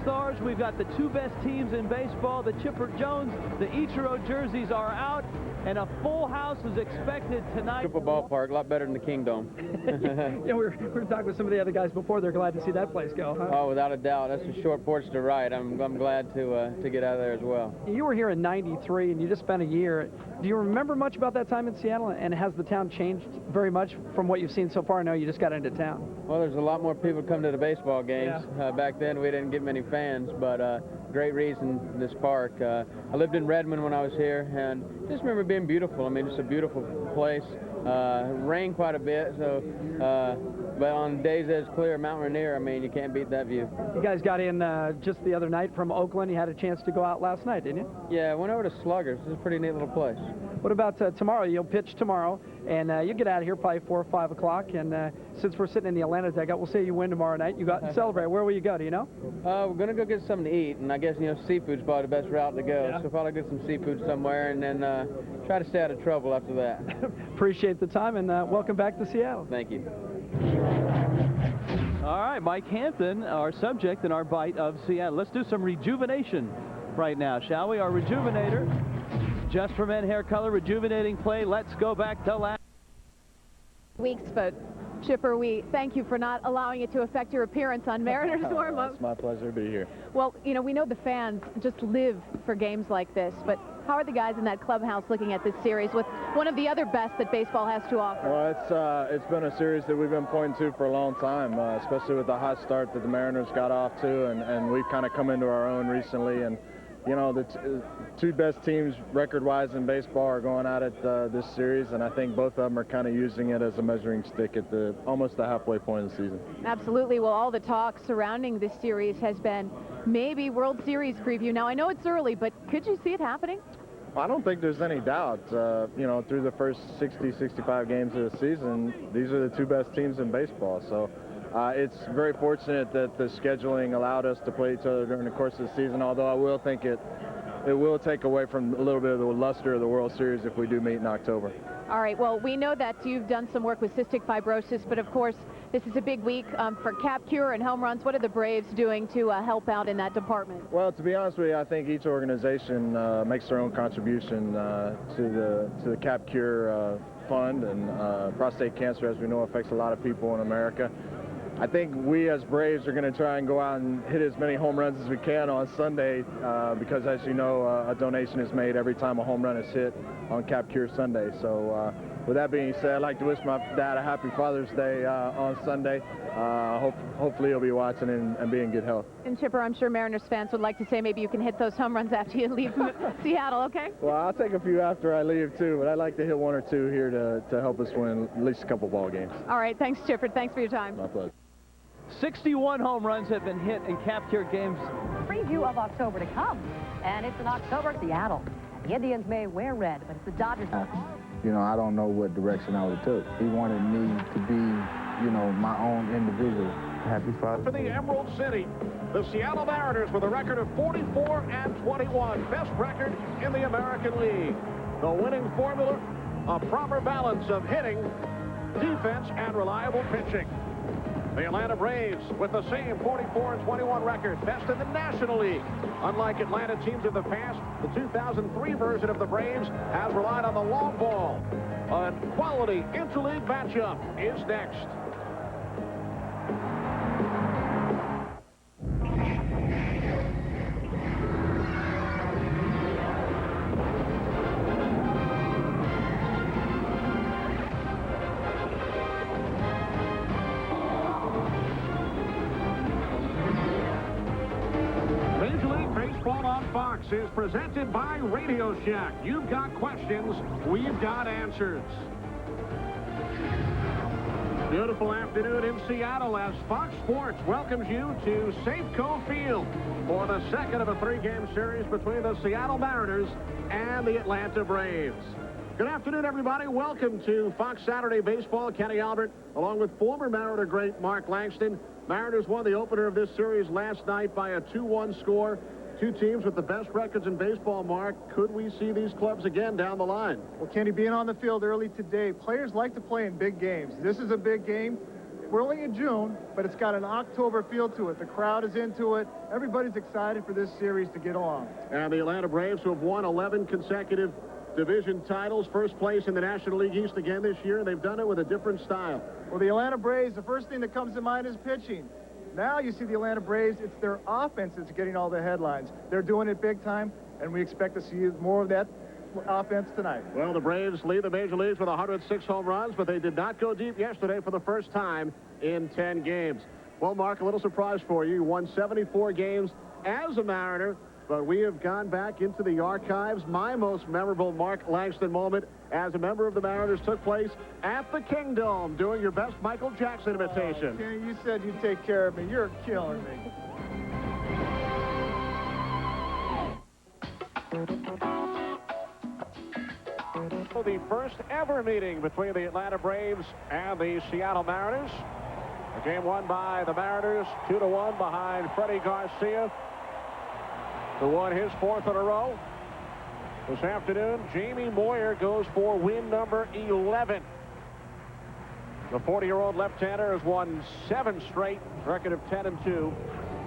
All-Stars. We've got the two best teams in baseball. The Chipper Jones, the Ichiro jerseys are out, and a full house is expected tonight. Triple ballpark, a lot better than the Kingdom. Yeah, we were talking with some of the other guys before. They're glad to see that place go, huh? Oh, without a doubt. That's a short porch to ride. I'm glad to get out of there as well. You were here in '93, and you just spent a year. Do you remember much about that time in Seattle, and has the town changed very much from what you've seen so far? I know you just got into town. Well, there's a lot more people come to the baseball games. Yeah. Back then, we didn't get many fans, but great reason, this park. I lived in Redmond when I was here, and just remember being beautiful. I mean, it's a beautiful place. Rained quite a bit, so but on days that it's clear, Mount Rainier, I mean, you can't beat that view. You guys got in just the other night from Oakland. You had a chance to go out last night, didn't you? Yeah, I went over to Sluggers. It's a pretty neat little place. What about tomorrow? You'll pitch tomorrow, and you get out of here probably 4 or 5 o'clock. And since we're sitting in the Atlanta dugout, we'll say you win tomorrow night. You go out and celebrate. Where will you go? Do you know? We're gonna go get something to eat, and I guess seafood's probably the best route to go. Yeah. So probably get some seafood somewhere, and then try to stay out of trouble after that. Appreciate the time, and welcome back to Seattle. Thank you. All right, Mike Hampton, our subject in our bite of Seattle. Let's do some rejuvenation right now, shall we? Our rejuvenator, just for men hair color, rejuvenating play. Let's go back to last weeks, but Chipper, we thank you for not allowing it to affect your appearance on Mariners warm-up. It's my pleasure to be here. Well, you know, we know the fans just live for games like this, but how are the guys in that clubhouse looking at this series with one of the other best that baseball has to offer? Well, it's been a series that we've been pointing to for a long time, especially with the hot start that the Mariners got off to, and we've kind of come into our own recently. And you know, the two best teams record-wise in baseball are going at it this series, and I think both of them are kind of using it as a measuring stick at almost the halfway point of the season. Absolutely. Well, all the talk surrounding this series has been maybe World Series preview. Now, I know it's early, but could you see it happening? I don't think there's any doubt. You know, through the first 60, 65 games of the season, these are the two best teams in baseball. So it's very fortunate that the scheduling allowed us to play each other during the course of the season, although I will think it will take away from a little bit of the luster of the World Series if we do meet in October. All right, well, we know that you've done some work with cystic fibrosis, but of course, this is a big week for cap cure and home runs. What are the Braves doing to help out in that department? Well, to be honest with you, I think each organization makes their own contribution to the cap cure fund, and prostate cancer, as we know, affects a lot of people in America. I think we as Braves are going to try and go out and hit as many home runs as we can on Sunday because, as you know, a donation is made every time a home run is hit on Cap Cure Sunday. So with that being said, I'd like to wish my dad a happy Father's Day on Sunday. Hopefully he'll be watching and be in good health. And Chipper, I'm sure Mariners fans would like to say maybe you can hit those home runs after you leave Seattle, okay? Well, I'll take a few after I leave, too, but I'd like to hit one or two here to help us win at least a couple ball games. All right, thanks, Chipper. Thanks for your time. My pleasure. 61 home runs have been hit in cap cure games. Preview of October to come, and it's in October, Seattle. The Indians may wear red, but it's the Dodgers. You know, I don't know what direction I would have took. He wanted me to be, you know, my own individual. Happy Father. For the Emerald City, the Seattle Mariners with a record of 44-21, best record in the American League. The winning formula, a proper balance of hitting, defense, and reliable pitching. The Atlanta Braves with the same 44-21 record, best in the National League. Unlike Atlanta teams of the past, the 2003 version of the Braves has relied on the long ball. A quality interleague matchup is next. Is presented by Radio Shack. You've got questions, we've got answers. Beautiful afternoon in Seattle as Fox Sports welcomes you to Safeco Field for the second of a three-game series between the Seattle Mariners and the Atlanta Braves. Good afternoon, everybody. Welcome to Fox Saturday Baseball. Kenny Albert, along with former Mariner great Mark Langston. Mariners won the opener of this series last night by a 2-1 score. Two teams with the best records in baseball, Mark. Could we see these clubs again down the line? Well, Kenny, being on the field early today, players like to play in big games. This is a big game. we're only in June, but it's got an October feel to it. The crowd is into it. Everybody's excited for this series to get along. And the Atlanta Braves, who have won 11 consecutive division titles, first place in the National League East again this year. They've done it with a different style. Well, the Atlanta Braves, the first thing that comes to mind is pitching. Now you see the Atlanta Braves, it's their offense that's getting all the headlines. They're doing it big time, and we expect to see more of that offense tonight. Well, the Braves lead the major leagues with 106 home runs, but they did not go deep yesterday for the first time in 10 games. Well, Mark, a little surprise for you. You won 74 games as a Mariner, but we have gone back into the archives. My most memorable Mark Langston moment as a member of the Mariners took place at the Kingdome, doing your best Michael Jackson imitation. Kenny, you said you'd take care of me. You're killing me. The first ever meeting between the Atlanta Braves and the Seattle Mariners. A game won by the Mariners 2-1 behind Freddie Garcia, who won his 4th in a row. This afternoon, Jamie Moyer goes for win number 11. The 40-year-old left-hander has won 7 straight, record of 10-2,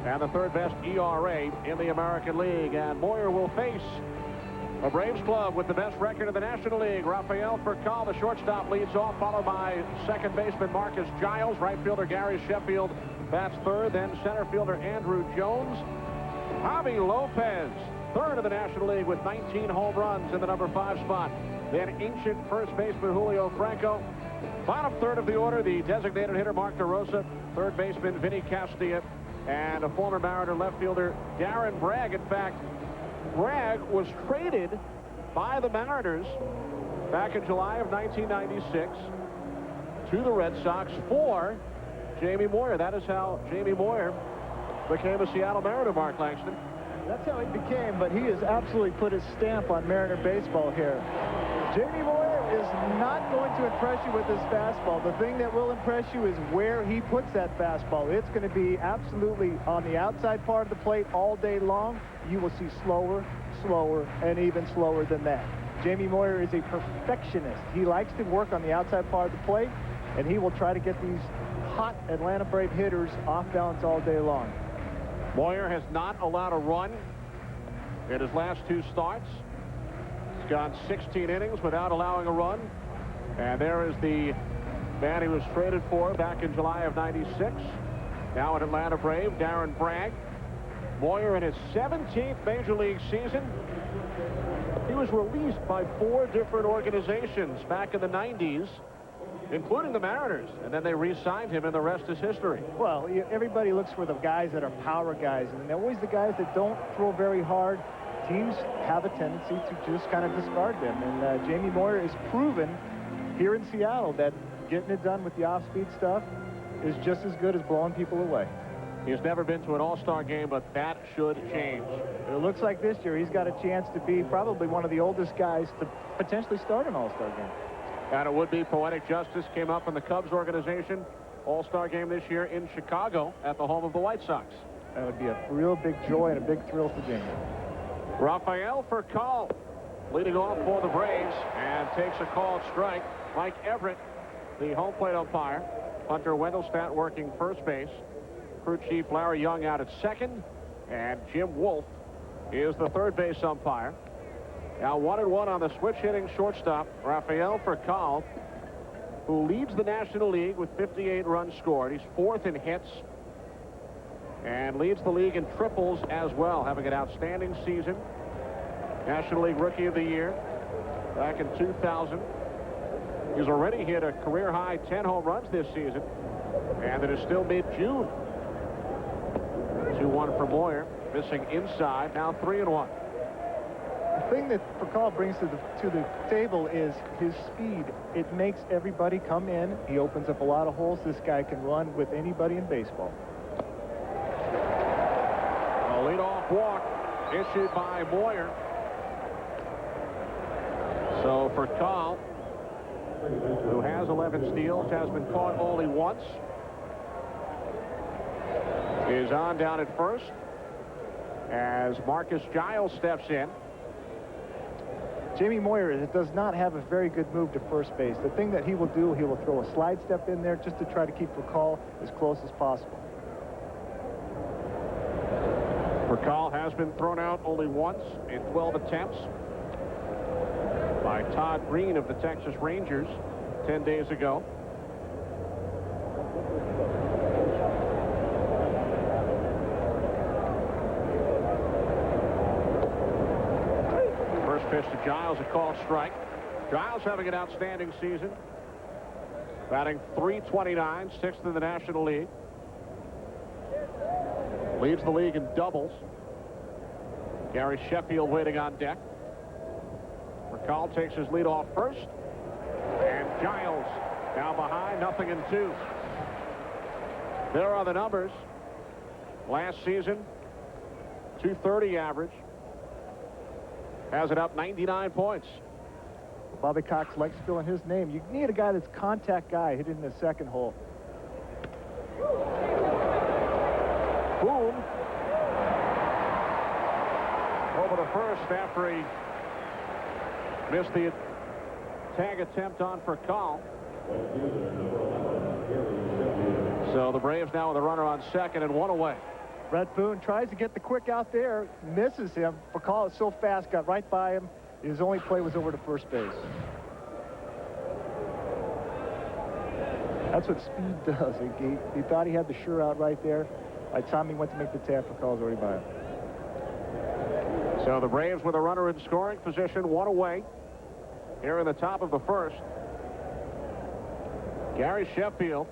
and the 3rd best ERA in the American League. And Moyer will face a Braves club with the best record in the National League. Rafael Furcal, the shortstop, leads off, followed by second baseman Marcus Giles. Right fielder Gary Sheffield bats 3rd, then center fielder Andrew Jones. Javi Lopez, 3rd in the National League with 19 home runs in the number 5 spot. Then ancient first baseman Julio Franco. Bottom 3rd of the order, the designated hitter Mark DeRosa, 3rd baseman Vinny Castilla, and a former Mariner left fielder Darren Bragg. In fact, Bragg was traded by the Mariners back in July of 1996 to the Red Sox for Jamie Moyer. That is how Jamie Moyer became a Seattle Mariner, Mark Langston. That's how he became, but he has absolutely put his stamp on Mariner baseball here. Jamie Moyer is not going to impress you with his fastball. The thing that will impress you is where he puts that fastball. It's going to be absolutely on the outside part of the plate all day long. You will see slower, slower, and even slower than that. Jamie Moyer is a perfectionist. He likes to work on the outside part of the plate, and he will try to get these hot Atlanta Brave hitters off balance all day long. Moyer has not allowed a run in his last 2 starts. He's gone 16 innings without allowing a run. And there is the man he was traded for back in July of '96. Now an Atlanta Brave, Darren Bragg. Moyer in his 17th Major League season. He was released by 4 different organizations back in the 90s, including the Mariners, and then they re-signed him, and the rest is history. Well, everybody looks for the guys that are power guys, and they're always the guys that don't throw very hard. Teams have a tendency to just kind of discard them, and Jamie Moyer is proven here in Seattle that getting it done with the off-speed stuff is just as good as blowing people away. He's never been to an all-star game, but that should change. It looks like this year he's got a chance to be probably one of the oldest guys to potentially start an all-star game. And it would be poetic justice. Came up in the Cubs organization. All-star game this year in Chicago at the home of the White Sox. That would be a real big joy and a big thrill for Jamie. Rafael Furcal leading off for the Braves and takes a called strike. Mike Everett, the home plate umpire. Hunter Wendelstadt working first base. Crew chief Larry Young out at second. And Jim Wolf is the third base umpire. Now 1-1 on the switch hitting shortstop, Rafael Furcal, who leads the National League with 58 runs scored. He's 4th in hits and leads the league in triples as well, having an outstanding season. National League Rookie of the Year back in 2000. He's already hit a career-high 10 home runs this season, and it is still mid-June. 2-1 for Moyer, missing inside, now 3-1. The thing that Furcal brings to the table is his speed. It makes everybody come in. He opens up a lot of holes. This guy can run with anybody in baseball. A leadoff walk issued by Moyer. So Furcal, who has 11 steals, has been caught only once, is on down at first as Marcus Giles steps in. Jamie Moyer does not have a very good move to first base. The thing that he will do, he will throw a slide step in there just to try to keep Verkaal as close as possible. Verkaal has been thrown out only once in 12 attempts by Todd Green of the Texas Rangers 10 days ago. First pitch to Giles, a called strike. Giles having an outstanding season, batting .329, sixth in the National League. Leads the league in doubles. Gary Sheffield waiting on deck. Verkaal takes his lead off first. And Giles now behind, 0-2. There are the numbers. Last season, .230 average. Has it up 99 points. Bobby Cox likes spilling his name. You need a guy that's contact guy hitting the second hole. Boom. Over to first after he missed the tag attempt on Verkaal. So the Braves now with a runner on second and one away. Brett Boone tries to get the quick out there, misses him. Verkaal is so fast, got right by him. His only play was over to first base. That's what speed does. He thought he had the sure out right there. By the time he went to make the tap, Verkaal's already by him. So the Braves with a runner in scoring position, one away. Here in the top of the first. Gary Sheffield,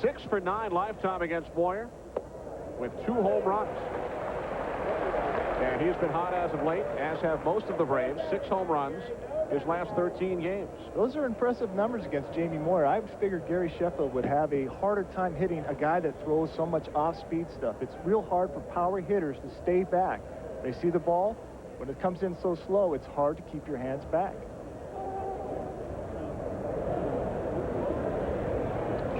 6 for 9 lifetime against Moyer with 2 home runs. And he's been hot as of late, as have most of the Braves. 6 home runs his last 13 games. Those are impressive numbers against Jamie Moyer. I figured Gary Sheffield would have a harder time hitting a guy that throws so much off-speed stuff. It's real hard for power hitters to stay back. They see the ball. When it comes in so slow, it's hard to keep your hands back.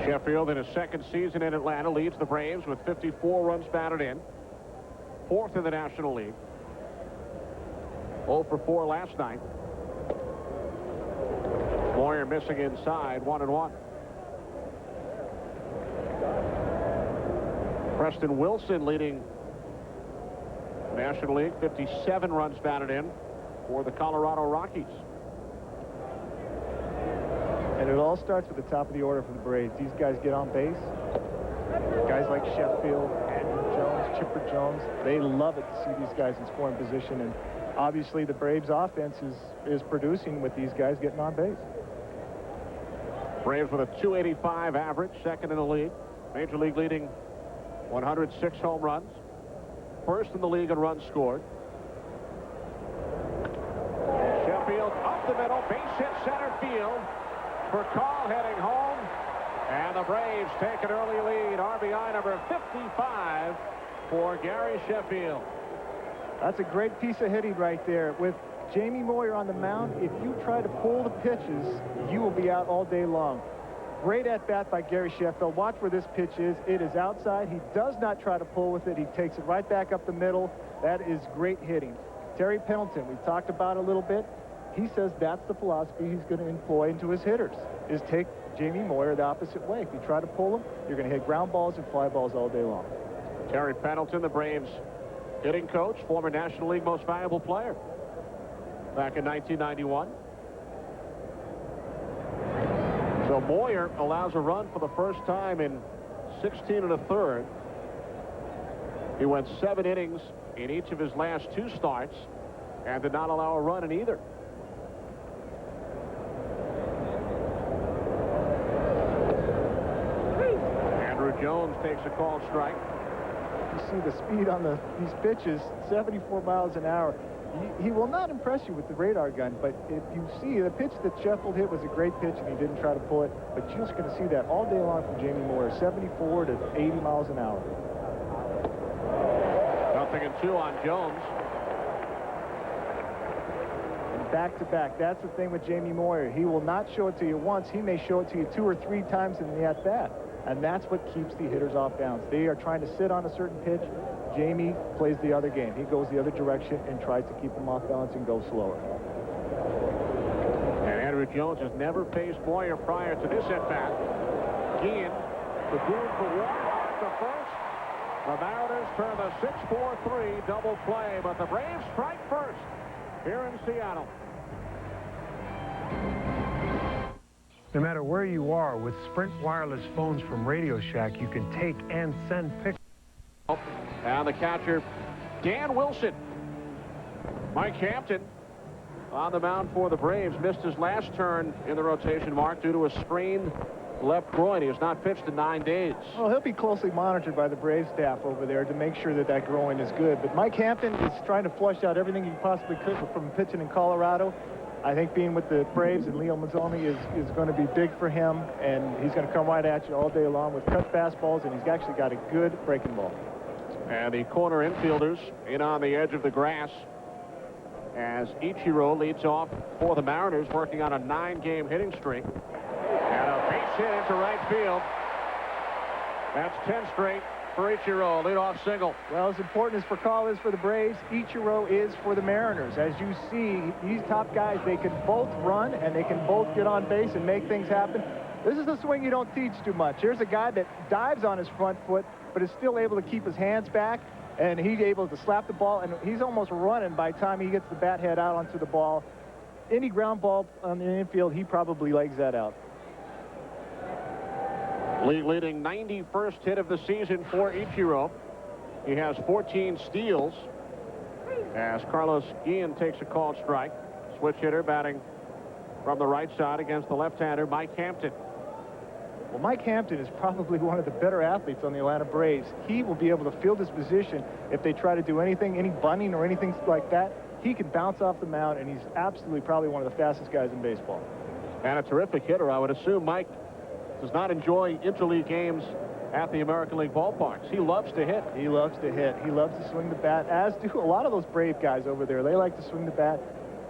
Sheffield, in his second season in Atlanta, leads the Braves with 54 runs batted in. 4th in the National League. 0 for 4 last night. Moyer missing inside, 1-1. Preston Wilson leading National League, 57 runs batted in for the Colorado Rockies. And it all starts with the top of the order for the Braves. These guys get on base. Guys like Sheffield, Andrew Jones, Chipper Jones, they love it to see these guys in scoring position. And obviously the Braves offense is producing with these guys getting on base. Braves with a .285 average, second in the league. Major League leading 106 home runs. First in the league in runs scored. Sheffield up the middle, base hit center field. Verkaal heading home. And the Braves take an early lead. RBI number 55 for Gary Sheffield. That's a great piece of hitting right there. With Jamie Moyer on the mound, if you try to pull the pitches, you will be out all day long. Great at-bat by Gary Sheffield. Watch where this pitch is. It is outside. He does not try to pull with it. He takes it right back up the middle. That is great hitting. Terry Pendleton, we talked about a little bit. He says that's the philosophy he's going to employ into his hitters, is take Jamie Moyer the opposite way. If you try to pull him, you're going to hit ground balls and fly balls all day long. Terry Pendleton, the Braves hitting coach, former National League most valuable player back in 1991. So Moyer allows a run for the first time in 16 1/3. He went 7 innings in each of his last 2 starts and did not allow a run in either. Andrew Jones takes a called strike. You see the speed on these pitches, 74 miles an hour. He will not impress you with the radar gun, but if you see the pitch that Sheffield hit was a great pitch and he didn't try to pull it, but you're just going to see that all day long from Jamie Moyer, 74 to 80 miles an hour. 0-2 on Jones. And back-to-back, that's the thing with Jamie Moyer. He will not show it to you once. He may show it to you 2 or 3 times in the at-bat. And that's what keeps the hitters off balance. They are trying to sit on a certain pitch. Jamie plays the other game. He goes the other direction and tries to keep them off balance and go slower. Jones has never faced Boyer prior to this at-bat. Guillen to Boone for one, off to first. The Mariners turn the 6-4-3 double play, but the Braves strike first here in Seattle. No matter where you are, with Sprint wireless phones from Radio Shack, you can take and send pictures. And the catcher, Dan Wilson. Mike Hampton on the mound for the Braves missed his last turn in the rotation mark due to a sprained left groin. He has not pitched in 9 days. Well, he'll be closely monitored by the Braves staff over there to make sure that that groin is good. But Mike Hampton is trying to flush out everything he possibly could from pitching in Colorado. I think being with the Braves and Leo Mazzoni is going to be big for him, and he's going to come right at you all day long with cut fastballs, and he's actually got a good breaking ball. And the corner infielders in on the edge of the grass as Ichiro leads off for the Mariners, working on a 9-game hitting streak. And a base hit into right field. That's 10 straight for Ichiro, leadoff single. Well, as important as Furcal is for the Braves, Ichiro is for the Mariners. As you see, these top guys, they can both run and they can both get on base and make things happen. This is a swing you don't teach too much. Here's a guy that dives on his front foot, but is still able to keep his hands back, and he's able to slap the ball, and he's almost running by the time he gets the bat head out onto the ball. Any ground ball on the infield, he probably legs that out. Leading 91st hit of the season for Ichiro. He has 14 steals as Carlos Guillen takes a called strike. Switch hitter batting from the right side against the left-hander Mike Hampton. Well, Mike Hampton is probably one of the better athletes on the Atlanta Braves. He will be able to field his position if they try to do anything, any bunting or anything like that. He can bounce off the mound, and he's absolutely probably one of the fastest guys in baseball. And a terrific hitter. I would assume Mike does not enjoy interleague games at the American League ballparks. He loves to hit. He loves to hit. He loves to swing the bat, as do a lot of those Brave guys over there. They like to swing the bat,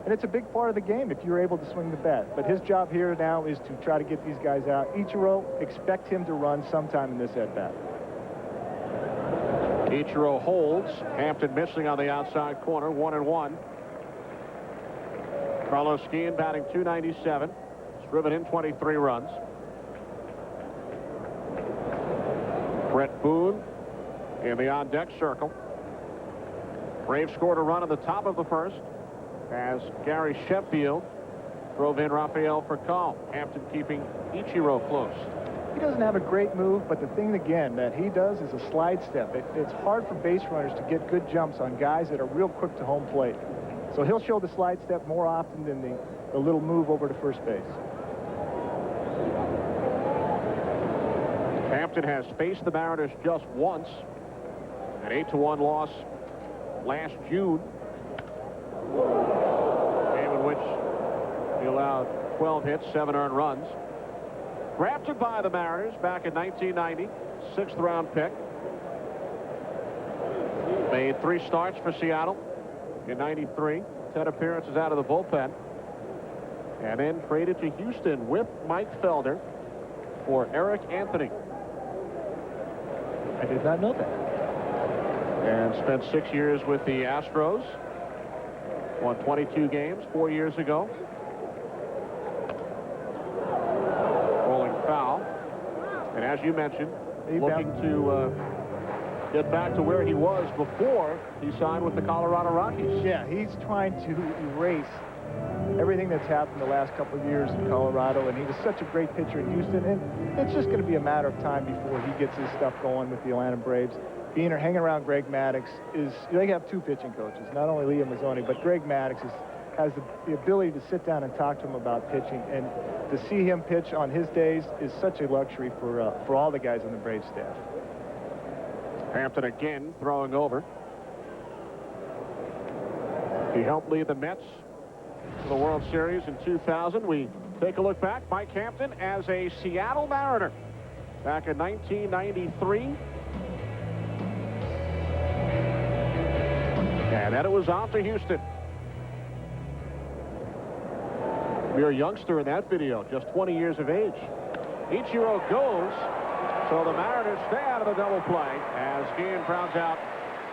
and it's a big part of the game if you're able to swing the bat. But his job here now is to try to get these guys out. Ichiro, expect him to run sometime in this at-bat. Ichiro holds. Hampton missing on the outside corner, 1-1. Carlos Guillen batting .297. He's driven in 23 runs. Brett Boone in the on-deck circle. Braves scored a run in the top of the first as Gary Sheffield drove in Rafael Furcal. Hampton keeping Ichiro close. He doesn't have a great move, but the thing, again, that he does is a slide step. It's hard for base runners to get good jumps on guys that are real quick to home plate. So he'll show the slide step more often than the little move over to first base. Hampton has faced the Mariners just once, an 8-1 loss last June, game in which he allowed 12 hits, 7 earned runs. Drafted by the Mariners back in 1990, 6th-round pick. Made 3 starts for Seattle in 93, 10 appearances out of the bullpen, and then traded to Houston with Mike Felder for Eric Anthony. I did not know that. And spent 6 years with the Astros. Won 22 games 4 years ago. Rolling foul. And as you mentioned, looking to get back to where he was before he signed with the Colorado Rockies. Yeah, he's trying to erase everything that's happened the last couple of years in Colorado, and he was such a great pitcher in Houston, and it's just going to be a matter of time before he gets his stuff going with the Atlanta Braves. Being or hanging around Greg Maddux they have 2 pitching coaches, not only Leo Mazzoni, but Greg Maddux has the ability to sit down and talk to him about pitching, and to see him pitch on his days is such a luxury for all the guys on the Braves staff. Hampton again throwing over. He helped lead the Mets to the World Series in 2000. We take a look back. Mike Hampton as a Seattle Mariner back in 1993. And then it was off to Houston. Mere youngster in that video, just 20 years of age. Ichiro goes, so the Mariners stay out of the double play as Guillen grounds out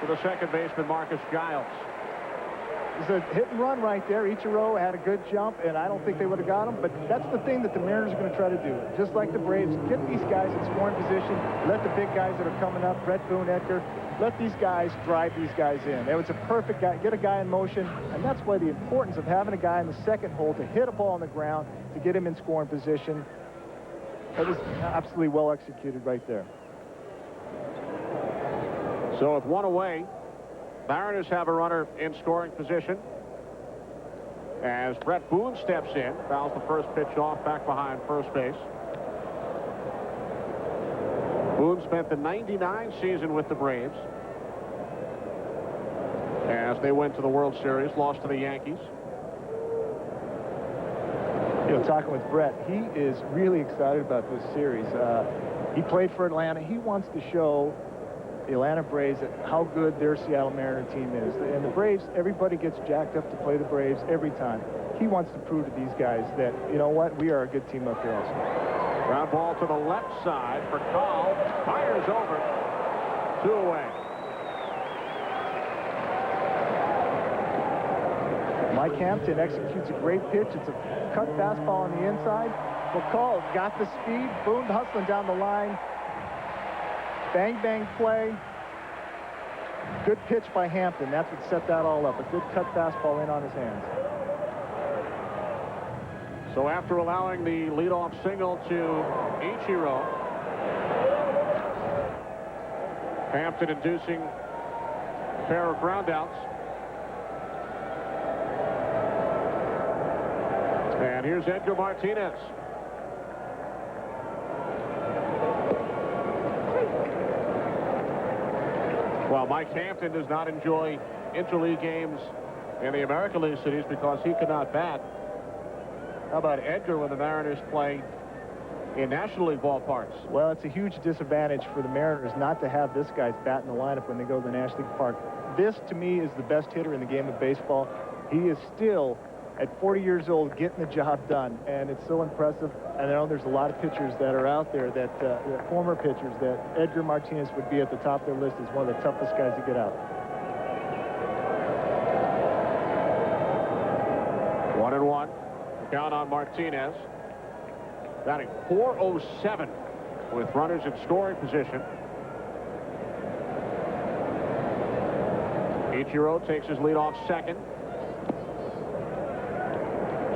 to the second baseman Marcus Giles. It's a hit and run right there. Ichiro had a good jump, and I don't think they would have got him. But that's the thing that the Mariners are going to try to do. Just like the Braves, get these guys in scoring position. Let the big guys that are coming up, Brett Boone, Edgar, let these guys drive these guys in. It was a perfect guy. Get a guy in motion, and that's why the importance of having a guy in the second hole to hit a ball on the ground to get him in scoring position. It was absolutely well executed right there. So with one away, Mariners have a runner in scoring position as Brett Boone steps in, fouls the first pitch off back behind first base. Boone spent the '99 season with the Braves as they went to the World Series, lost to the Yankees. You know, talking with Brett, he is really excited about this series. He played for Atlanta. He wants to show the Atlanta Braves how good their Seattle Mariner team is. And the Braves, everybody gets jacked up to play the Braves every time. He wants to prove to these guys that, you know what, we are a good team up here also. Ground ball to the left side for Call. Fires over. 2 away. Mike Hampton executes a great pitch. It's a cut fastball on the inside. McCall got the speed. Boone hustling down the line. Bang, bang play. Good pitch by Hampton. That's what set that all up. A good cut fastball in on his hands. So after allowing the leadoff single to Ichiro, Hampton inducing a pair of groundouts. And here's Edgar Martinez. Well, Mike Hampton does not enjoy interleague games in the American League cities because he cannot bat. How about Edgar when the Mariners play in National League ballparks? Well, it's a huge disadvantage for the Mariners not to have this guy's bat in the lineup when they go to the National League park. This, to me, is the best hitter in the game of baseball. He is still, at 40 years old, getting the job done, and it's so impressive. And I know there's a lot of pitchers that are out there that former pitchers that Edgar Martinez would be at the top of their list as one of the toughest guys to get out. 1-1. Count on Martinez. Batting .407 with runners in scoring position. Ichiro takes his lead off second.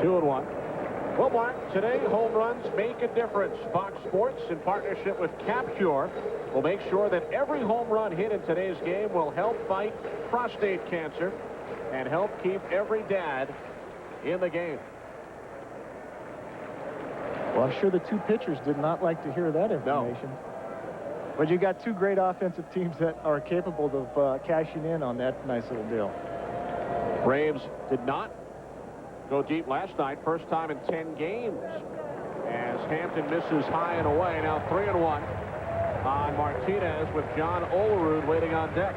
2-1. Well, Mark, today home runs make a difference. Fox Sports, in partnership with CapCure, will make sure that every home run hit in today's game will help fight prostate cancer and help keep every dad in the game. Well, I'm sure the two pitchers did not like to hear that information. No. But you got two great offensive teams that are capable of cashing in on that nice little deal. Braves did not go deep last night, first time in 10 games, as Hampton misses high and away. Now 3-1 on Martinez with John Olerud waiting on deck.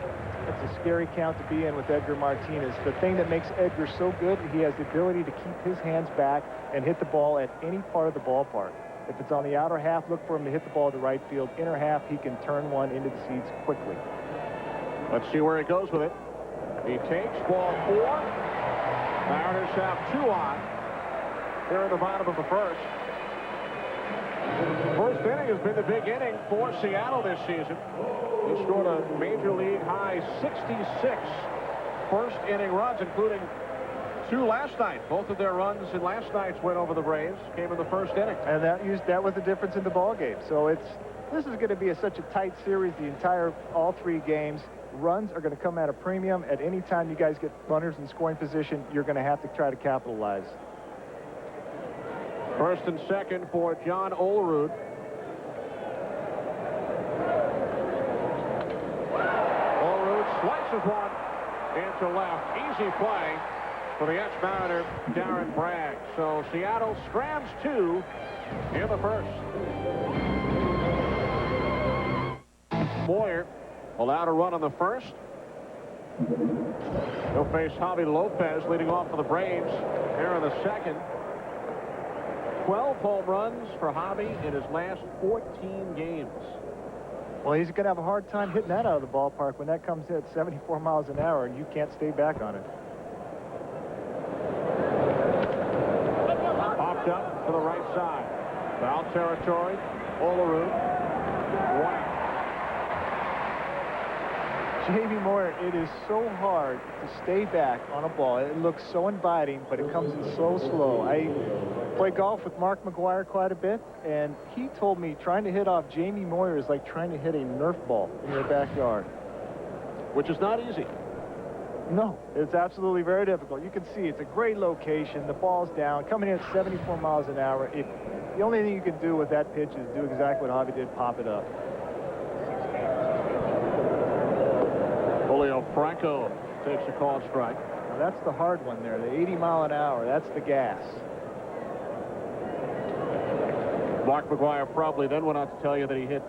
It's a scary count to be in with Edgar Martinez. The thing that makes Edgar so good, he has the ability to keep his hands back and hit the ball at any part of the ballpark. If it's on the outer half, look for him to hit the ball to right field. Inner half, he can turn one into the seats quickly. Let's see where he goes with it. He takes ball 4. Mariners have 2 on here in the bottom of the first. First inning has been the big inning for Seattle this season. They scored a major league high 66 first inning runs, including 2 last night. Both of their runs in last night's win over the Braves came in the first inning. And that was the difference in the ball game. So this is going to be such a tight series all 3 games. Runs are going to come at a premium. At any time you guys get runners in scoring position, you're going to have to try to capitalize. First and second for John Olerud. Olerud slices one into left. Easy play for the ex-Mariner, Darren Bragg. So Seattle strands 2 in the first. Moyer allowed a run on the first. He'll face Javi Lopez leading off for the Braves here in the second. 12 home runs for Javi in his last 14 games. Well, he's going to have a hard time hitting that out of the ballpark when that comes in at 74 miles an hour and you can't stay back on it. up to the right side. Foul territory. Olerud. 1 out. Jamie Moyer, it is so hard to stay back on a ball. It looks so inviting, but it comes in so slow. I play golf with Mark McGuire quite a bit, and he told me trying to hit off Jamie Moyer is like trying to hit a Nerf ball in your backyard. Which is not easy. No, it's absolutely very difficult. You can see it's a great location. The ball's down, coming in at 74 miles an hour. The only thing you can do with that pitch is do exactly what Javi did, pop it up. Julio Franco takes a called strike. Now that's the hard one there, the 80 mile an hour. That's the gas. Mark McGuire probably then went on to tell you that he hit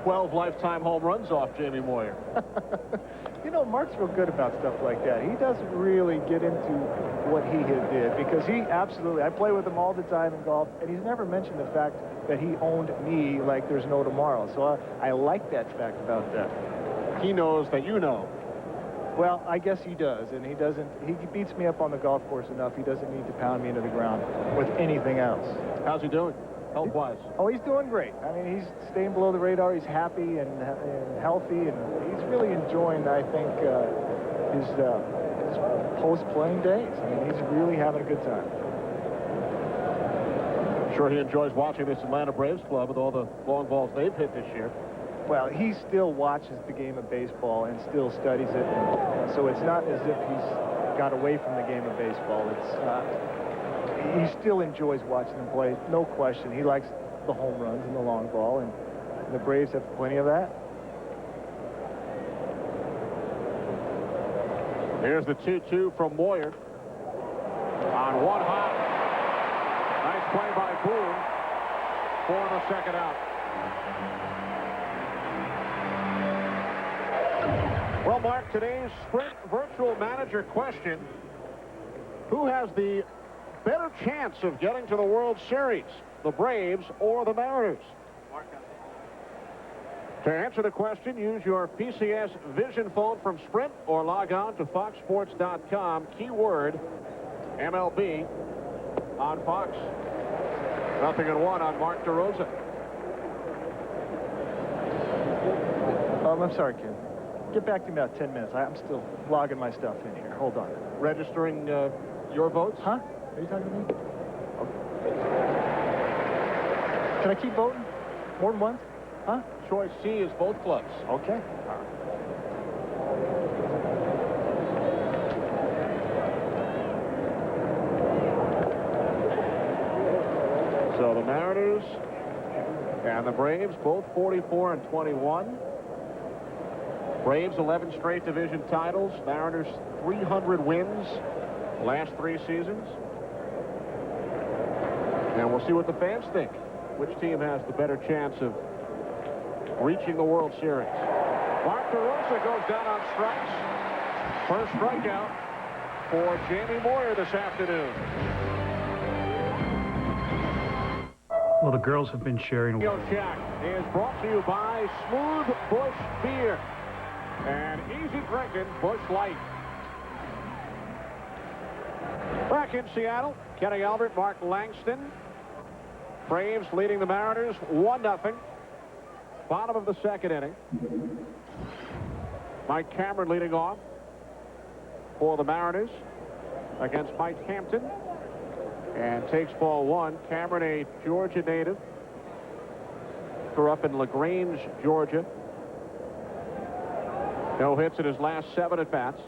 12 lifetime home runs off Jamie Moyer. You know, Mark's real good about stuff like that. He doesn't really get into what he did because he absolutely, I play with him all the time in golf, and he's never mentioned the fact that he owned me like there's no tomorrow. So I like that fact about that. He knows that you know. Well, I guess he does, and he beats me up on the golf course enough. He doesn't need to pound me into the ground with anything else. How's he doing, health-wise? Oh, he's doing great. I mean, he's staying below the radar. He's happy and healthy, and he's really enjoying, I think, his post-playing days. I mean, he's really having a good time. I'm sure he enjoys watching this Atlanta Braves club with all the long balls they've hit this year. Well, he still watches the game of baseball and still studies it, and so it's not as if he's got away from the game of baseball. He still enjoys watching them play, no question. He likes the home runs and the long ball, and the Braves have plenty of that. Here's the 2-2 from Moyer. On one hop. Nice play by Boone for the second out. Well, Mark, today's Sprint Virtual Manager question: who has the better chance of getting to the World Series, the Braves or the Mariners? To answer the question, use your PCS Vision phone from Sprint or log on to foxsports.com, keyword MLB on Fox. 0-1 on Mark DeRosa. I'm sorry, Ken. Get back to me about 10 minutes. I'm still logging my stuff in here. Hold on. Registering your votes? Huh? Are you talking to me? Okay. Can I keep voting? More than once? Huh? Choice C is both clubs. Okay. All right. So the Mariners and the Braves both 44 and 21. Braves 11 straight division titles. Mariners 300 wins last 3 seasons. And we'll see what the fans think. Which team has the better chance of reaching the World Series? Mark DeRosa goes down on strikes. First strikeout for Jamie Moyer this afternoon. Well, the girls have been sharing. Shack is brought to you by Smooth Bush Beer and easy drinking Bush Light. Back in Seattle, Kenny Albert, Mark Langston. Braves leading the Mariners 1-0. Bottom of the second inning. Mike Cameron leading off for the Mariners against Mike Hampton. And takes ball 1. Cameron, a Georgia native. Grew up in LaGrange, Georgia. No hits in his last 7 at-bats.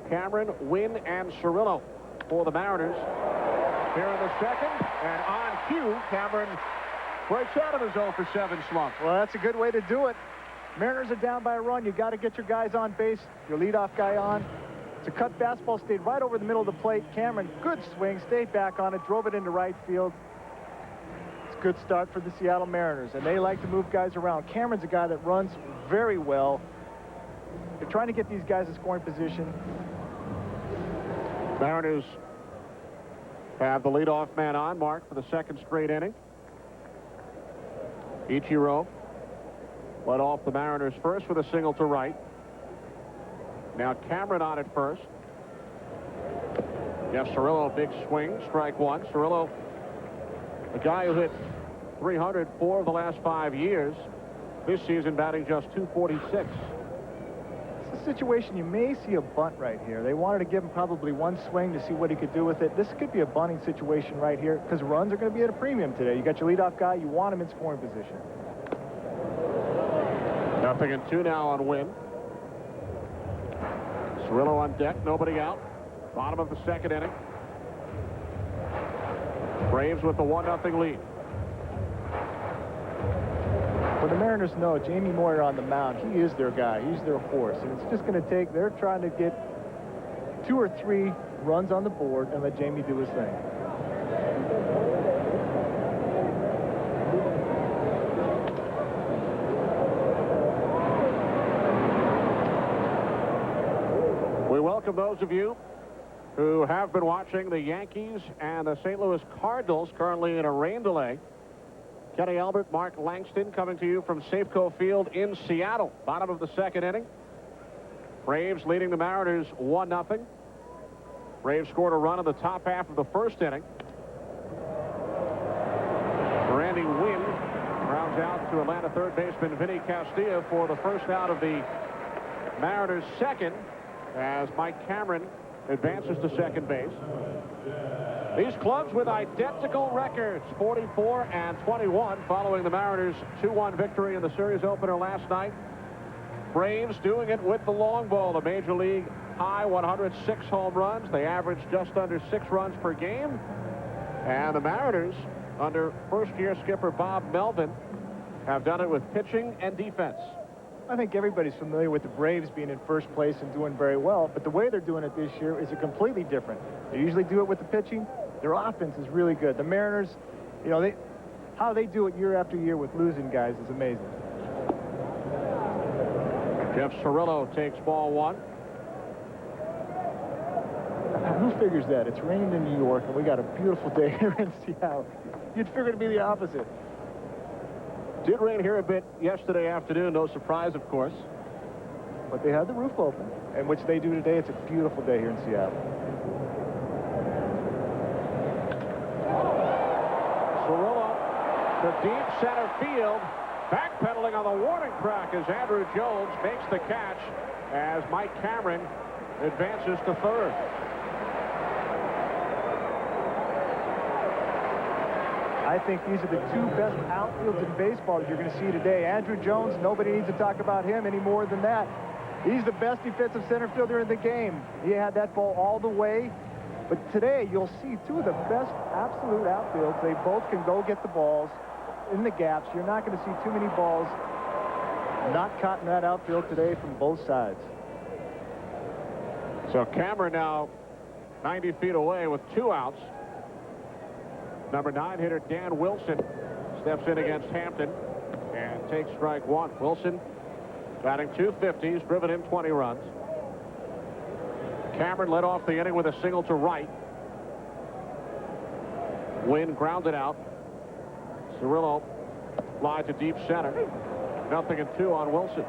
Cameron, Wynn, and Cirillo for the Mariners. Here in the second, and on cue, Cameron breaks out of his 0-for-7 slump. Well, that's a good way to do it. Mariners are down by a run. You got to get your guys on base, your leadoff guy on. It's a cut fastball, stayed right over the middle of the plate. Cameron, good swing, stayed back on it, drove it into right field. It's a good start for the Seattle Mariners, and they like to move guys around. Cameron's a guy that runs very well. They're trying to get these guys in scoring position. Mariners have the leadoff man on, Mark, for the second straight inning. Ichiro led off the Mariners first with a single to right. Now Cameron on at first. Jeff Cirillo, big swing, strike 1. Cirillo A guy who hit 300 4 of the last 5 years. This season batting just .246. It's a situation you may see a bunt right here. They wanted to give him probably one swing to see what he could do with it. This could be a bunting situation right here because runs are going to be at a premium today. You got your leadoff guy. You want him in scoring position. 0-2 now on Wynn. Cirillo on deck. Nobody out. Bottom of the second inning. Braves with the 1-0 lead. Well, the Mariners know Jamie Moyer on the mound. He is their guy. He's their horse. And it's just going to take, they're trying to get 2 or 3 runs on the board and let Jamie do his thing. We welcome those of you who have been watching the Yankees and the St. Louis Cardinals, currently in a rain delay. Kenny Albert, Mark Langston coming to you from Safeco Field in Seattle. Bottom of the second inning. Braves leading the Mariners 1-0. Braves scored a run in the top half of the first inning. Randy Wynn rounds out to Atlanta third baseman Vinny Castilla for the first out of the Mariners' second, as Mike Cameron advances to second base. These clubs with identical records, 44-21, following the Mariners' 2-1 victory in the series opener last night. Braves doing it with the long ball, the major league high 106 home runs. They average just under 6 runs per game. And the Mariners, under first-year skipper Bob Melvin, have done it with pitching and defense. I think everybody's familiar with the Braves being in first place and doing very well, but the way they're doing it this year is completely different. They usually do it with the pitching. Their offense is really good. The Mariners, you know, how they do it year after year with losing guys is amazing. Jeff Cirillo takes ball 1. Who figures that? It's raining in New York, and we got a beautiful day here in Seattle. You'd figure it'd be the opposite. Did rain here a bit yesterday afternoon, no surprise, of course. But they had the roof open, and which they do today. It's a beautiful day here in Seattle. Cirillo to deep center field. Backpedaling on the warning track as Andrew Jones makes the catch as Mike Cameron advances to third. I think these are the 2 best outfields in baseball that you're going to see today. Andrew Jones, nobody needs to talk about him any more than that. He's the best defensive center fielder in the game. He had that ball all the way. But today, you'll see 2 of the best absolute outfields. They both can go get the balls in the gaps. You're not going to see too many balls not caught in that outfield today from both sides. So Cameron now 90 feet away with 2 outs. Number 9 hitter Dan Wilson steps in against Hampton and takes strike 1. Wilson batting .250. He's driven in 20 runs. Cameron led off the inning with a single to right. Wynn grounded out. Cirillo fly to deep center. 0-2 on Wilson.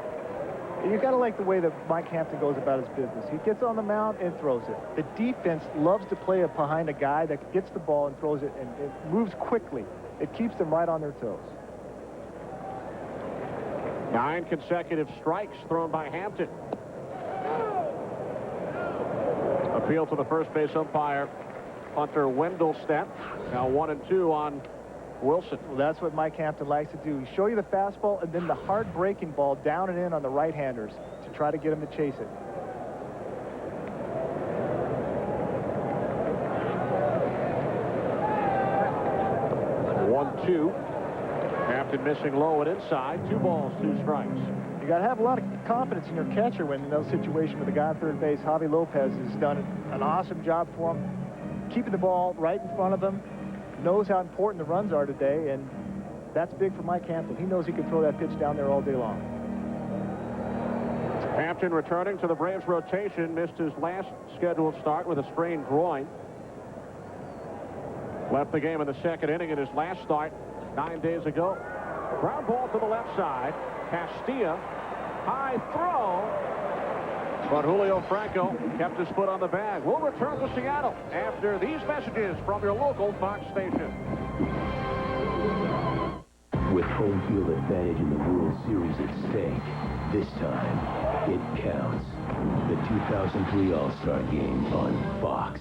You got to like the way that Mike Hampton goes about his business. He gets on the mound and throws it. The defense loves to play it behind a guy that gets the ball and throws it, and it moves quickly. It keeps them right on their toes. 9 consecutive strikes thrown by Hampton. Appeal to the first base umpire, Hunter Wendelstedt. Now 1-2 on Wilson. Well, that's what Mike Hampton likes to do. He show you the fastball and then the hard breaking ball down and in on the right-handers to try to get him to chase it. One-two. Hampton missing low and inside. 2 balls, 2 strikes. You got to have a lot of confidence in your catcher when in those situations with the guy on third base. Javi Lopez has done an awesome job for him, keeping the ball right in front of him. Knows how important the runs are today, and that's big for Mike Hampton. He knows he can throw that pitch down there all day long. Hampton returning to the Braves rotation, missed his last scheduled start with a sprained groin. Left the game in the second inning in his last start 9 days ago. Ground ball to the left side. Castilla, high throw. But Julio Franco kept his foot on the bag. We'll return to Seattle after these messages from your local Fox station. With home field advantage in the World Series at stake, this time, it counts. The 2003 All-Star Game on Fox.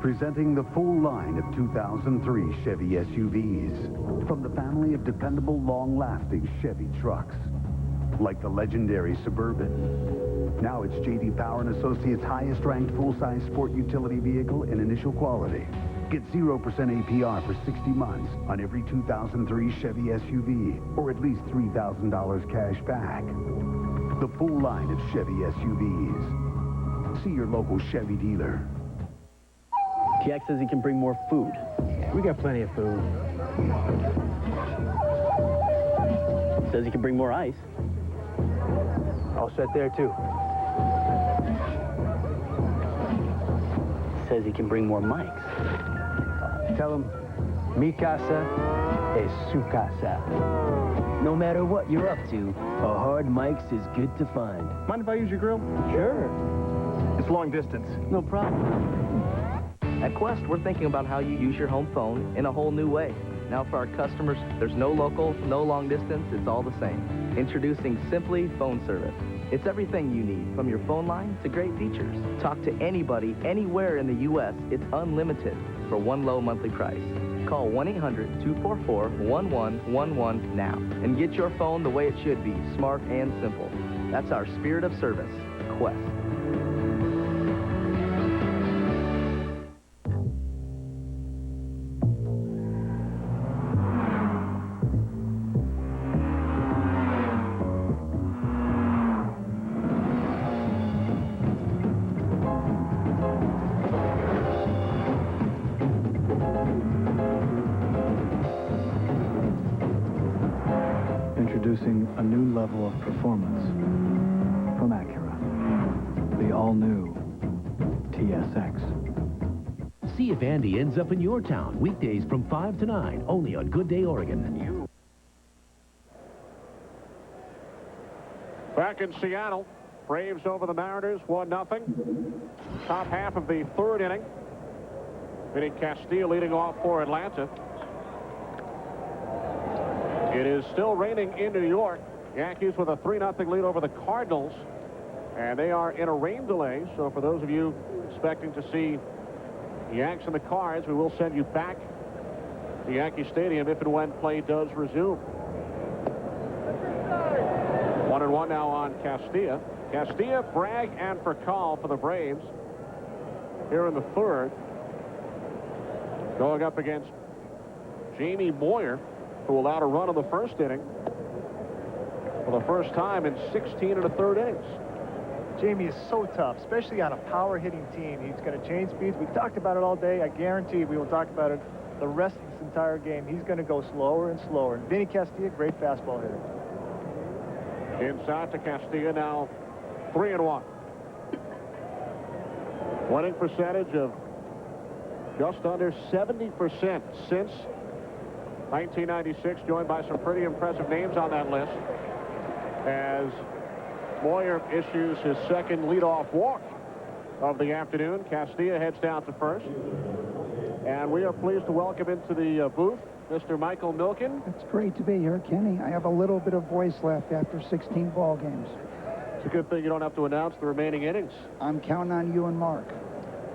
Presenting the full line of 2003 Chevy SUVs from the family of dependable, long-lasting Chevy trucks. Like the legendary Suburban. Now it's J.D. Power & Associates' highest-ranked full-size sport utility vehicle in initial quality. Get 0% APR for 60 months on every 2003 Chevy SUV, or at least $3,000 cash back. The full line of Chevy SUVs. See your local Chevy dealer. Jack says he can bring more food. We got plenty of food. Says he can bring more ice. All set there, too. Says he can bring more mics. Tell him, mi casa es su casa. No matter what you're up to, a hard mic's is good to find. Mind if I use your grill? Sure. It's long distance. No problem. At Quest, we're thinking about how you use your home phone in a whole new way. Now for our customers, there's no local, no long distance, it's all the same. Introducing Simply Phone Service. It's everything you need, from your phone line to great features. Talk to anybody, anywhere in the U.S. It's unlimited for one low monthly price. Call 1-800-244-1111 now and get your phone the way it should be, smart and simple. That's our spirit of service, Quest. Introducing a new level of performance from Acura. The all-new TSX. See if Andy ends up in your town, weekdays from 5 to 9, only on Good Day, Oregon. Back in Seattle, Braves over the Mariners, 1-0. Top half of the third inning. Vinny Castilla leading off for Atlanta. It is still raining in New York. Yankees with a 3-0 lead over the Cardinals. And they are in a rain delay. So for those of you expecting to see the Yanks and the Cards, we will send you back to Yankee Stadium if and when play does resume. 1-1 now on Castilla. Castilla, Bragg, and Furcal for the Braves here in the third. Going up against Jamie Moyer, who allowed a run in the first inning for the first time in 16 1/3 innings. Jamie is so tough, especially on a power-hitting team. He's going to change speeds. We've talked about it all day. I guarantee we will talk about it the rest of this entire game. He's going to go slower and slower. And Vinny Castilla, great fastball hitter. Inside to Castilla now, 3-1. Winning percentage of just under 70% since 1996, joined by some pretty impressive names on that list, as Moyer issues his second leadoff walk of the afternoon. Castilla heads down to first. And we are pleased to welcome into the booth Mr. Michael Milken. It's great to be here, Kenny. I have a little bit of voice left after 16 ball games. It's a good thing you don't have to announce the remaining innings. I'm counting on you and Mark.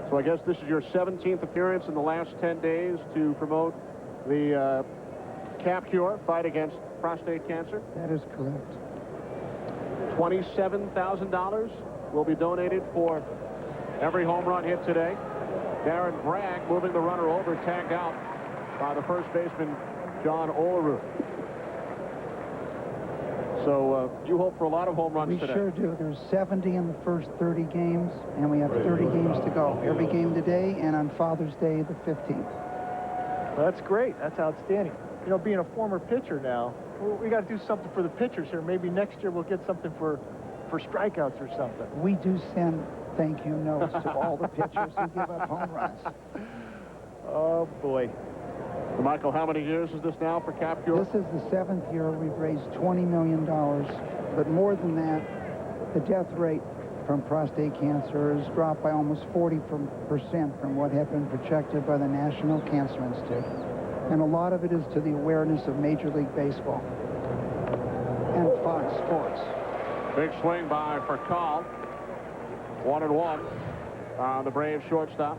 So I guess this is your 17th appearance in the last 10 days to promote the Cap Cure fight against prostate cancer. That is correct. $27,000 will be donated for every home run hit today. Darren Bragg moving the runner over, tagged out by the first baseman, John Olerud. So you hope for a lot of home runs today. We sure do. There's 70 in the first 30 games, and we have 30 games to go. Every game today and on Father's Day, the 15th. Well, that's great. That's outstanding. You know, being a former pitcher now, we got to do something for the pitchers here. Maybe next year we'll get something for strikeouts or something. We do send thank you notes to all the pitchers who give up home runs. Oh, boy. So Michael, how many years is this now for Cap Cure? This is the 7th year. We've raised $20 million. But more than that, the death rate from prostate cancer has dropped by almost 40% from what had been projected by the National Cancer Institute. And a lot of it is to the awareness of Major League Baseball and Fox Sports. Big swing by Furcal. 1-1 the Braves shortstop.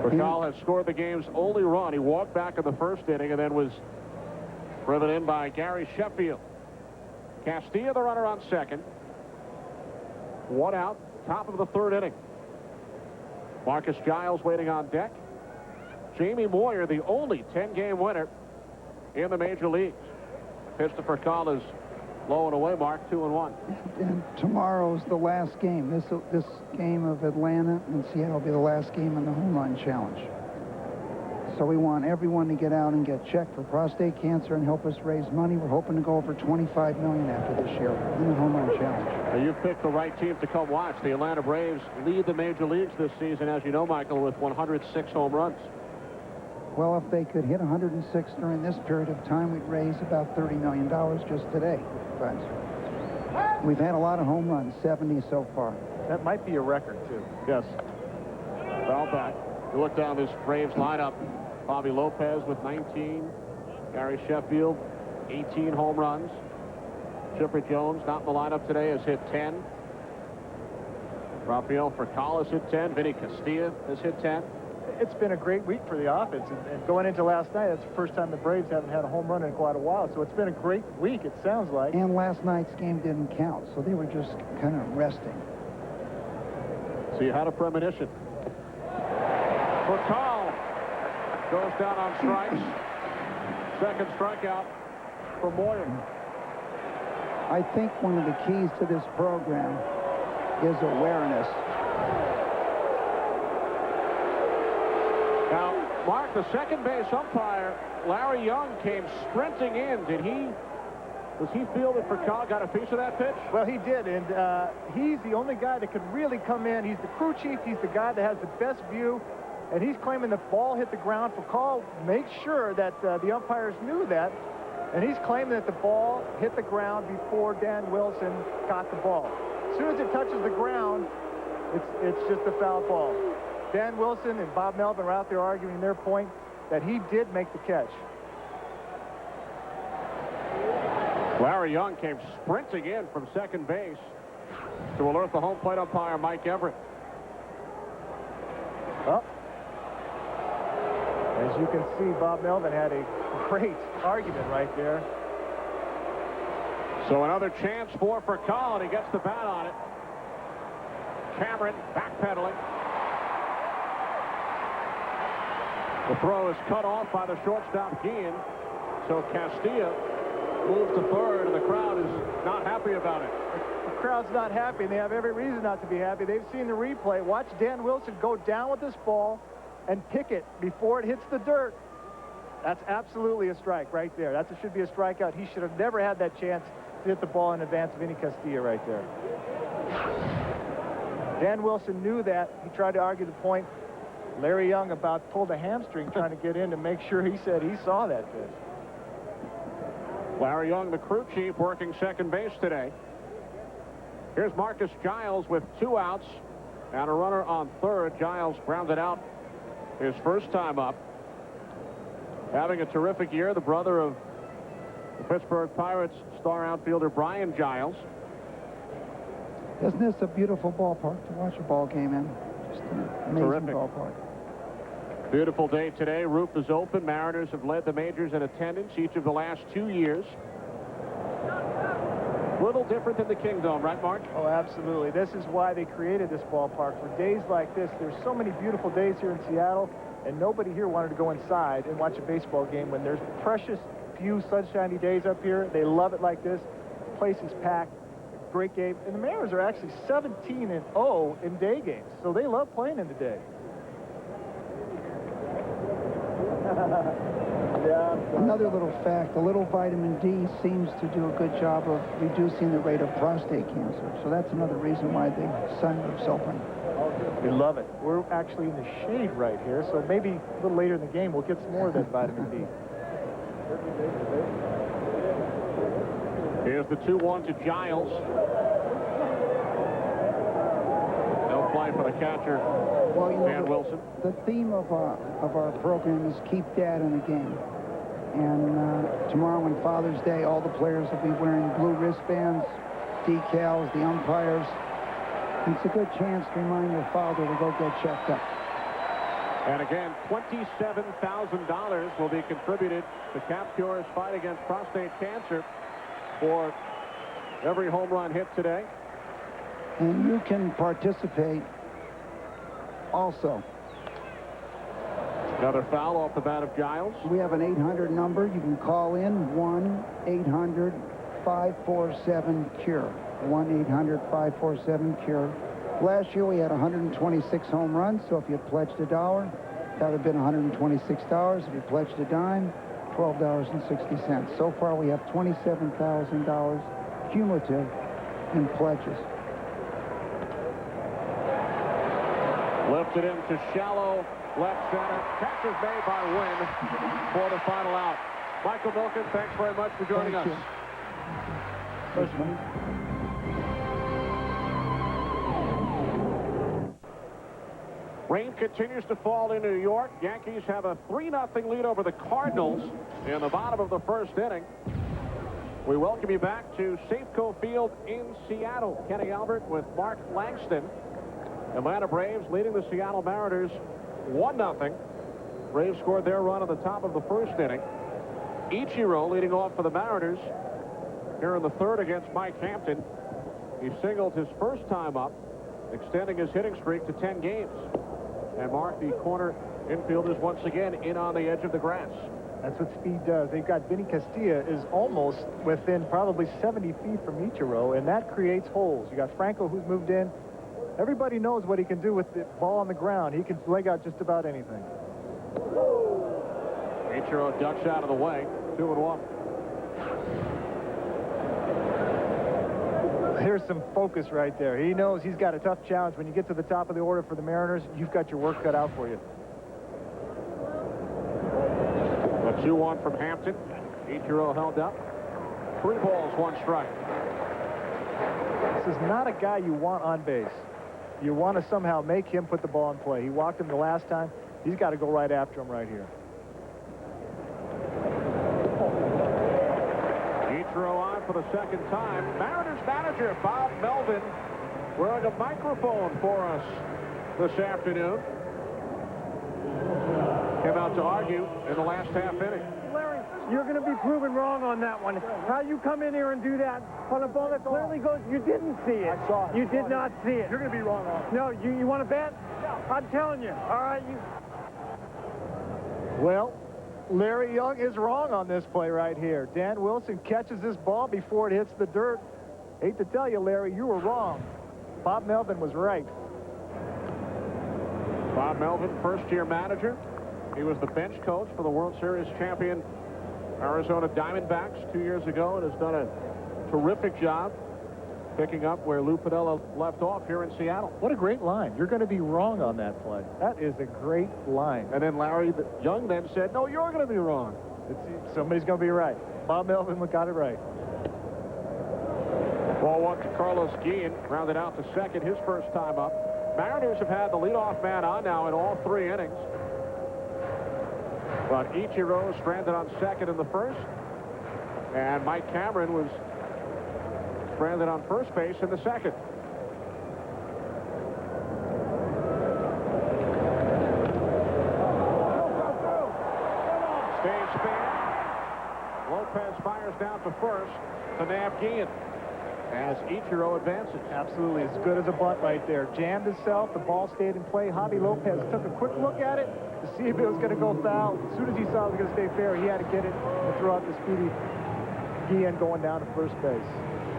Furcal has scored the game's only run. He walked back in the first inning and then was driven in by Gary Sheffield. Castilla, the runner on second. 1 out, top of the third inning. Marcus Giles waiting on deck. Jamie Moyer, the only 10-game winner in the major leagues. Pitch to Furcal is low and away, Mark, 2-1. And tomorrow's the last game. This game of Atlanta and Seattle will be the last game in the home run challenge. So we want everyone to get out and get checked for prostate cancer and help us raise money. We're hoping to go over $25 million after this year in the home run challenge. Now, you've picked the right team to come watch. The Atlanta Braves lead the major leagues this season, as you know, Michael, with 106 home runs. Well, if they could hit 106 during this period of time, we'd raise about $30 million just today. But we've had a lot of home runs, 70 so far. That might be a record, too. Yes. Foul back. You look down this Braves lineup. Bobby Lopez with 19. Gary Sheffield, 18 home runs. Chipper Jones, not in the lineup today, has hit 10. Rafael Furcal has hit 10. Vinny Castilla has hit 10. It's been a great week for the offense, and going into last night, that's the first time the Braves haven't had a home run in quite a while, so it's been a great week, it sounds like. And last night's game didn't count, so they were just kind of resting. So you had a premonition. Furcal goes down on strikes. Second strikeout for Moyer. I think one of the keys to this program is awareness. Now, Mark, the second base umpire, Larry Young, came sprinting in. Does he feel that Furcal got a piece of that pitch? Well, he did, and he's the only guy that could really come in. He's the crew chief. He's the guy that has the best view, and he's claiming the ball hit the ground. Furcal made sure that the umpires knew that, and he's claiming that the ball hit the ground before Dan Wilson got the ball. As soon as it touches the ground, it's just a foul ball. Dan Wilson and Bob Melvin are out there arguing their point that he did make the catch. Larry Young came sprinting in from second base to alert the home plate umpire, Mike Everett. Well, as you can see, Bob Melvin had a great argument right there. So another chance for Furcal, and he gets the bat on it. Cameron backpedaling. The throw is cut off by the shortstop, Guillen. So Castilla moves to third, and the crowd is not happy about it. The crowd's not happy, and they have every reason not to be happy. They've seen the replay. Watch Dan Wilson go down with this ball and pick it before it hits the dirt. That's absolutely a strike right there. That should be a strikeout. He should have never had that chance to hit the ball in advance of Vinny Castilla right there. Dan Wilson knew that. He tried to argue the point. Larry Young about pulled a hamstring trying to get in to make sure. He said he saw that pitch. Larry Young, the crew chief, working second base today. Here's Marcus Giles with 2 outs and a runner on third. Giles grounded out his first time up. Having a terrific year, the brother of the Pittsburgh Pirates star outfielder Brian Giles. Isn't this a beautiful ballpark to watch a ball game in? Just an amazing Terrific ballpark. Beautiful day today. Roof is open. Mariners have led the majors in attendance each of the last 2 years. Little different than the Kingdome, right, Mark? Oh, absolutely. This is why they created this ballpark. For days like this, there's so many beautiful days here in Seattle, and nobody here wanted to go inside and watch a baseball game when there's precious few sunshiny days up here. They love it like this. The place is packed. Great game. And the Mariners are actually 17-0 in day games, so they love playing in the day. Another little fact, a little vitamin D seems to do a good job of reducing the rate of prostate cancer. So that's another reason why the sunroof's open. We love it. We're actually in the shade right here, so maybe a little later in the game we'll get some more of that vitamin D. Here's the 2-1 to Giles. No play for the catcher, Well, you know, Dan Wilson. The theme of our program is keep Dad in the game. And tomorrow on Father's Day, all the players will be wearing blue wristbands, decals, the umpires. And it's a good chance to remind your father to go get checked up. And again, $27,000 will be contributed to Cap Cure's fight against prostate cancer for every home run hit today. And you can participate also. Another foul off the bat of Giles. We have an 800 number. You can call in 1-800-547-CURE. 1-800-547-CURE. Last year we had 126 home runs, so if you pledged $1, that would have been $126. If you pledged a dime, $12.60. So far we have $27,000 cumulative in pledges. Lifted into shallow left center. Catch is made by Wynn for the final out. Michael Milken, thanks very much for joining us. Rain continues to fall in New York. Yankees have a 3-0 lead over the Cardinals in the bottom of the first inning. We welcome you back to Safeco Field in Seattle. Kenny Albert with Mark Langston. Atlanta Braves leading the Seattle Mariners 1-0. Braves scored their run at the top of the first inning. Ichiro leading off for the Mariners here in the third against Mike Hampton. He singled his first time up, extending his hitting streak to 10 games. And Mark, the corner infielders once again in on the edge of the grass. That's what speed does. They've got Vinny Castilla is almost within probably 70 feet from Ichiro, and that creates holes. You got Franco who's moved in. Everybody knows what he can do with the ball on the ground. He can leg out just about anything. Ichiro ducks out of the way. 2-1. There's some focus right there. He knows he's got a tough challenge. When you get to the top of the order for the Mariners, you've got your work cut out for you. A 2-1 from Hampton. Ichiro held up. 3 balls, 1 strike. This is not a guy you want on base. You want to somehow make him put the ball in play. He walked him the last time. He's got to go right after him right here. Ichiro on for the second time. Mariners manager Bob Melvin wearing a microphone for us this afternoon. Came out to argue in the last half inning. Larry, you're going to be proven wrong on that one. How you come in here and do that on a ball that clearly goes, you didn't see it. I saw it. You did not see it. You're going to be wrong on it. No, you want to bet? I'm telling you. All right, you. Well, Larry Young is wrong on this play right here. Dan Wilson catches this ball before it hits the dirt. Hate to tell you, Larry, you were wrong. Bob Melvin was right. Bob Melvin, first-year manager. He was the bench coach for the World Series champion Arizona Diamondbacks 2 years ago and has done a terrific job picking up where Lou Piniella left off here in Seattle. What a great line. You're going to be wrong on that play. That is a great line. And then Larry Young then said, no, you're going to be wrong. Somebody's going to be right. Bob Melvin got it right. Ball 1 to Carlos Guillen, rounded out to second, his first time up. Mariners have had the leadoff man on now in all 3 innings. But Ichiro stranded on second in the first. And Mike Cameron was stranded on first base in the second. Staying span. Lopez fires down to first to nab Guillen as Ichiro advances. Absolutely, as good as a bunt right there. Jammed himself, the ball stayed in play. Javi Lopez took a quick look at it to see if it was going to go foul. As soon as he saw it was going to stay fair, he had to get it and throw out the speedy Guillen going down to first base.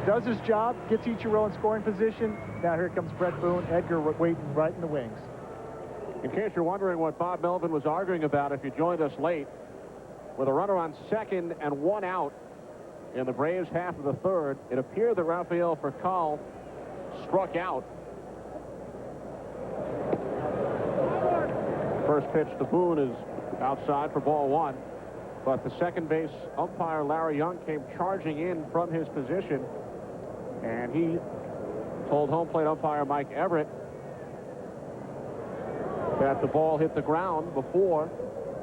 Does his job, gets Ichiro in scoring position. Now here comes Brett Boone, Edgar waiting right in the wings. In case you're wondering what Bob Melvin was arguing about if you joined us late, with a runner on second and 1 out in the Braves half of the third, it appeared that Rafael Furcal struck out. First pitch to Boone is outside for ball 1. But the second base umpire, Larry Young, came charging in from his position. And he told home plate umpire Mike Everett that the ball hit the ground before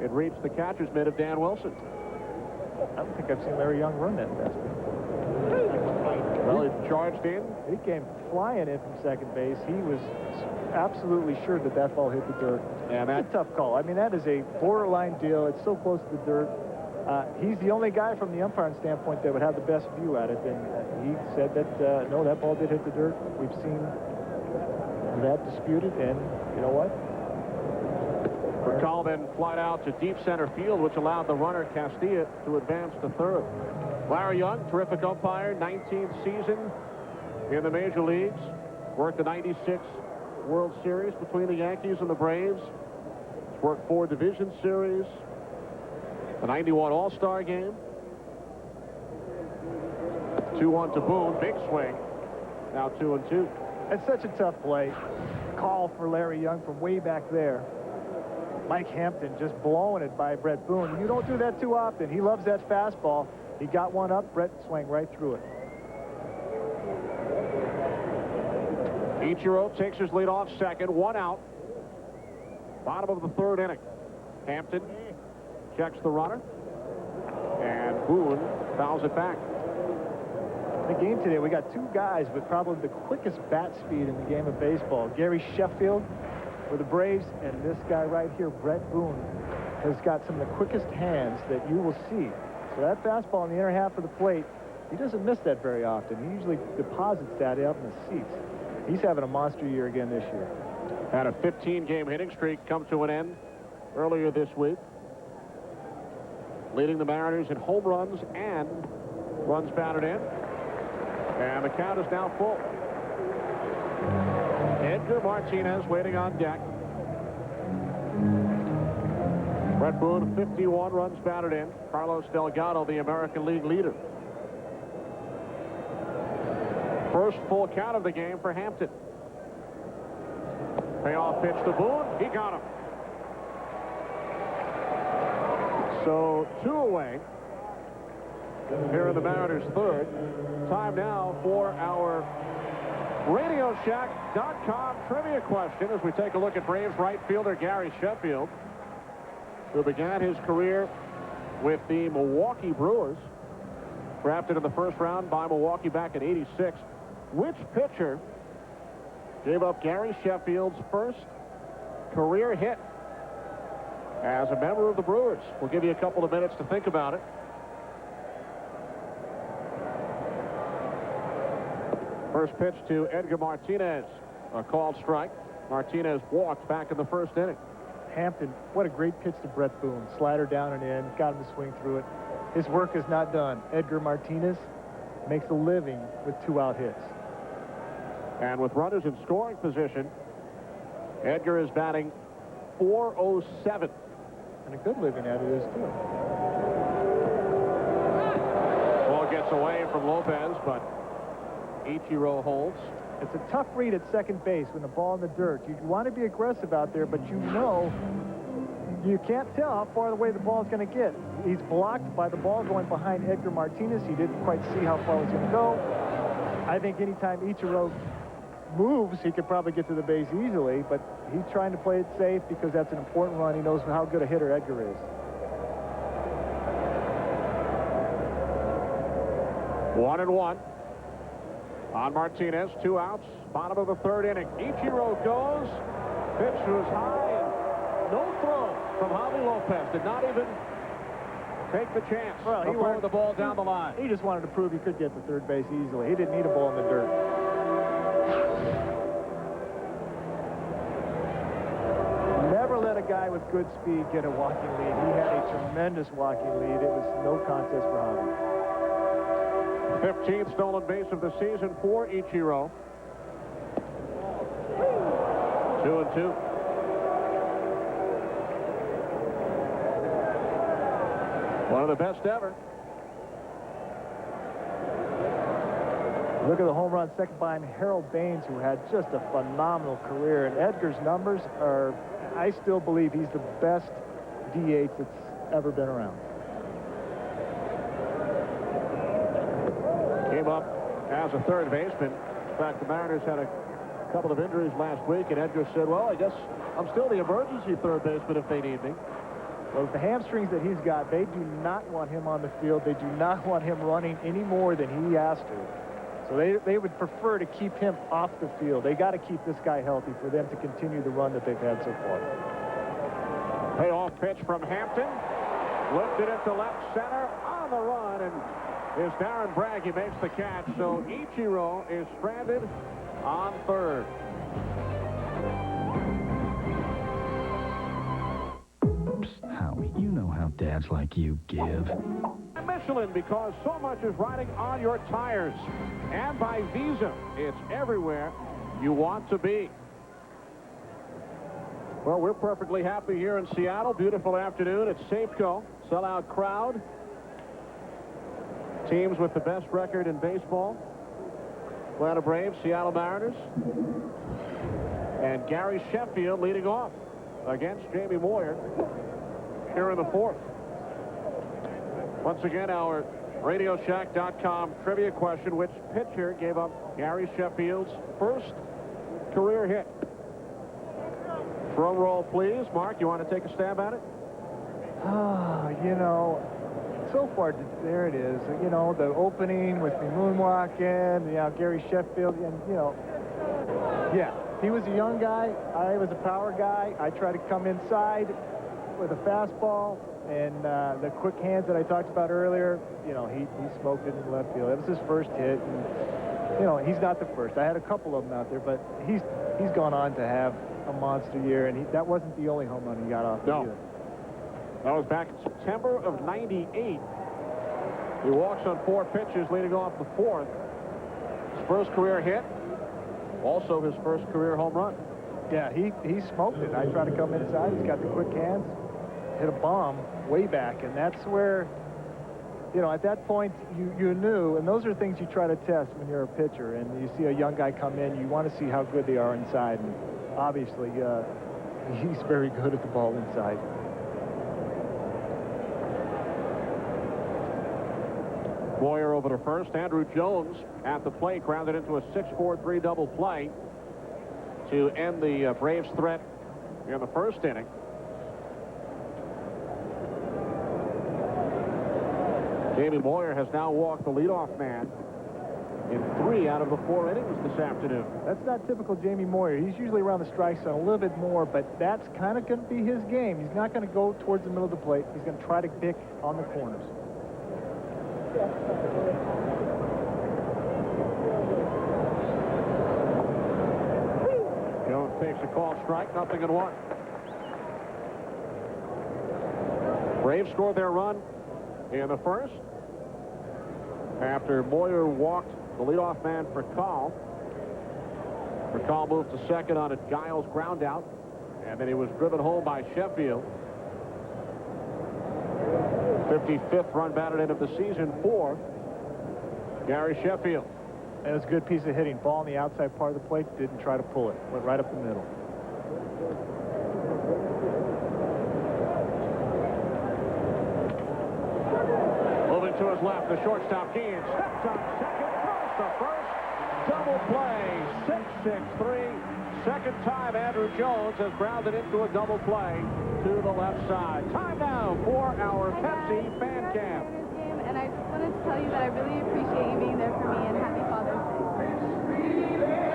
it reached the catcher's mitt of Dan Wilson. I don't think I've seen Larry Young run that fastball. Well, it charged in. He came flying in from second base. He was absolutely sure that that ball hit the dirt. Yeah, that's a tough call. I mean, that is a borderline deal. It's so close to the dirt. He's the only guy from the umpiring standpoint that would have the best view at it. And he said that, no, that ball did hit the dirt. We've seen that disputed, and you know what? Call then flied out to deep center field, which allowed the runner Castilla to advance to third. Larry Young, terrific umpire, 19th season in the major leagues. Worked the 96 World Series between the Yankees and the Braves. He's worked 4 division series, the 91 All-Star game. 2-1 to Boone, big swing. Now 2-2. It's such a tough play. Call for Larry Young from way back there. Mike Hampton just blowing it by Brett Boone. You don't do that too often. He loves that fastball. He got one up. Brett swung right through it. Ichiro takes his lead off second. 1 out. Bottom of the 3rd inning. Hampton checks the runner. And Boone fouls it back. In the game today, we got 2 guys with probably the quickest bat speed in the game of baseball. Gary Sheffield for the Braves, and this guy right here, Brett Boone, has got some of the quickest hands that you will see. So that fastball in the inner half of the plate, he doesn't miss that very often. He usually deposits that up in the seats. He's having a monster year again this year. Had a 15-game hitting streak come to an end earlier this week, leading the Mariners in home runs and runs batted in. And the count is now full. Edgar Martinez waiting on deck. Brett Boone, 51 runs batted in. Carlos Delgado, the American League leader. First full count of the game for Hampton. Payoff pitch to Boone. He got him. So 2 away here in the Mariners' 3rd. Time now for our RadioShack.com trivia question as we take a look at Braves right fielder Gary Sheffield, who began his career with the Milwaukee Brewers, drafted in the 1st round by Milwaukee back in '86. Which pitcher gave up Gary Sheffield's first career hit as a member of the Brewers? We'll give you a couple of minutes to think about it. First pitch to Edgar Martinez, a called strike. Martinez walked back in the 1st inning. Hampton, what a great pitch to Brett Boone. Slider down and in, got him to swing through it. His work is not done. Edgar Martinez makes a living with 2-out hits. And with runners in scoring position, Edgar is batting .407. And a good living at it is, too. Ball gets away from Lopez, but Ichiro holds. It's a tough read at second base when the ball in the dirt. You want to be aggressive out there, but you know you can't tell how far away the ball is going to get. He's blocked by the ball going behind Edgar Martinez. He didn't quite see how far it was going to go. I think anytime Ichiro moves, he could probably get to the base easily, but he's trying to play it safe because that's an important run. He knows how good a hitter Edgar is. 1-1 on Martinez. 2 outs. Bottom of the 3rd inning. Ichiro goes. Pitch was high and no throw from Javi Lopez. Did not even take the chance of throwing the ball down the line. He just wanted to prove he could get to third base easily. He didn't need a ball in the dirt. Never let a guy with good speed get a walking lead. He had a tremendous walking lead. It was no contest for Javi. 15th stolen base of the season for Ichiro. 2-2. One of the best ever. Look at the home run second behind Harold Baines, who had just a phenomenal career. And Edgar's numbers are, I still believe he's the best DH that's ever been around. Came up as a third baseman. In fact, the Mariners had a a couple of injuries last week, and Edgar said, well, I guess I'm still the emergency third baseman if they need me. Well, with the hamstrings that he's got, they do not want him on the field. They do not want him running any more than he has to. So they would prefer to keep him off the field. They got to keep this guy healthy for them to continue the run that they've had so far. Payoff pitch from Hampton. Lifted it to left center on the run, and is Darren Bragg. He makes the catch. So Ichiro is stranded on third. Psst, Howie, you know how dads like you give. Michelin, because so much is riding on your tires. And by Visa, it's everywhere you want to be. Well, we're perfectly happy here in Seattle. Beautiful afternoon at Safeco. Sellout crowd. Teams with the best record in baseball. Atlanta Braves, Seattle Mariners. And Gary Sheffield leading off against Jamie Moyer here in the fourth. Once again, our RadioShack.com trivia question: which pitcher gave up Gary Sheffield's first career hit? Drum roll, please. Mark, you want to take a stab at it? You know, so far, there it is. You know, the opening with the moonwalking, you know, Gary Sheffield, and, you know, yeah, he was a young guy. I was a power guy. I tried to come inside with a fastball, and the quick hands that I talked about earlier, you know, he smoked it in left field. That was his first hit, and, you know, he's not the first. I had a couple of them out there, but he's gone on to have a monster year, and that wasn't the only home run he got off either. That was back in September of '98. He walks on 4 pitches, leading off the fourth. His first career hit, also his first career home run. Yeah, he smoked it. I tried to come inside. He's got the quick hands. Hit a bomb way back, and that's where, you know, at that point you knew, and those are things you try to test when you're a pitcher, and you see a young guy come in, you want to see how good they are inside, and obviously he's very good at the ball inside. Moyer over to first. Andrew Jones at the plate, grounded into a 6-4-3 double play to end the Braves' threat in the first inning. Jamie Moyer has now walked the leadoff man in 3 out of the 4 innings this afternoon. That's not typical Jamie Moyer. He's usually around the strike zone a little bit more, but that's kind of going to be his game. He's not going to go towards the middle of the plate. He's going to try to pick on the corners. Jones takes a call strike, 0-1. Braves scored their run in the first after Moyer walked the leadoff man for Call. Call moved to second on a Giles ground out, and then he was driven home by Sheffield. 55th run batted in of the season for Gary Sheffield. And it was a good piece of hitting. Ball on the outside part of the plate, didn't try to pull it. Went right up the middle. Moving to his left, the shortstop Keane steps on second, cross the first, double play, 6-6-3. Second time Andrew Jones has grounded into a double play to the left side. Time now for our Pepsi fan cam. And I just wanted to tell you that I really appreciate you being there for me, and happy Father's Day.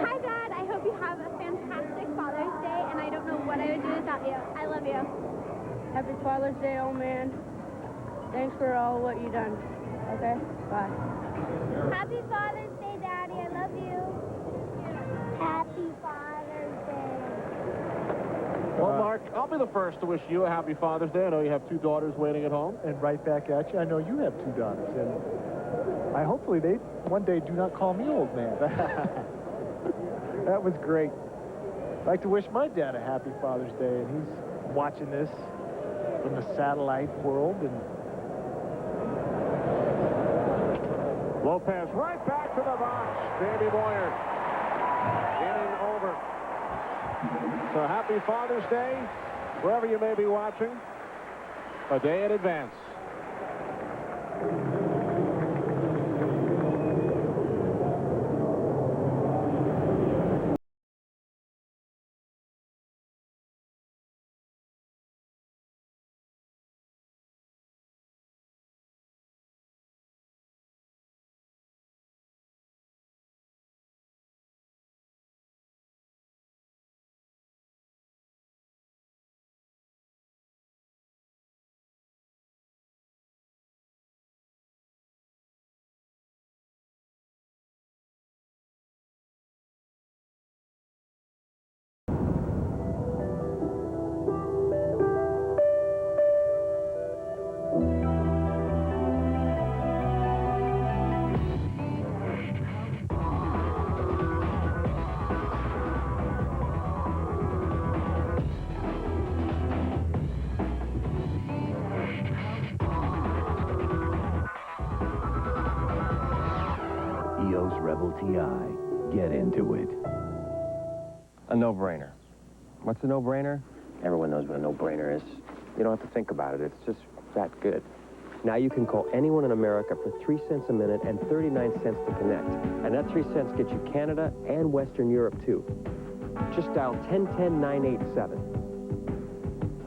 Hi, Dad. I hope you have a fantastic Father's Day, and I don't know what I would do without you. I love you. Happy Father's Day, old man. Thanks for all what you done. Okay? Bye. Happy Father's Day, Daddy. I love you. Happy Father's Day. Well, Mark, I'll be the first to wish you a happy Father's Day. I know you have 2 daughters waiting at home. And right back at you. I know you have 2 daughters, and hopefully they one day do not call me old man. That was great. I'd like to wish my dad a happy Father's Day, and he's watching this from the satellite world. And Lopez right back to the box. Jamie Moyer. Inning over. So happy Father's Day, wherever you may be watching, a day in advance. EOS Rebel TI. Get into it. A no-brainer. What's a no-brainer? Everyone knows what a no-brainer is. You don't have to think about it. It's just that good. Now you can call anyone in America for 3 cents a minute and 39 cents to connect. And that 3 cents gets you Canada and Western Europe, too. Just dial 1010-987.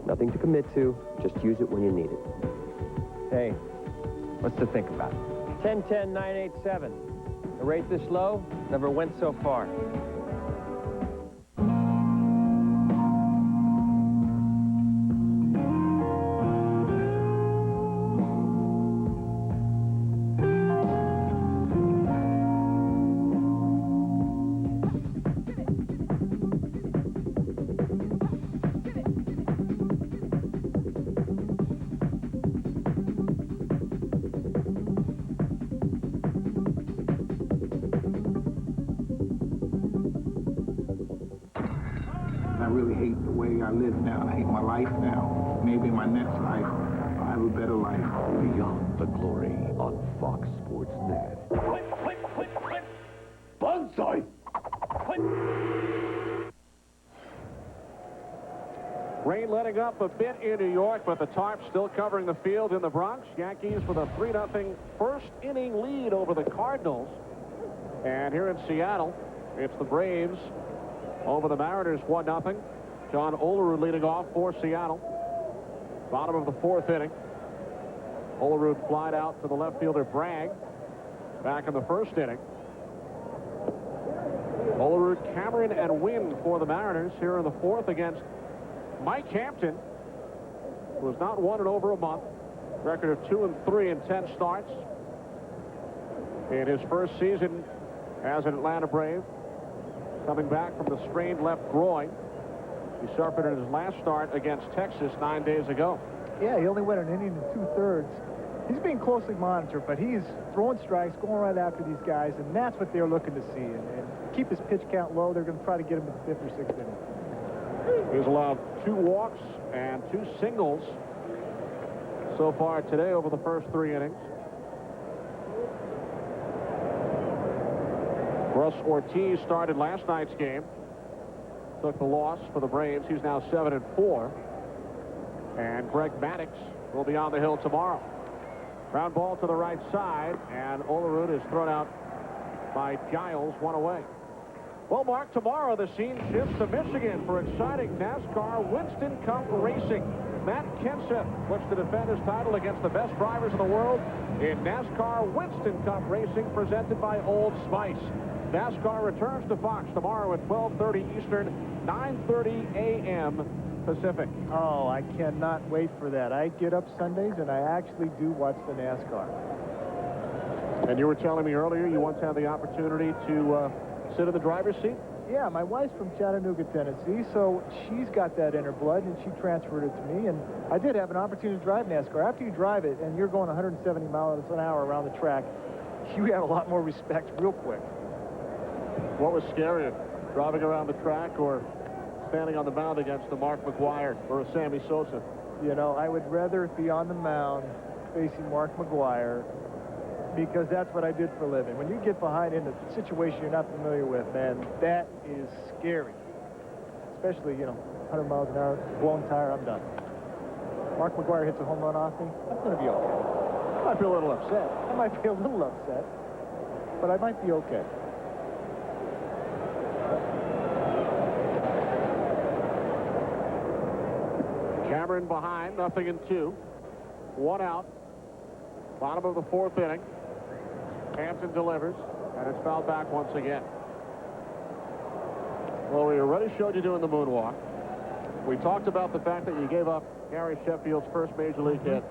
Nothing to commit to. Just use it when you need it. Hey, what's to think about? 1010-987. A rate this low never went so far. I really hate the way I live now. I hate my life now. Maybe in my next life, I'll have a better life. Beyond the Glory on Fox Sports Net. Bonsai! Rain letting up a bit in New York, but the tarp still covering the field in the Bronx. Yankees with a 3-0 first inning lead over the Cardinals. And here in Seattle, it's the Braves over the Mariners 1-0. John Olerud leading off for Seattle. Bottom of the 4th inning. Olerud flied out to the left fielder Bragg back in the 1st inning. Olerud, Cameron, and Wynn for the Mariners here in the 4th against Mike Hampton, who has not won in over a month. Record of 2-3 in 10 starts in his first season as an Atlanta Brave. Coming back from the strained left groin. He suffered in his last start against Texas 9 days ago. Yeah, he only went an inning and 2/3. He's being closely monitored, but he's throwing strikes, going right after these guys, and that's what they're looking to see. And keep his pitch count low. They're going to try to get him in the 5th or 6th inning. He's allowed 2 walks and 2 singles so far today over the first 3 innings. Russ Ortiz started last night's game. Took the loss for the Braves. He's now 7-4. And Greg Maddux will be on the hill tomorrow. Ground ball to the right side, and Olerud is thrown out by Giles, 1 away. Well, Mark, tomorrow the scene shifts to Michigan for exciting NASCAR Winston Cup racing. Matt Kenseth looks to defend his title against the best drivers in the world in NASCAR Winston Cup racing presented by Old Spice. NASCAR returns to Fox tomorrow at 12:30 Eastern, 9:30 a.m. Pacific. Oh, I cannot wait for that. I get up Sundays, and I actually do watch the NASCAR. And you were telling me earlier you once had the opportunity to sit in the driver's seat? Yeah, my wife's from Chattanooga, Tennessee, so she's got that in her blood, and she transferred it to me, and I did have an opportunity to drive NASCAR. After you drive it, and you're going 170 miles an hour around the track, you have a lot more respect real quick. What was scarier, driving around the track or standing on the mound against the Mark McGwire or a Sammy Sosa? You know, I would rather be on the mound facing Mark McGwire, because that's what I did for a living. When you get behind in a situation you're not familiar with, man, that is scary. Especially, 100 miles an hour, blown tire, I'm done. Mark McGwire hits a home run off me, I'm going to be okay. I might be a little upset. But I might be okay. Cameron behind, 0-2. 1 out. Bottom of the 4th inning. Hampton delivers, and it's fouled back once again. Well, we already showed you doing the moonwalk. We talked about the fact that you gave up Gary Sheffield's first major league hit.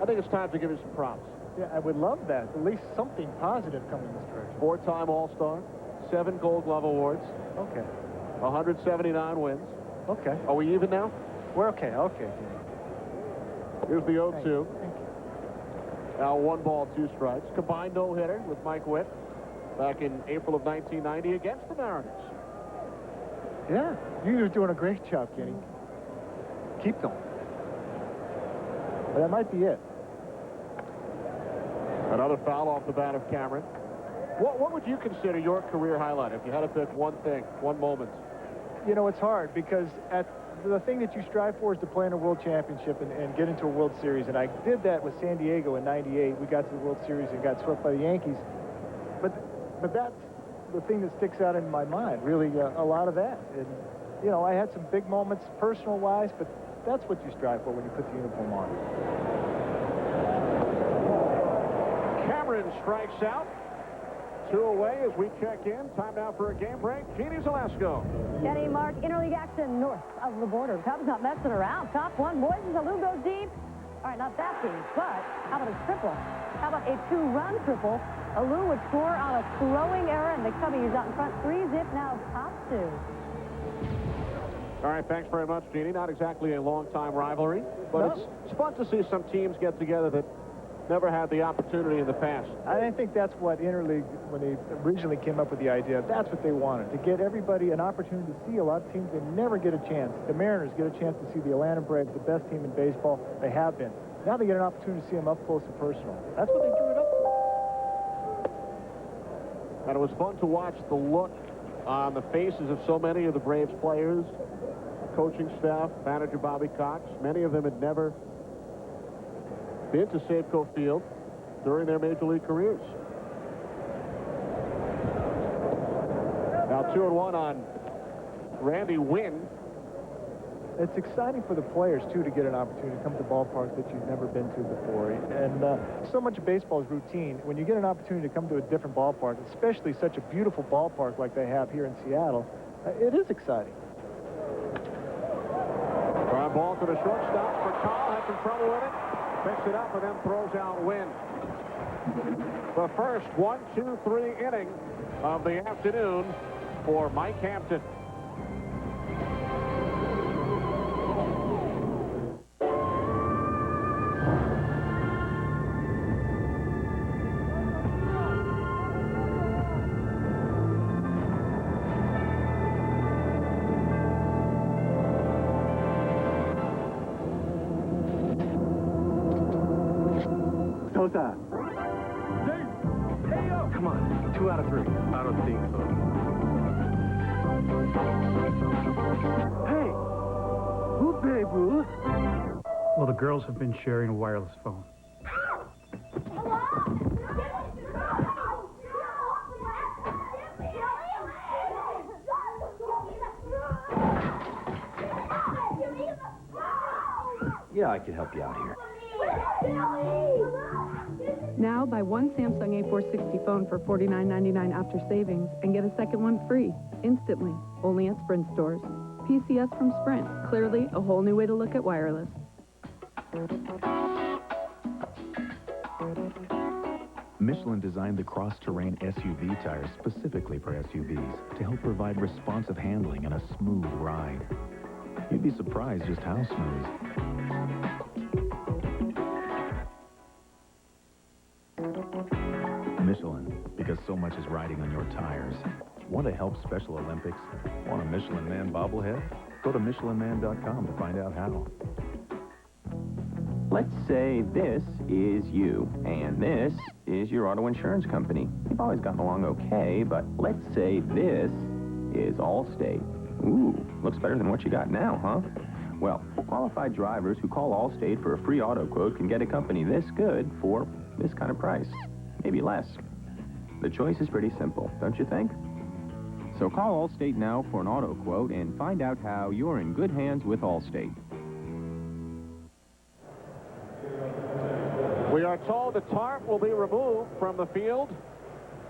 I think it's time to give you some props. Yeah, I would love that. At least something positive coming this direction. 4-time All-Star, 7 Gold Glove awards. Okay. 179 wins. Okay. Are we even now? We're okay. Okay. Here's the 0-2. Thank you. Now 1 ball, 2 strikes. Combined no-hitter with Mike Witt back in April of 1990 against the Mariners. Yeah, you're doing a great job, Kenny. Keep going. But that might be it. Another foul off the bat of Cameron. What would you consider your career highlight if you had to pick one thing, one moment? You know, it's hard because the thing that you strive for is to play in a world championship and get into a World Series. And I did that with San Diego in '98. We got to the World Series and got swept by the Yankees. But that's the thing that sticks out in my mind, really, a lot of that. And, you know, I had some big moments personal-wise, but that's what you strive for when you put the uniform on. Cameron strikes out. 2 away as we check in. Time now for a game break. Jeannie Zalesko. Kenny, Mark, interleague action north of the border. Cubs not messing around. Top one, boys, as Alou goes deep. All right, not that deep, but how about a triple? How about a 2-run triple? Alou would score on a throwing error, and the Cubbies out in front 3-zip, now top 2. All right, thanks very much, Jeannie. Not exactly a long-time rivalry, but it's fun to see some teams get together that never had the opportunity in the past. I think that's what interleague, when they originally came up with the idea, that's what they wanted, to get everybody an opportunity to see a lot of teams that never get a chance. The Mariners get a chance to see the Atlanta Braves, the best team in baseball. They have been. Now they get an opportunity to see them up close and personal. That's what they drew it up for. And it was fun to watch the look on the faces of so many of the Braves players, coaching staff, manager Bobby Cox. Many of them had never been to Safeco Field during their major league careers. Now 2-1 on Randy Wynn. It's exciting for the players, too, to get an opportunity to come to ballparks that you've never been to before. And so much of baseball is routine. When you get an opportunity to come to a different ballpark, especially such a beautiful ballpark like they have here in Seattle, it is exciting. Drive ball to the shortstop for Carl. Had some trouble with it. Picks it up and then throws out Wynn. The first 1-2-3 inning of the afternoon for Mike Hampton. Sosa. Come on, 2 out of 3. I don't think so. Hey, who Babe Ruth? Well, the girls have been sharing a wireless phone. Yeah, I can help you out here. Now, buy one Samsung A460 phone for $49.99 after savings and get a second one free, instantly, only at Sprint stores. PCS from Sprint, clearly a whole new way to look at wireless. Michelin designed the cross-terrain SUV tires specifically for SUVs to help provide responsive handling and a smooth ride. You'd be surprised just how smooth. Michelin, because so much is riding on your tires. Want to help Special Olympics? Want a Michelin Man bobblehead? Go to MichelinMan.com to find out how. Let's say this is you, and this is your auto insurance company. You've always gotten along okay, but let's say this is Allstate. Ooh, looks better than what you got now, huh? Well, qualified drivers who call Allstate for a free auto quote can get a company this good for this kind of price. Maybe less. The choice is pretty simple, don't you think? So call Allstate now for an auto quote and find out how you're in good hands with Allstate. We are told the tarp will be removed from the field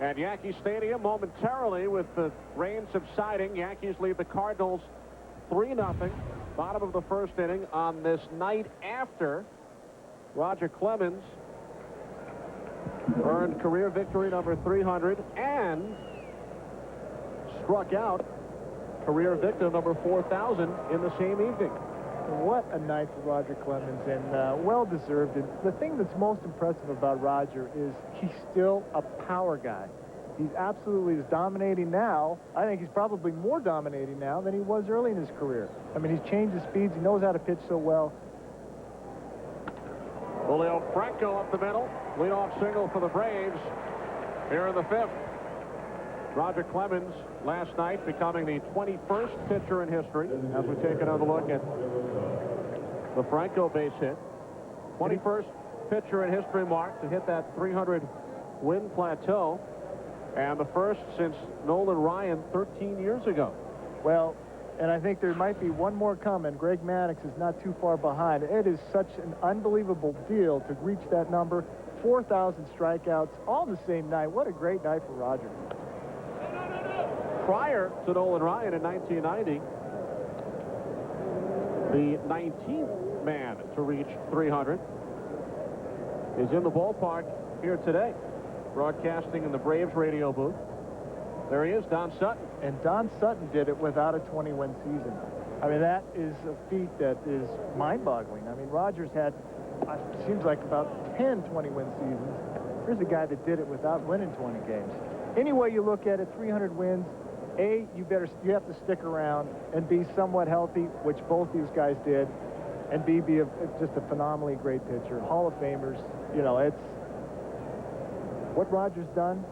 at Yankee Stadium momentarily with the rain subsiding. Yankees lead the Cardinals 3-0. Bottom of the first inning on this night after Roger Clemens earned career victory number 300 and struck out career victim number 4,000 in the same evening. What a night for Roger Clemens, and well-deserved. And the thing that's most impressive about Roger is he's still a power guy. He's absolutely as dominating now. I think he's probably more dominating now than he was early in his career. I mean, he's changed his speeds. He knows how to pitch so well. Julio Franco up the middle. Leadoff single for the Braves here in the 5th. Roger Clemens last night becoming the 21st pitcher in history as we take another look at the Franco base hit. 21st pitcher in history, Mark, to hit that 300-win plateau, and the first since Nolan Ryan 13 years ago. Well, and I think there might be one more coming. Greg Maddux is not too far behind. It is such an unbelievable deal to reach that number. 4,000 strikeouts all the same night. What a great night for Roger. Prior to Nolan Ryan in 1990, the 19th man to reach 300 is in the ballpark here today, broadcasting in the Braves radio booth. There he is, Don Sutton. And Don Sutton did it without a 20-win season. I mean, that is a feat that is mind-boggling. I mean, Rogers had, seems like about 10 20-win seasons. Here's a guy that did it without winning 20 games. Any way you look at it, 300 wins, A, you have to stick around, and B, somewhat healthy, which both these guys did, and B, be just a phenomenally great pitcher. Hall of Famers, you know, it's what Rogers done.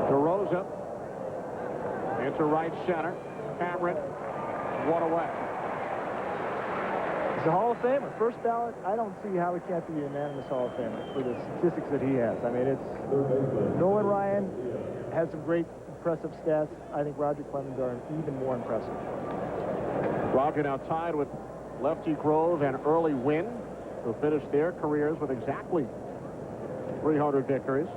DeRosa into right center. Cameron, one away. He's a Hall of Famer. First ballot, I don't see how he can't be a unanimous Hall of Famer for the statistics that he has. I mean, it's Nolan Ryan has some great, impressive stats. I think Roger Clemens are even more impressive. Roger now tied with Lefty Grove and Early Wynn, who finished their careers with exactly 300 victories.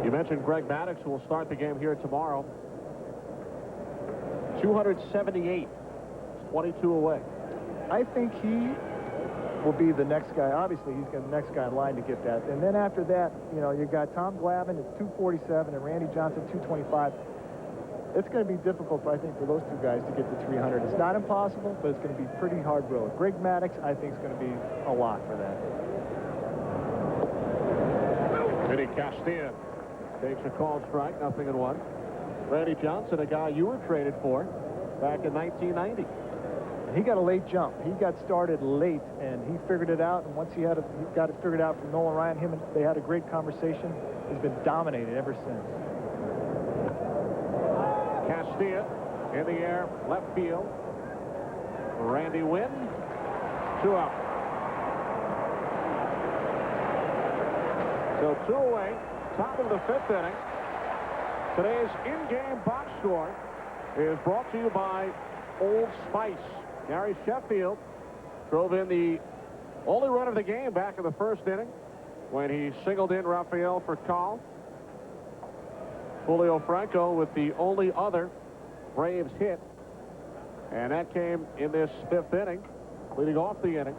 You mentioned Greg Maddux, who will start the game here tomorrow. 278, 22 away. I think he will be the next guy. Obviously, he's the next guy in line to get that. And then after that, you know, you got Tom Glavine at 247 and Randy Johnson 225. It's going to be difficult, I think, for those two guys to get to 300. It's not impossible, but it's going to be pretty hard road. Greg Maddux, I think, is going to be a lot for that. Vinny Castilla takes a called strike, 0-1. Randy Johnson, a guy you were traded for back in 1990. He got a late jump. He got started late, and he figured it out. And once he got it figured out from Nolan Ryan, they had a great conversation. He's been dominated ever since. Castilla in the air, left field. Randy Wynn, 2 out. So 2 away, top of the 5th inning. Today's in-game box score is brought to you by Old Spice. Gary Sheffield drove in the only run of the game back in the 1st inning when he singled in Rafael Furcal. Julio Franco with the only other Braves hit, and that came in this 5th inning, leading off the inning.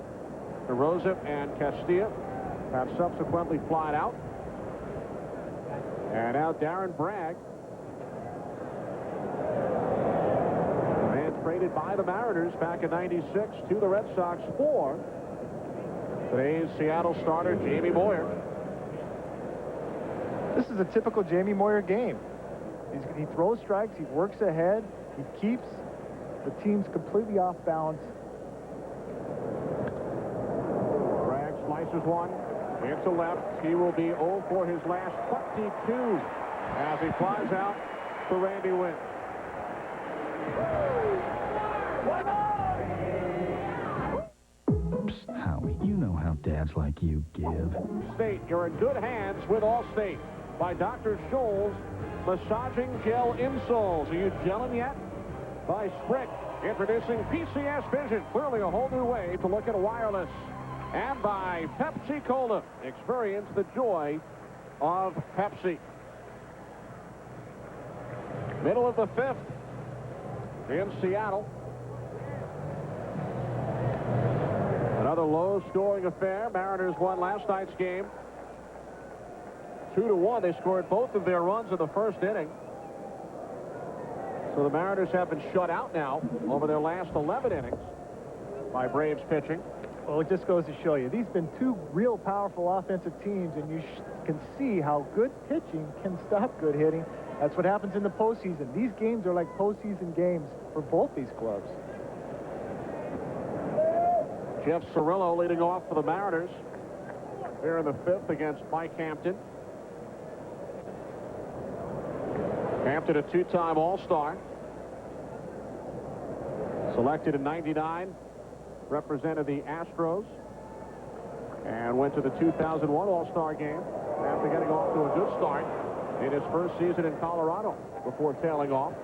DeRosa and Castilla have subsequently flied out. And now Darren Bragg, man traded by the Mariners back in '96 to the Red Sox for today's Seattle starter, Jamie Moyer. This is a typical Jamie Moyer game. He throws strikes, he works ahead, he keeps the teams completely off balance. Bragg slices one into left. He will be 0 for his last 22 as he flies out for Randy Wynn. Psst, Howie, you know how dads like you give. State, you're in good hands with Allstate by Dr. Scholl's Massaging Gel Insoles. Are you gelling yet? By Sprint, introducing PCS Vision, clearly a whole new way to look at wireless. And by Pepsi Cola, experience the joy of Pepsi. Middle of the 5th in Seattle. Another low-scoring affair. Mariners won last night's game 2-1. They scored both of their runs in the 1st inning. So the Mariners have been shut out now over their last 11 innings by Braves pitching. Well, it just goes to show you, these have been two real powerful offensive teams, and you can see how good pitching can stop good hitting. That's what happens in the postseason. These games are like postseason games for both these clubs. Jeff Cirillo leading off for the Mariners here in the 5th against Mike Hampton. Hampton, a two-time All-Star. Selected in '99, represented the Astros, and went to the 2001 All-Star game after getting off to a good start in his first season in Colorado before tailing off.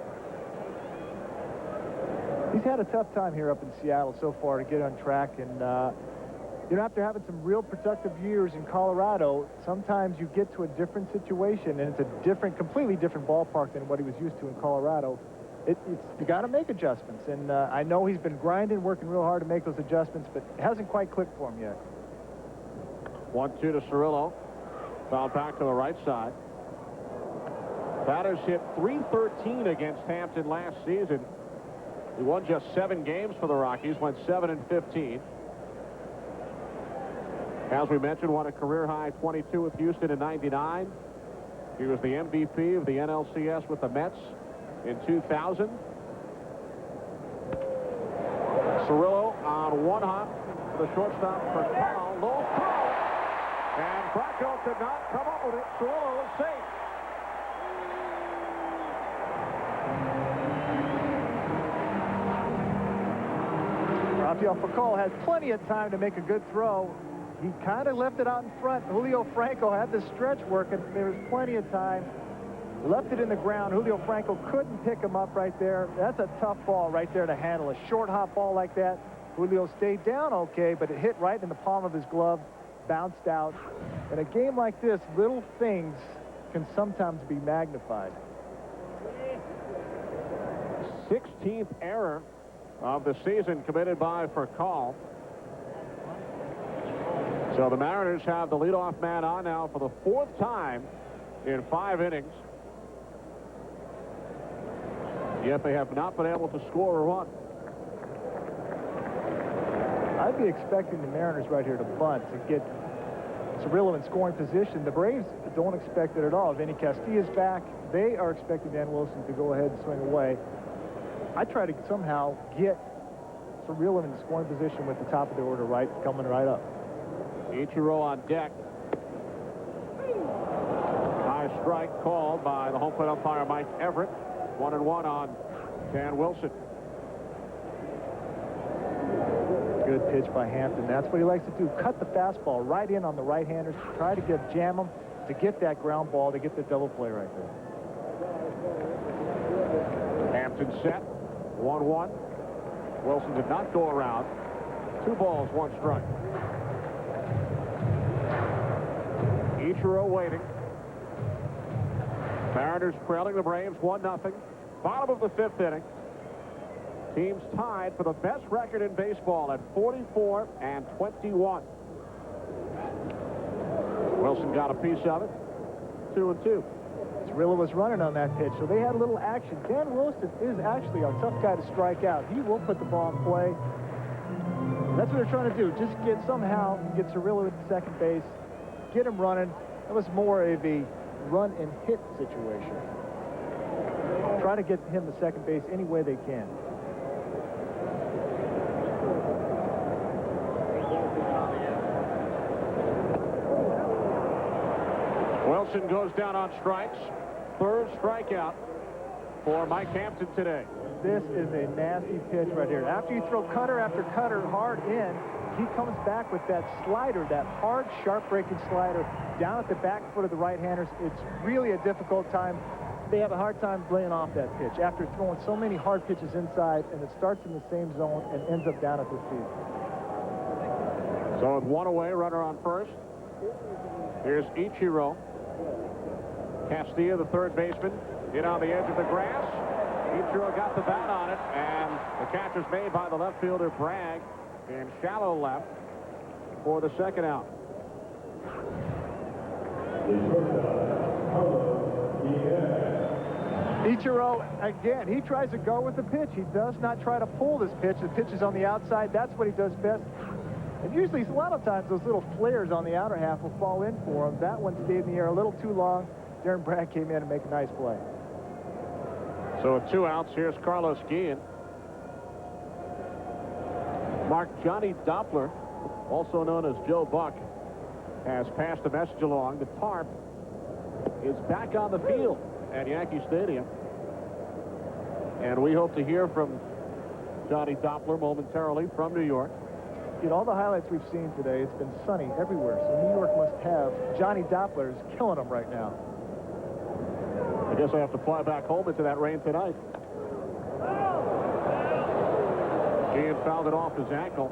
He's had a tough time here up in Seattle so far to get on track, and you know, after having some real productive years in Colorado, sometimes you get to a different situation, and it's a different, completely different ballpark than what he was used to in Colorado. You got to make adjustments, and I know he's been grinding, working real hard to make those adjustments, but it hasn't quite clicked for him yet. 1-2 to Cirillo. Foul back to the right side. Batters hit .313 against Hampton last season. He won just 7 games for the Rockies, went 7-15. As we mentioned, won a career-high 22 with Houston in '99. He was the MVP of the NLCS with the Mets in 2000. Cirillo on one hop for the shortstop for Carl. Low throw. And Bragg did not come up with it. Cirillo is safe. Rafael Furcal had plenty of time to make a good throw. He kind of left it out in front. Julio Franco had the stretch working. There was plenty of time. Left it in the ground. Julio Franco couldn't pick him up right there. That's a tough ball right there to handle. A short hop ball like that. Julio stayed down okay, but it hit right in the palm of his glove, bounced out. In a game like this, little things can sometimes be magnified. 16th error of the season committed by Furcal. So the Mariners have the leadoff man on now for the 4th time in 5 innings. Yet they have not been able to score a run. I'd be expecting the Mariners right here to bunt to get Cirillo in scoring position. The Braves don't expect it at all. Vinny Castilla's back. They are expecting Dan Wilson to go ahead and swing away. I try to somehow get Cirillo in the scoring position with the top of the order coming right up. Ichiro on deck. High strike called by the home plate umpire Mike Everett. 1-1 on Dan Wilson. Good pitch by Hampton. That's what he likes to do. Cut the fastball right in on the right-handers. Try to jam them to get that ground ball, to get the double play right there. Hampton set. 1-1. Wilson did not go around. 2 balls, 1 strike. Ichiro waiting. Mariners trailing the Braves 1-0. Bottom of the 5th inning. Teams tied for the best record in baseball at 44-21. Wilson got a piece of it. 2-2. Cirillo was running on that pitch, so they had a little action. Dan Wilson is actually a tough guy to strike out. He will put the ball in play. That's what they're trying to do. Just somehow get Cirillo at second base, get him running. That was more of a run and hit situation. Try to get him to second base any way they can. Wilson goes down on strikes. 3rd strikeout for Mike Hampton today. This is a nasty pitch right here. After you throw cutter after cutter hard in, he comes back with that slider, that hard, sharp-breaking slider down at the back foot of the right-handers. It's really a difficult time. They have a hard time laying off that pitch after throwing so many hard pitches inside, and it starts in the same zone and ends up down at their feet. So with 1 away, runner on first. Here's Ichiro. Castilla, the 3rd baseman, in on the edge of the grass. Ichiro got the bat on it, and the catch is made by the left fielder Bragg in shallow left for the 2nd out. Ichiro, again, he tries to go with the pitch. He does not try to pull this pitch. The pitch is on the outside. That's what he does best. And usually, a lot of times, those little flares on the outer half will fall in for him. That one stayed in the air a little too long. Darren Bragg came in and made a nice play. So with 2 outs, here's Carlos Guillen. Mark Johnny Doppler, also known as Joe Buck, has passed the message along. The tarp is back on the field at Yankee Stadium. And we hope to hear from Johnny Doppler momentarily from New York. In all the highlights we've seen today, it's been sunny everywhere, so New York must have Johnny Doppler is killing them right now. I guess I have to fly back home into that rain tonight. Gian fouled it off his ankle.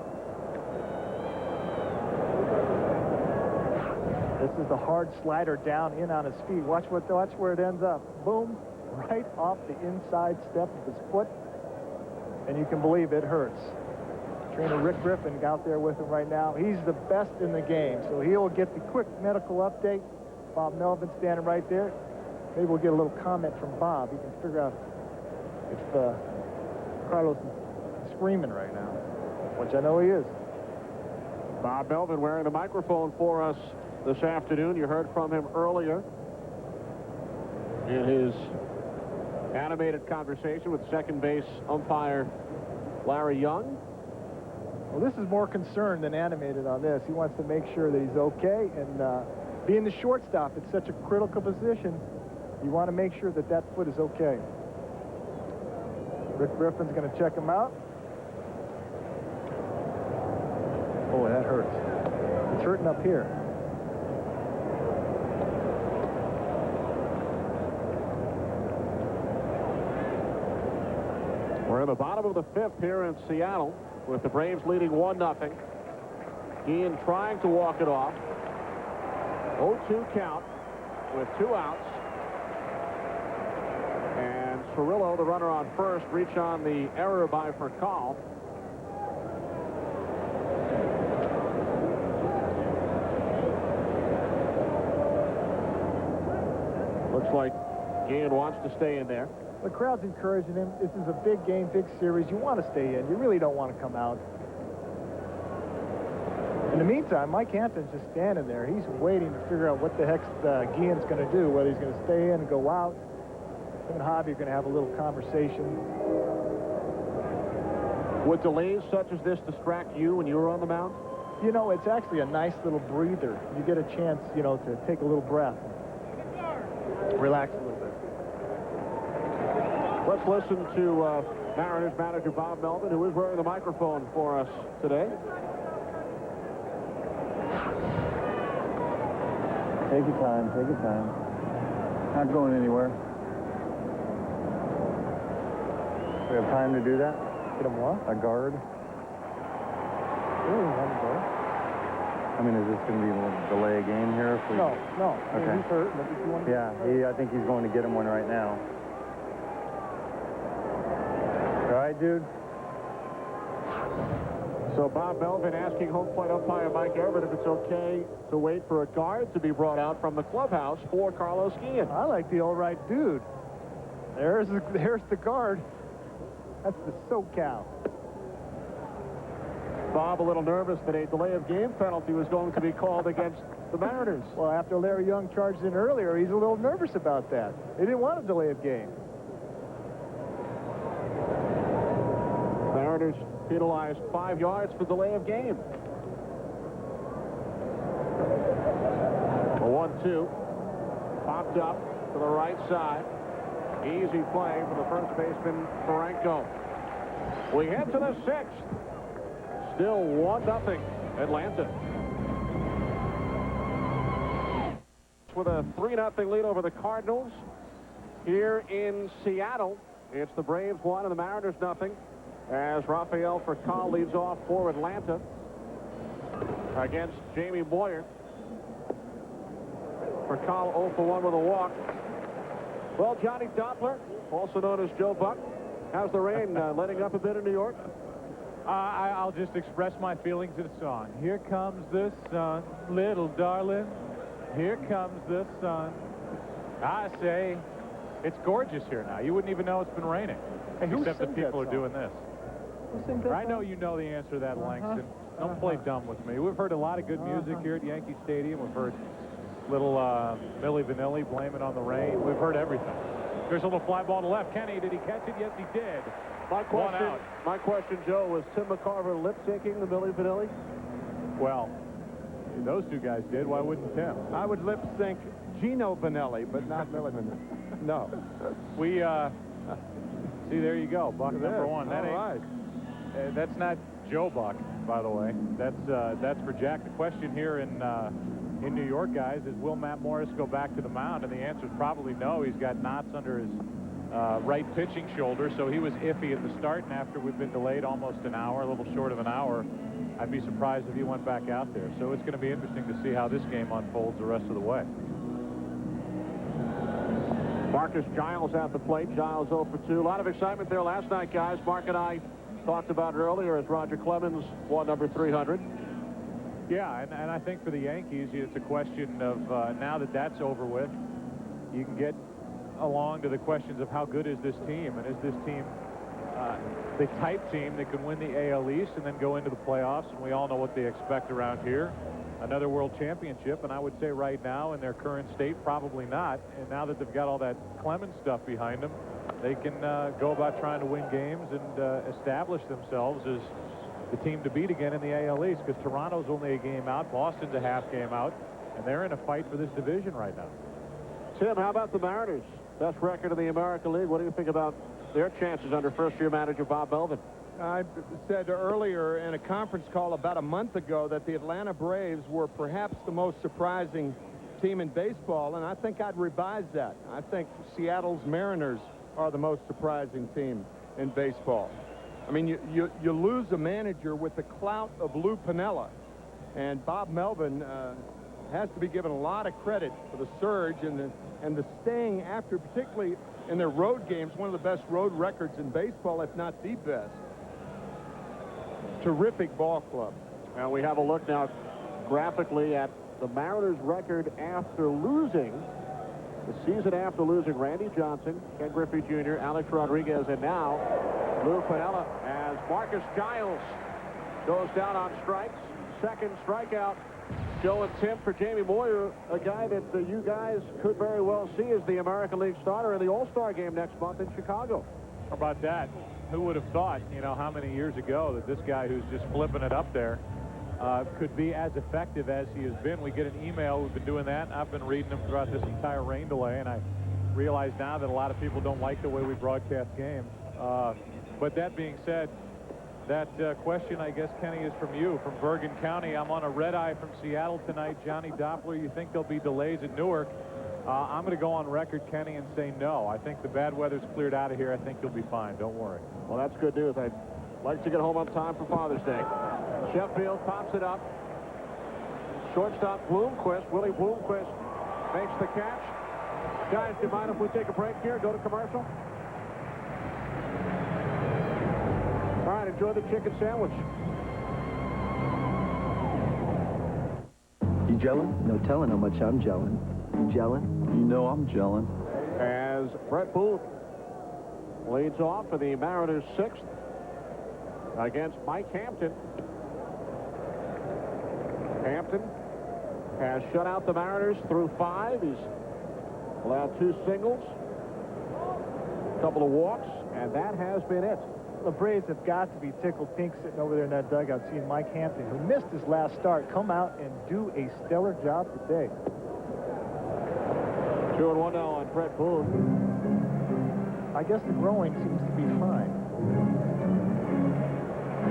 This is the hard slider down in on his feet. Watch where it ends up. Boom, right off the inside step of his foot. And you can believe it hurts. Trainer Rick Griffin out there with him right now. He's the best in the game, so he'll get the quick medical update. Bob Melvin standing right there. Maybe we'll get a little comment from Bob. He can figure out if Carlos is screaming right now, which I know he is. Bob Melvin wearing the microphone for us this afternoon. You heard from him earlier in his animated conversation with second base umpire Larry Young. Well, this is more concerned than animated on this. He wants to make sure that he's okay, and being the shortstop, it's such a critical position. You want to make sure that that foot is okay. Rick Griffin's going to check him out. Oh, that hurts. It's hurting up here. We're in the bottom of the fifth here in Seattle with the Braves leading 1-0. Gian trying to walk it off. 0-2 count with 2 outs. And Cirillo, the runner on first, reach on the error by Furcal. Looks like Gian wants to stay in there. The crowd's encouraging him. This is a big game, big series. You want to stay in. You really don't want to come out. In the meantime, Mike Hampton's just standing there. He's waiting to figure out what the heck Gian's going to do, whether he's going to stay in and go out. Him and Hobby are going to have a little conversation. Would delays such as this distract you when you were on the mound? You know, it's actually a nice little breather. You get a chance, you know, to take a little breath. Relax a little bit. Let's listen to Mariners manager Bob Melvin, who is wearing the microphone for us today. Take your time, take your time. Not going anywhere. We have time to do that? Get him what? A guard? Really, not a guard? I mean, is this going to be a delay a game here? If we... No. Okay. He's hurt, but if you want to... Yeah, I think he's going to get him one right now. All right, dude. So Bob Melvin asking home plate umpire Mike Everett if it's okay to wait for a guard to be brought out from the clubhouse for Carlos Gian. I like the all right dude. There's the guard. That's the SoCal. Bob a little nervous that a delay of game penalty was going to be called against the Mariners. Well, after Larry Young charged in earlier, he's a little nervous about that. They didn't want a delay of game. Mariners penalized 5 yards for delay of game. A 1-2. Popped up to the right side. Easy play for the first baseman, Franco. We head to the 6th. Still 1-0 Atlanta. With a 3-0 lead over the Cardinals here in Seattle. It's the Braves 1 and the Mariners 0. As Rafael Furcal leads off for Atlanta against Jamie Boyer. Furcal 0 for 1 with a walk. Well, Johnny Doppler, also known as Joe Buck, how's the rain letting up a bit in New York? I'll just express my feelings in a song. Here comes the sun, little darling. Here comes the sun. I say, it's gorgeous here now. You wouldn't even know it's been raining. Hey, except that people are doing this. I know you know the answer to that, Langston. Don't play dumb with me. We've heard a lot of good music here at Yankee Stadium. We've heard little Milli Vanilli, Blame It on the Rain. We've heard everything. There's a little fly ball to left. Kenny, did he catch it? Yes, he did. My question, Joe, was Tim McCarver lip-syncing the Milli Vanilli? Well, those two guys did. Why wouldn't Tim? I would lip-sync Gino Vanelli, but not Millie Vanelli. No. We, see, there you go, Buck number one. That ain't, right. That's not Joe Buck, by the way. That's for Jack. The question here in New York, guys, is will Matt Morris go back to the mound? And the answer is probably no. He's got knots under his right pitching shoulder, so he was iffy at the start, and after we've been delayed almost an hour, a little short of an hour, I'd be surprised if he went back out there. So it's going to be interesting to see how this game unfolds the rest of the way. Marcus Giles at the plate. Giles 0 for 2. A lot of excitement there last night, guys. Mark and I talked about it earlier as Roger Clemens won number 300. Yeah, and I think for the Yankees, it's a question of now that that's over with, you can get along to the questions of how good is this team, and is this team the type team that can win the AL East and then go into the playoffs, and we all know what they expect around here. Another world championship, and I would say right now in their current state, probably not. And now that they've got all that Clemens stuff behind them, they can go about trying to win games and establish themselves as the team to beat again in the AL East, because Toronto's only a game out, Boston's a half game out, and they're in a fight for this division right now. Tim, how about the Mariners? Best record in the American League. What do you think about their chances under first-year manager Bob Melvin? I said earlier in a conference call about a month ago that the Atlanta Braves were perhaps the most surprising team in baseball, and I think I'd revise that. I think Seattle's Mariners are the most surprising team in baseball. I mean, you lose a manager with the clout of Lou Piniella, and Bob Melvin has to be given a lot of credit for the surge and the staying after, particularly in their road games, one of the best road records in baseball, if not the best. Terrific ball club. Now we have a look now graphically at the Mariners record after losing. The season after losing Randy Johnson, Ken Griffey Jr., Alex Rodriguez, and now Lou Piniella, as Marcus Giles goes down on strikes. Second strikeout, Joe and Tim, for Jamie Moyer, a guy that you guys could very well see as the American League starter in the All-Star game next month in Chicago. How about that? Who would have thought, you know, how many years ago that this guy who's just flipping it up there could be as effective as he has been. We get an email. We've been doing that. I've been reading them throughout this entire rain delay, and I realize now that a lot of people don't like the way we broadcast games. But that being said, that question, I guess, Kenny, is from you, from Bergen County. I'm on a red-eye from Seattle tonight. Johnny Doppler, you think there'll be delays at Newark? I'm going to go on record, Kenny, and say no. I think the bad weather's cleared out of here. I think you'll be fine. Don't worry. Well, that's good news. I'd like to get home on time for Father's Day. Sheffield pops it up. Shortstop Bloomquist, Willie Bloomquist, makes the catch. Guys, do you mind if we take a break here, go to commercial? All right, enjoy the chicken sandwich. You gelling? No telling how much I'm gelling. You gelling? You know I'm gelling. As Brett Boone leads off for the Mariners' 6th against Mike Hampton. Hampton has shut out the Mariners through 5. He's allowed 2 singles, a couple of walks, and that has been it. The Braves have got to be tickled pink sitting over there in that dugout seeing Mike Hampton, who missed his last start, come out and do a stellar job today. 2-1 now on Brett Boone. I guess the growing seems to be fine.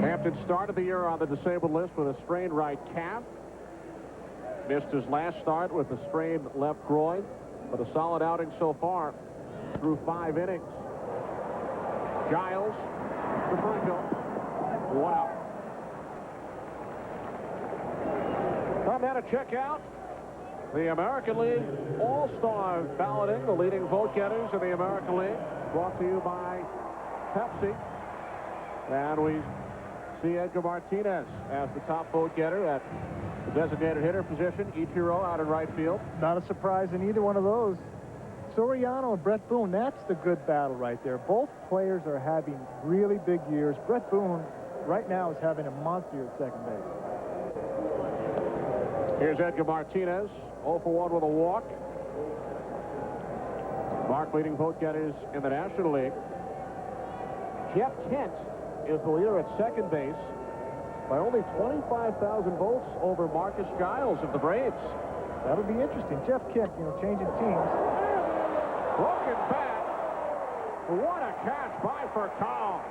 Hampton started the year on the disabled list with a strained right calf. Missed his last start with a strained left groin, but a solid outing so far through 5 innings. Giles to Franco. 1 out. Time now to check out the American League All-Star balloting, the leading vote-getters in the American League, brought to you by Pepsi. And we see Edgar Martinez as the top vote-getter at the designated hitter position. Ichiro out in right field. Not a surprise in either one of those. Soriano and Brett Boone, that's the good battle right there. Both players are having really big years. Brett Boone right now is having a monster year at second base. Here's Edgar Martinez, 0 for 1 with a walk. Mark leading vote-getters in the National League. Jeff Kent is the leader at second base by only 25,000 votes over Marcus Giles of the Braves. That'll be interesting. Jeff Kick, changing teams. Broken bat. What a catch by Furcal.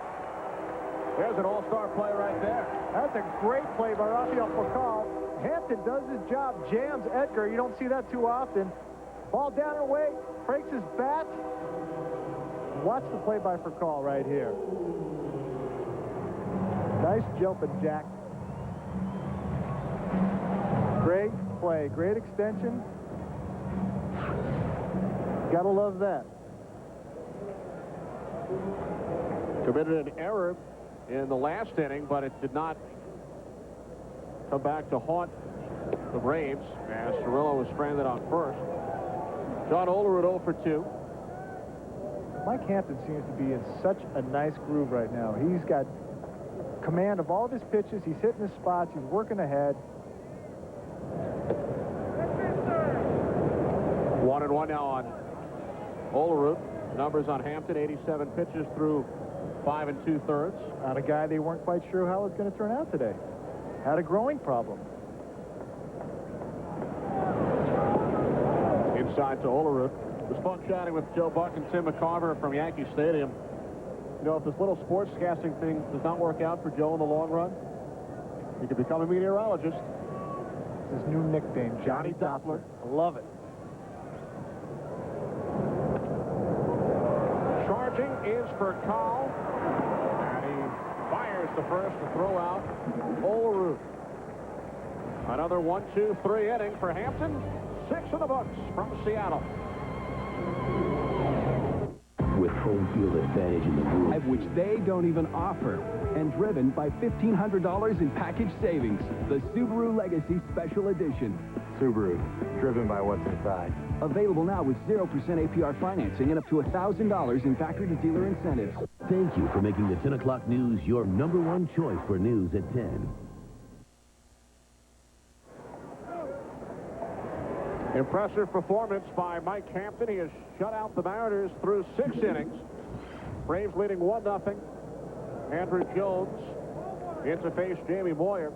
There's an all-star play right there. That's a great play by Rafael Furcal. Hampton does his job, jams Edgar. You don't see that too often. Ball down and away, breaks his bat. Watch the play by Furcal right here. Nice jumping jack. Great play, great extension. Gotta love that. Committed an error in the last inning, but it did not come back to haunt the Braves as Cirillo was stranded on first. John Olerud 0 for 2. Mike Hampton seems to be in such a nice groove right now. He's got command of all of his pitches. He's hitting his spots. He's working ahead. 1-1 now on Olerud. Numbers on Hampton, 87 pitches through 5 2/3. On a guy they weren't quite sure how it was going to turn out today. Had a growing problem. Inside to Olerud. It was fun chatting with Joe Buck and Tim McCarver from Yankee Stadium. If this little sportscasting thing does not work out for Joe in the long run, he could become a meteorologist. His new nickname, Johnny Doppler. I love it. Charging is for Call. And he fires the first to throw out Olerud. Another 1-2-3 inning for Hampton. 6 in the books from Seattle. With home field advantage in the World, which they don't even offer, and driven by $1,500 in package savings. The Subaru Legacy Special Edition. Subaru, driven by what's inside. Available now with 0% APR financing and up to $1,000 in factory-to-dealer incentives. Thank you for making the 10 o'clock news your #1 choice for news at 10. Impressive performance by Mike Hampton. He has shut out the Mariners through 6 innings. Braves leading 1-0. Andrew Jones in to face Jamie Moyer.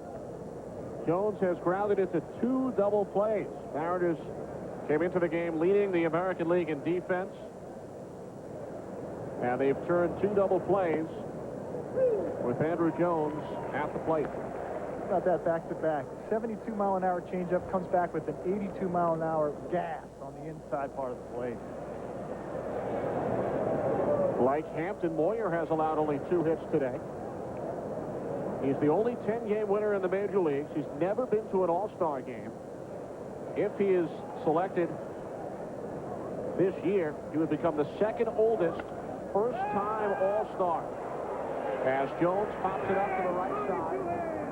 Jones has grounded into 2 double plays. Mariners came into the game leading the American League in defense. And they've turned 2 double plays with Andrew Jones at the plate. About that back-to-back. 72-mile-an-hour changeup comes back with an 82-mile-an-hour gas on the inside part of the plate. Like Hampton, Moyer has allowed only 2 hits today. He's the only 10-game winner in the major leagues. He's never been to an all-star game. If he is selected this year, he would become the 2nd oldest first-time all-star. As Jones pops it up to the right side.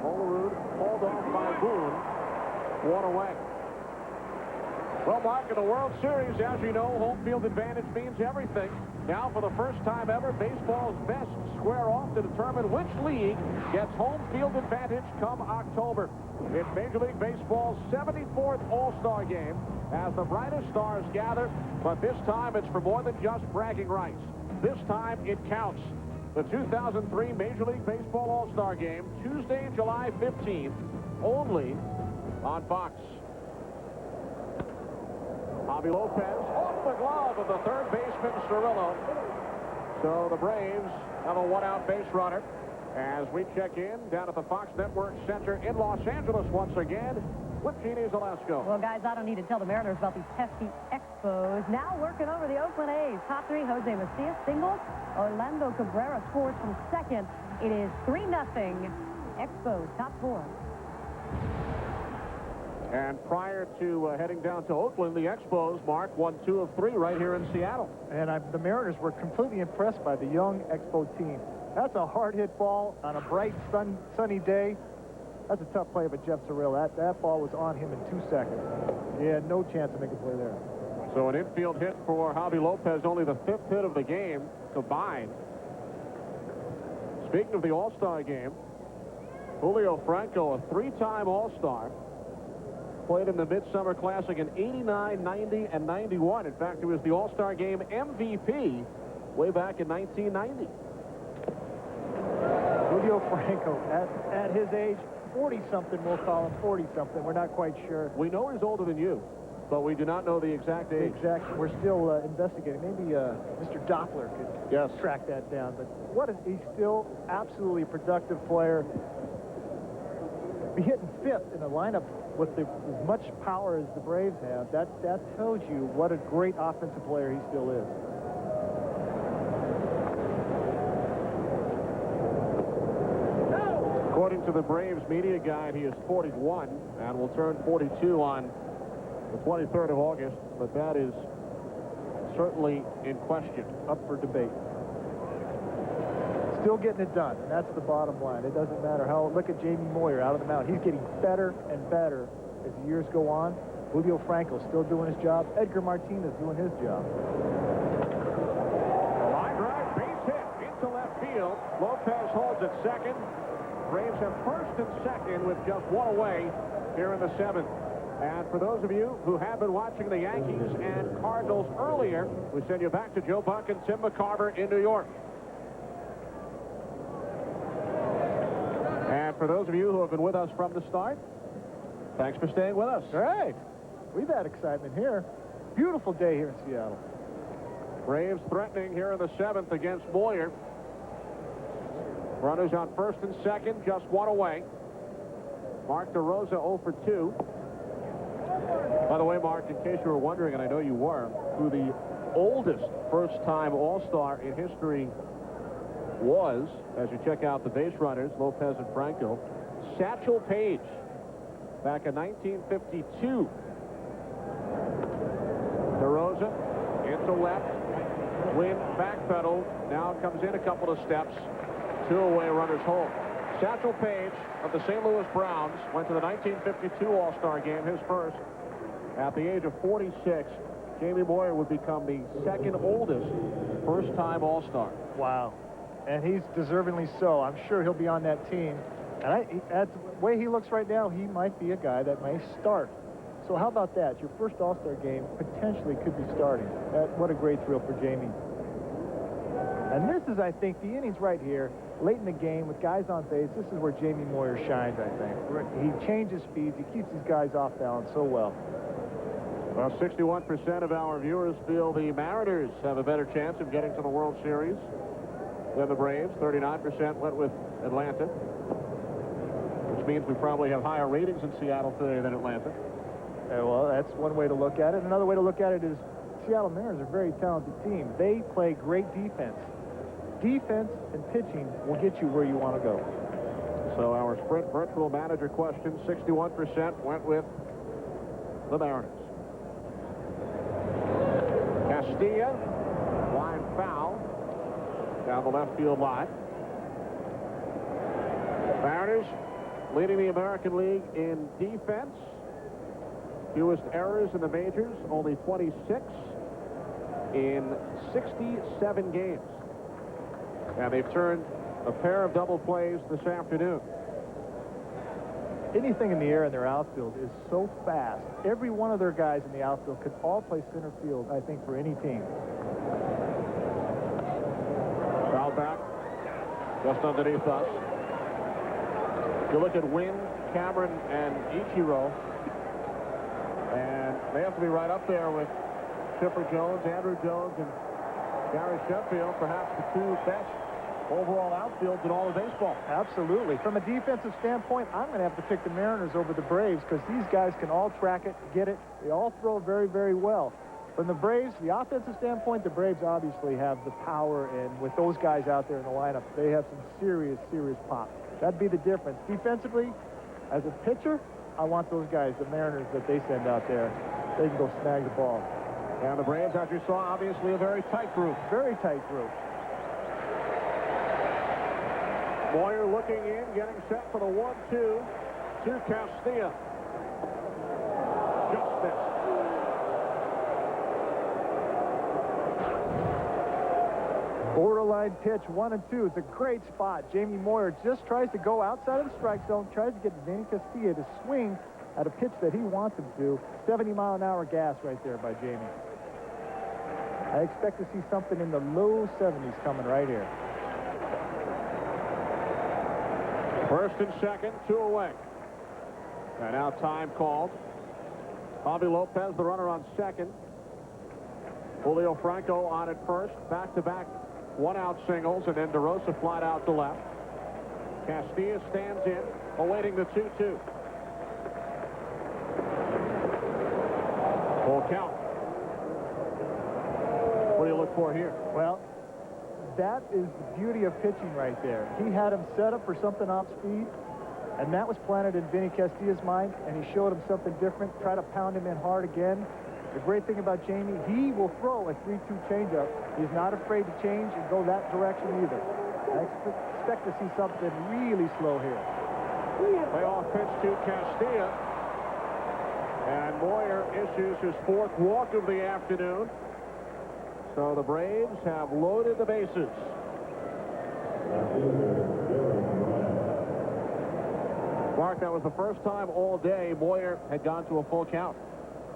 Olerud hauled off by Boone. 1 away. Well, Mark, in the World Series, as you know, home field advantage means everything. Now, for the first time ever, baseball's best square off to determine which league gets home field advantage come October. It's Major League Baseball's 74th All-Star Game as the brightest stars gather, but this time it's for more than just bragging rights. This time it counts. The 2003 Major League Baseball All-Star Game, Tuesday, July 15th, only on Fox. Javi Lopez off the glove of the third baseman, Cirillo. So the Braves have a 1-out base runner as we check in down at the Fox Network Center in Los Angeles once again with Jeannie Zalesko. Well, guys, I don't need to tell the Mariners about these pesky Expos. Now working over the Oakland A's. Top 3, Jose Macias singles. Orlando Cabrera scores from second. It is 3-0. Expos, top 4. And prior to heading down to Oakland, the Expos, Mark, won 2 of 3 right here in Seattle. And the Mariners were completely impressed by the young Expo team. That's a hard-hit ball on a bright, sunny day. That's a tough play by Jeff Cirillo. That ball was on him in 2 seconds. He had no chance to make a play there. So an infield hit for Javi Lopez, only the 5th hit of the game combined. Speaking of the All-Star game, Julio Franco, a 3-time All-Star, played in the Midsummer Classic in 89, 90, and 91. In fact, he was the All-Star Game MVP way back in 1990. Julio Franco, at his age, 40-something, we'll call him 40-something. We're not quite sure. We know he's older than you, but we do not know the exact age. Exactly. We're still investigating. Maybe Mr. Doppler could track that down. But he's still absolutely a productive player. Be hitting fifth in a lineup with as much power as the Braves have. That tells you what a great offensive player he still is. According to the Braves media guide, he is 41 and will turn 42 on the 23rd of August, but that is certainly in question. Up for debate. Still getting it done, and that's the bottom line. It doesn't matter how. Look at Jamie Moyer out of the mound. He's getting better and better as the years go on. Julio Franco's still doing his job. Edgar Martinez doing his job. Line drive, base hit into left field. Lopez holds at second. Braves have first and second with just one away here in the seventh. And for those of you who have been watching the Yankees and Cardinals earlier, we send you back to Joe Buck and Tim McCarver in New York. And for those of you who have been with us from the start, thanks for staying with us. All right. We've had excitement here. Beautiful day here in Seattle. Braves threatening here in the seventh against Moyer. Runners on first and second, just one away. Mark DeRosa 0 for 2. By the way, Mark, in case you were wondering, and I know you were, who the oldest first-time All-Star in history was, as you check out the base runners, Lopez and Franco, Satchel Paige, back in 1952. DeRosa into left. Wynn backpedaled. Now comes in a couple of steps. 2 away, runners home. Satchel Paige of the St. Louis Browns went to the 1952 All-Star game, his first. At the age of 46, Jamie Moyer would become the second oldest first-time All-Star. Wow. And he's deservingly so. I'm sure he'll be on that team. And at the way he looks right now, he might be a guy that may start. So how about that? Your first All-Star game potentially could be starting. What a great thrill for Jamie. And this is, I think, the innings right here, late in the game with guys on base. This is where Jamie Moyer shines, I think. He changes speeds. He keeps these guys off balance so well. Well, 61% of our viewers feel the Mariners have a better chance of getting to the World Series than the Braves. 39% went with Atlanta, which means we probably have higher ratings in Seattle today than Atlanta. Well, that's one way to look at it. Another way to look at it is Seattle Mariners are a very talented team. They play great defense. Defense and pitching will get you where you want to go. So our Sprint virtual manager question, 61% went with the Mariners. Castilla, line foul down the left field line. Mariners leading the American League in defense. Fewest errors in the majors, only 26 in 67 games. And they've turned a pair of double plays this afternoon. Anything in the air in their outfield is so fast. Every one of their guys in the outfield could all play center field, I think, for any team. Foul back, just underneath us. You look at Wynn, Cameron, and Ichiro, and they have to be right up there with Chipper Jones, Andrew Jones, and Gary Sheffield, perhaps the two best overall outfields in all of baseball. Absolutely. From a defensive standpoint, I'm going to have to pick the Mariners over the Braves because these guys can all track it, get it. They all throw very, very well. From the Braves, the offensive standpoint, the Braves obviously have the power, and with those guys out there in the lineup, they have some serious, serious pop. That'd be the difference. Defensively, as a pitcher, I want those guys, the Mariners that they send out there. They can go snag the ball. And the Braves, as you saw, obviously a very tight group. Very tight group. Moyer looking in, getting set for the 1-2 to Castilla. Just missed. Borderline pitch, 1 and 2. It's a great spot. Jamie Moyer just tries to go outside of the strike zone, tries to get Danny Castilla to swing at a pitch that he wants him to. 70-mile-an-hour gas right there by Jamie. I expect to see something in the low 70s coming right here. First and second, 2 away. And now time called. Bobby Lopez, the runner on second. Julio Franco on at first. Back-to-back one-out singles, and then DeRosa flied out to left. Castilla stands in, awaiting the 2-2. Full count. What do you look for here? Well, that is the beauty of pitching right there. He had him set up for something off speed, and that was planted in Vinny Castilla's mind, and he showed him something different, try to pound him in hard again. The great thing about Jamie, he will throw a 3-2 changeup. He's not afraid to change and go that direction either. I expect to see something really slow here. Playoff pitch to Castilla. And Moyer issues his 4th walk of the afternoon. So the Braves have loaded the bases. Mark, that was the first time all day Moyer had gone to a full count.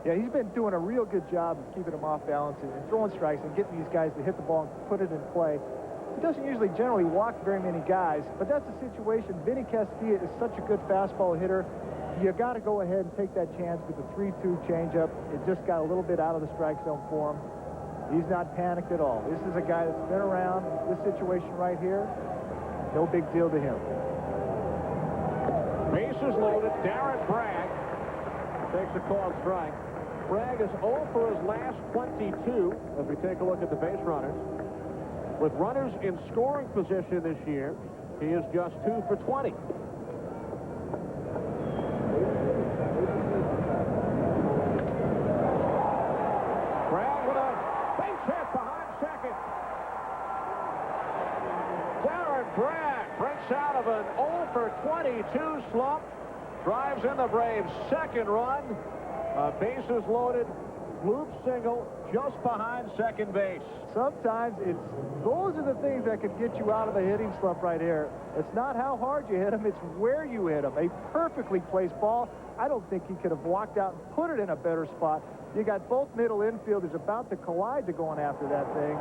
Yeah, he's been doing a real good job of keeping him off balance and throwing strikes and getting these guys to hit the ball and put it in play. He doesn't usually generally walk very many guys, but that's the situation. Vinny Castilla is such a good fastball hitter. You got to go ahead and take that chance with the 3-2 changeup. It just got a little bit out of the strike zone for him. He's not panicked at all. This is a guy that's been around this situation right here. No big deal to him. Bases loaded. Darren Bragg takes a called strike. Bragg is 0 for his last 22 as we take a look at the base runners. With runners in scoring position this year, he is just 2 for 20. Bragg with a base hit behind second. Darren Bragg breaks out of an 0 for 22 slump, drives in the Braves' second run. Bases loaded, loop single just behind second base. Sometimes those are the things that could get you out of a hitting slump right here. It's not how hard you hit him, it's where you hit him. A perfectly placed ball. I don't think he could have walked out and put it in a better spot. You got both middle infielders about to collide to going after that thing.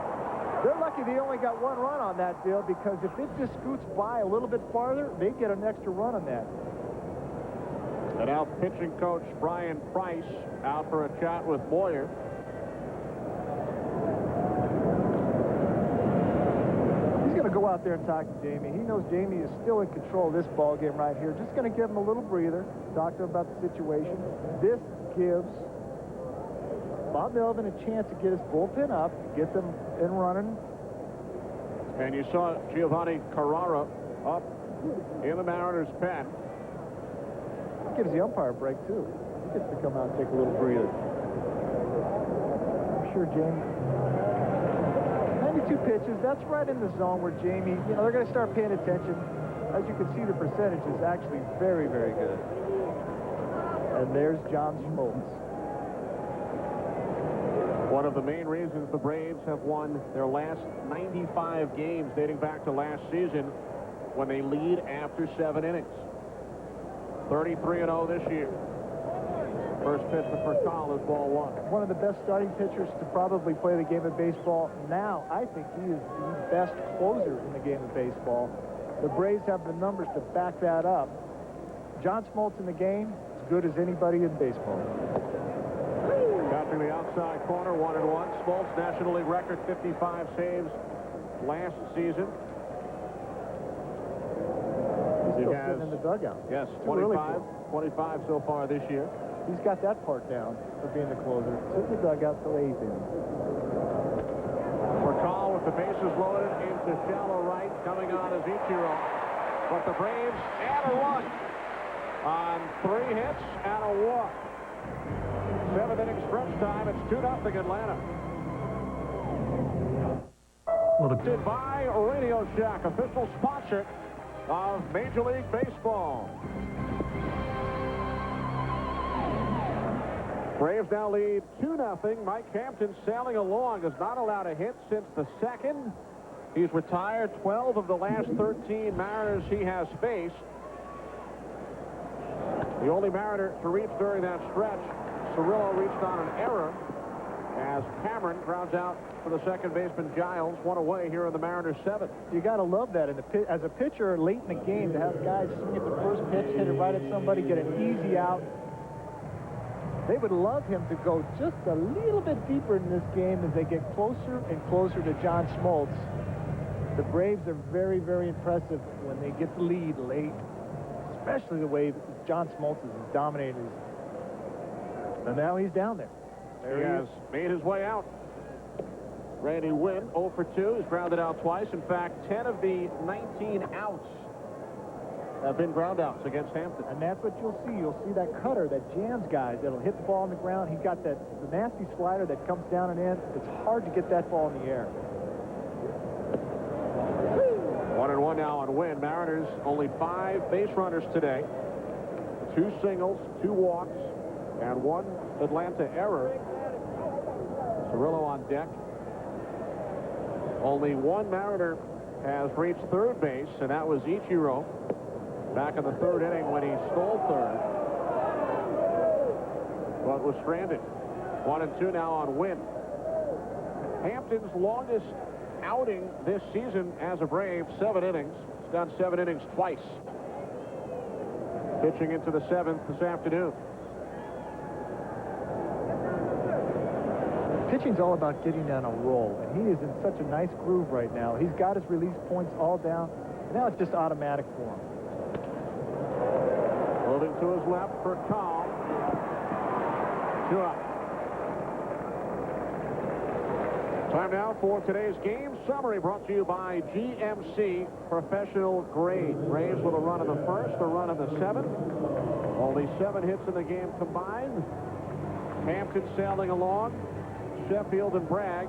They're lucky they only got 1 run on that deal, because if it just scoots by a little bit farther, they get an extra run on that. And now pitching coach Brian Price out for a chat with Moyer. He's going to go out there and talk to Jamie. He knows Jamie is still in control of this ball game right here. Just going to give him a little breather, talk to him about the situation. This gives Bob Melvin a chance to get his bullpen up, get them in running. And you saw Giovanni Carrara up in the Mariners' pen. Gives the umpire a break too. He gets to come out and take a little breather. I'm sure Jamie. 92 pitches. That's right in the zone where Jamie, they're going to start paying attention. As you can see, the percentage is actually very, very good. And there's John Schmaltz. One of the main reasons the Braves have won their last 95 games dating back to last season, when they lead after 7 innings. 33-0 this year. First pitch to Furcal is ball 1. One of the best starting pitchers to probably play the game of baseball. Now, I think he is the best closer in the game of baseball. The Braves have the numbers to back that up. John Smoltz in the game, as good as anybody in baseball. Catching the outside corner, 1-1. Smoltz, National League record, 55 saves last season. Still sitting in the dugout. Yes, 25 so far this year. He's got that part down for being the closer. Sits in the dugout till 8th inning. Furcal with the bases loaded into shallow right, coming on as Ichiro. But the Braves add a run on 3 hits and a walk. 7th inning stretch time. It's 2-0 Atlanta. Presented by Radio Shack, official sponsor of Major League Baseball. Braves now lead 2-0. Mike Hampton sailing along, has not allowed a hit since the 2nd. He's retired 12 of the last 13 Mariners he has faced. The only Mariner to reach during that stretch, Cirillo reached on an error. as Cameron grounds out for the second baseman Giles, one away here in the Mariners' 7th. You got to love that as a pitcher late in the game to have guys swing at the first pitch, hit it right at somebody, get an easy out. They would love him to go just a little bit deeper in this game as they get closer and closer to John Smoltz. The Braves are very, very impressive when they get the lead late, especially the way John Smoltz is dominating. And now he's down there. He has made his way out. Randy Wynn, 0 for 2. He's grounded out twice. In fact, 10 of the 19 outs have been ground outs against Hampton. And that's what you'll see. You'll see that cutter that jams guys. That'll hit the ball on the ground. He's got the nasty slider that comes down and in. It's hard to get that ball in the air. 1-1 now on Wynn. Mariners only 5 base runners today. 2 singles, 2 walks, and 1 Atlanta error. Cirillo on deck. Only 1 Mariner has reached third base, and that was Ichiro back in the 3rd inning when he stole third, but was stranded. 1-2 now on Wynn. Hampton's longest outing this season as a Brave, 7 innings. He's done 7 innings twice. Pitching into the 7th this afternoon. Pitching's all about getting on a roll, and he is in such a nice groove right now. He's got his release points all down, and now it's just automatic for him. Moving to his left for Cobb. 2 out. Time now for today's game summary, brought to you by GMC Professional Grade. Braves with a run in the 1st, a run in the 7th. Only 7 hits in the game combined. Hampton sailing along. Sheffield and Bragg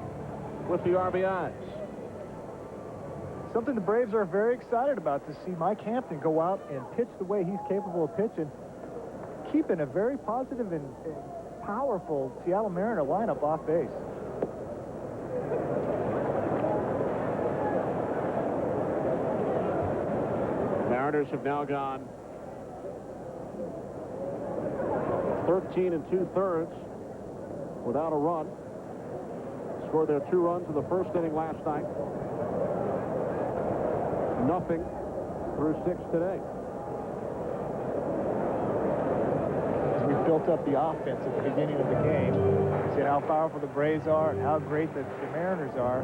with the RBIs. Something the Braves are very excited about, to see Mike Hampton go out and pitch the way he's capable of pitching, keeping a very positive and powerful Seattle Mariner lineup off base. Mariners have now gone 13 2/3 without a run. Scored their 2 runs in the 1st inning last night. Nothing through 6 today. As we built up the offense at the beginning of the game, we said how powerful the Braves are and how great the Mariners are.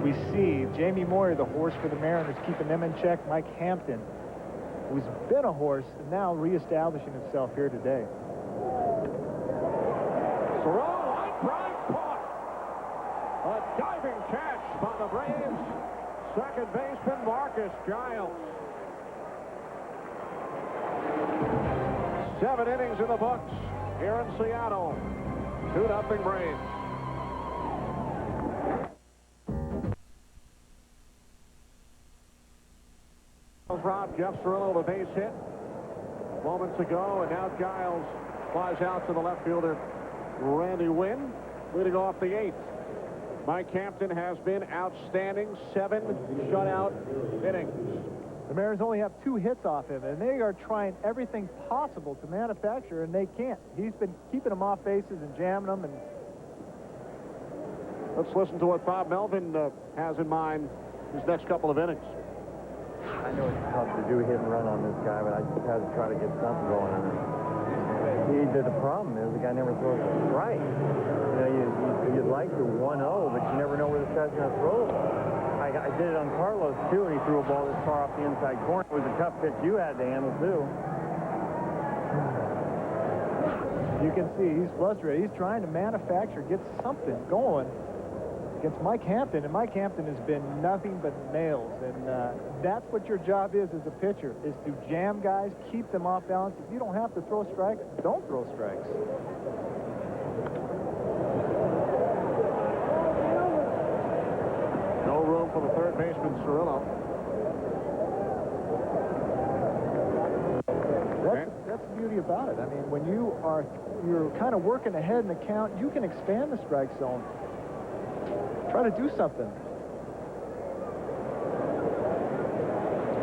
We see Jamie Moyer, the horse for the Mariners, keeping them in check. Mike Hampton, who's been a horse, and now reestablishing himself here today. Cirillo, line drive caught. A diving catch by the Braves. Second baseman Marcus Giles. 7 innings in the books here in Seattle. 2-0 Braves. Rob Jeff Cirillo the base hit moments ago, and now Giles flies out to the left fielder Randy Wynn, leading off the 8th. Mike Hampton has been outstanding. 7 shutout innings. The Mariners only have 2 hits off him, and they are trying everything possible to manufacture, and they can't. He's been keeping them off bases and jamming them. And let's listen to what Bob Melvin has in mind his next couple of innings. I know it's tough to do hit and run on this guy, but I just had to try to get something going on him. The problem is the guy never throws a strike. You know, you'd like to 1-0, but you never know where this guy's going to throw. I did it on Carlos, too, and he threw a ball this far off the inside corner. It was a tough pitch you had to handle, too. You can see he's frustrated. He's trying to manufacture, get something going against Mike Hampton, and Mike Hampton has been nothing but nails. And that's what your job is as a pitcher, is to jam guys, keep them off balance. If you don't have to throw strikes, don't throw strikes. No room for the third baseman, Cirillo. That's the beauty about it. I mean, when you're kind of working ahead in the count, you can expand the strike zone. Try to do something.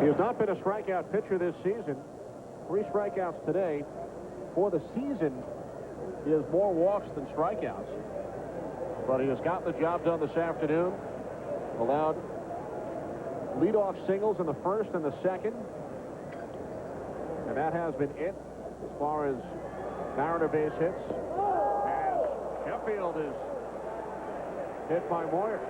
He has not been a strikeout pitcher this season. 3 strikeouts today. For the season, he has more walks than strikeouts. but he has gotten the job done this afternoon. Allowed leadoff singles in the first and the second. And that has been it as far as Mariner base hits. As Sheffield is hit by Moyer.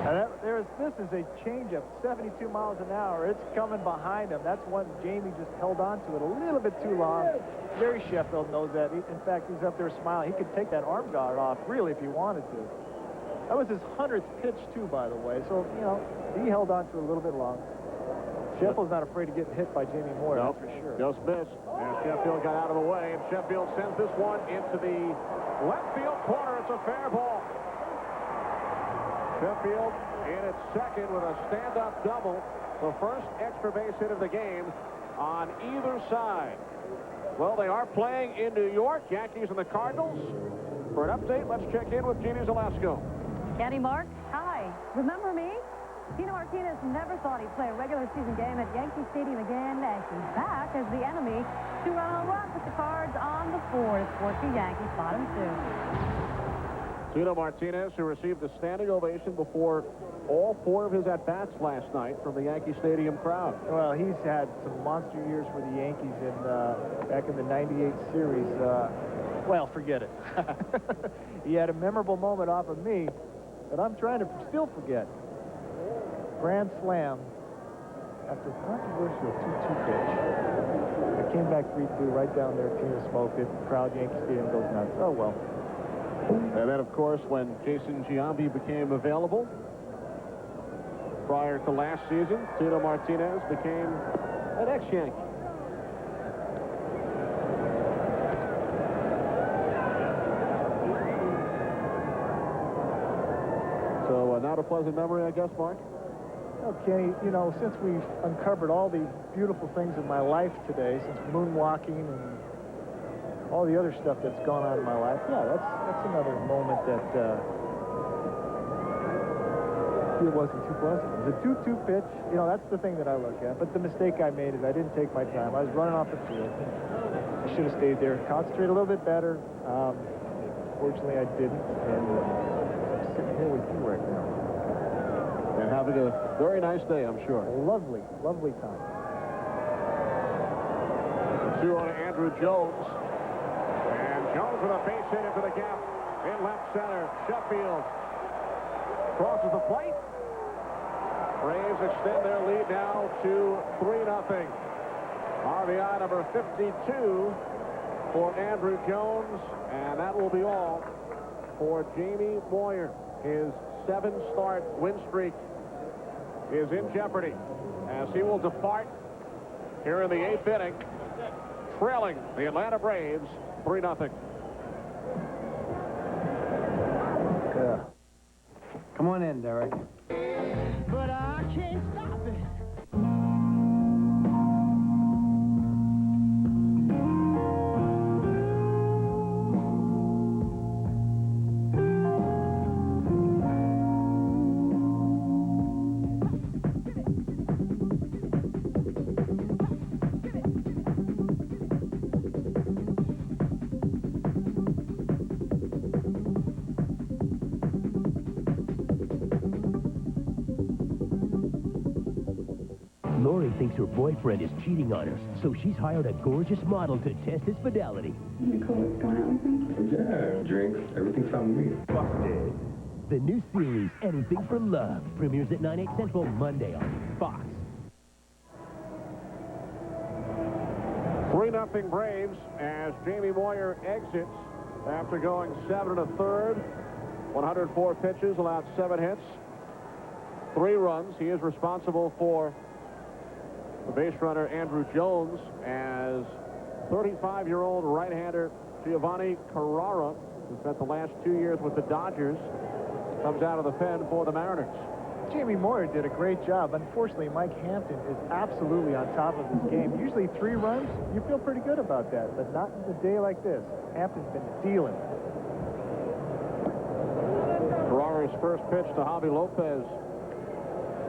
And this is a changeup, 72 miles an hour. It's coming behind him. That's one Jamie just held on to it a little bit too long. Gary Sheffield knows that. In fact, he's up there smiling. He could take that arm guard off, really, if he wanted to. That was his 100th pitch, too, by the way. So, you know, he held on to it a little bit long. Sheffield's not afraid to get hit by Jamie Moyer, Nope. that's for sure. Just missed. And Sheffield got out of the way, and Sheffield sends this one into the left field corner. It's a fair ball. Sheffield in its second with a stand-up double. The first extra base hit of the game on either side. Well, they are playing in New York, Yankees and the Cardinals. For an update, let's check in with Jeannie Zalasko. Kenny Mark, hi. Remember me? Tino Martinez never thought he'd play a regular season game at Yankee Stadium again, and he's back as the enemy. 2-run home run with the Cards on the 4 to support the Yankees bottom 2. Tino Martinez, who received a standing ovation before all 4 of his at-bats last night from the Yankee Stadium crowd. Well, he's had some monster years for the Yankees back in the '98 series. Well, forget it. He had a memorable moment off of me that I'm trying to still forget. Grand slam after a controversial 2-2 pitch. I came back 3-2 right down there. Tina smoked it. Crowd, Yankee Stadium goes nuts. Oh, well. And then, of course, when Jason Giambi became available prior to last season, Tino Martinez became an ex-Yankee. So not a pleasant memory, I guess, Mark? Well, Kenny, you know, since we've uncovered all these beautiful things in my life today, since moonwalking and all the other stuff that's gone on in my life, yeah, that's another moment that it wasn't too pleasant. It was a 2-2 pitch. You know, that's the thing that I look at. But the mistake I made is I didn't take my time. I was running off the field. I should have stayed there, concentrate a little bit better. Fortunately, I didn't. And I'm sitting here with you right now. And having a very nice day, I'm sure. Lovely, lovely time. 2 on Andrew Jones. And Jones with a base hit into the gap in left center. Sheffield crosses the plate. Braves extend their lead now to 3-0. RBI number 52 for Andrew Jones. And that will be all for Jamie Moyer. His 7-start win streak is in jeopardy as he will depart here in the 8th inning, trailing the Atlanta Braves 3-0. Yeah. Come on in, Derek. But I can't stop it. Lori thinks her boyfriend is cheating on her, so she's hired a gorgeous model to test his fidelity. Nicole, what's going on with me? Yeah, drinks. Everything's fine with me. Busted. The new series, Anything for Love, premieres at 9/8 Central Monday on Fox. 3-0 Braves as Jamie Moyer exits after going 7 1/3, 104 pitches, allowed 7 hits, 3 runs. He is responsible for the base runner Andrew Jones as 35-year-old right-hander Giovanni Carrara, who spent the last 2 years with the Dodgers, comes out of the pen for the Mariners. Jamie Moyer did a great job. Unfortunately, Mike Hampton is absolutely on top of his game. Usually 3 runs, you feel pretty good about that, but not in a day like this. Hampton's been dealing. Carrara's first pitch to Javi Lopez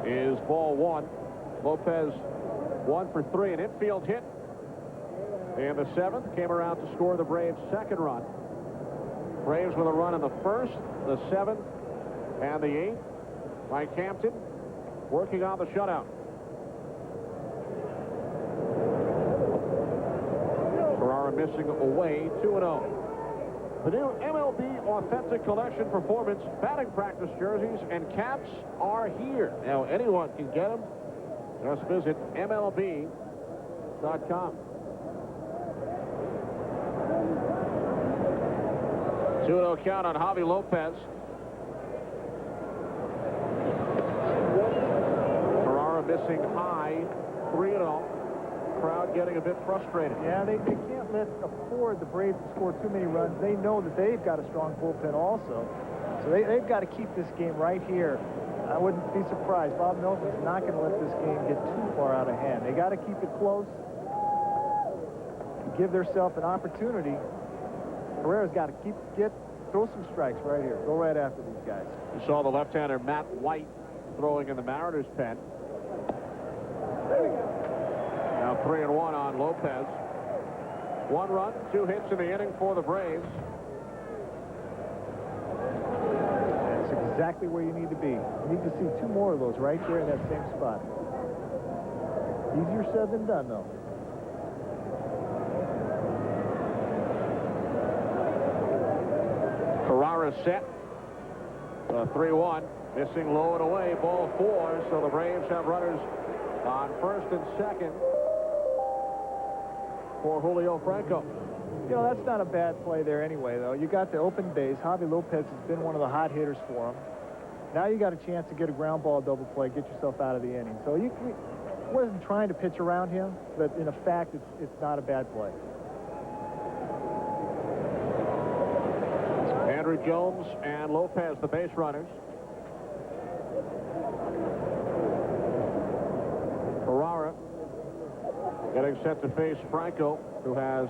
is ball 1. Lopez 1 for 3, an infield hit in the 7th, came around to score the Braves' 2nd run. Braves with a run in the first, the 7th, and the 8th. Mike Hampton working on the shutout. Ferrara missing away, 2-0. The new MLB Authentic Collection Performance batting practice jerseys and caps are here. Now, anyone can get them. Just visit MLB.com. 2-0 count on Javi Lopez. Ferrara missing high, 3-0. Crowd getting a bit frustrated. Yeah, they can't afford the Braves to score too many runs. They know that they've got a strong bullpen also. So they've got to keep this game right here. I wouldn't be surprised. Bob Melvin's not going to let this game get too far out of hand. They got to keep it close. Give themselves an opportunity. Herrera's got to throw some strikes right here. Go right after these guys. You saw the left-hander Matt White throwing in the Mariners' pen. Now 3-1 on Lopez. 1 run, 2 hits in the inning for the Braves. That's exactly where you need to be. You need to see 2 more of those right there in that same spot. Easier said than done, though. Ferrara set. 3-1. Missing low and away. Ball 4. So the Braves have runners on first and second for Julio Franco. You know, that's not a bad play there anyway, though. You got the open base. Javi Lopez has been one of the hot hitters for him. Now you got a chance to get a ground ball double play, get yourself out of the inning. So you wasn't trying to pitch around him, but in fact, it's not a bad play. Andrew Jones and Lopez, the base runners. Ferrara getting set to face Franco, who has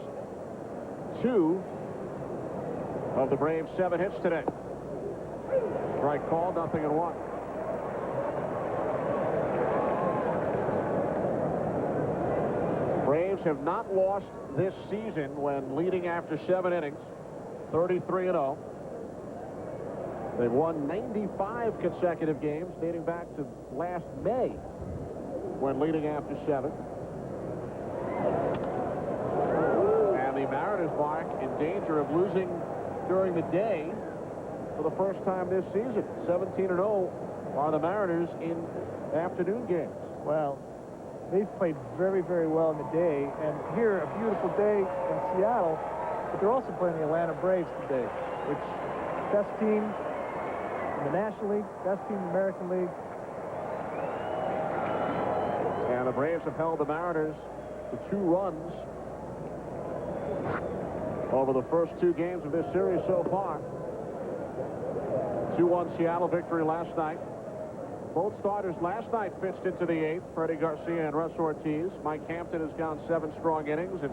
2 of the Braves' 7 hits today. Strike called, 0-1. Braves have not lost this season when leading after 7 innings, 33-0. They've won 95 consecutive games dating back to last May when leading after 7. And the Mariners, Mark, in danger of losing during the day for the first time this season. 17-0 are the Mariners in afternoon games. Well, they've played very, very well in the day. And here, a beautiful day in Seattle, but they're also playing the Atlanta Braves today, which best team in the National League, best team in the American League. And the Braves have held the Mariners to 2 runs over the first 2 games of this series so far. 2-1 Seattle victory last night. Both starters last night pitched into the 8th, Freddie Garcia and Russ Ortiz. Mike Hampton has gone 7 strong innings, and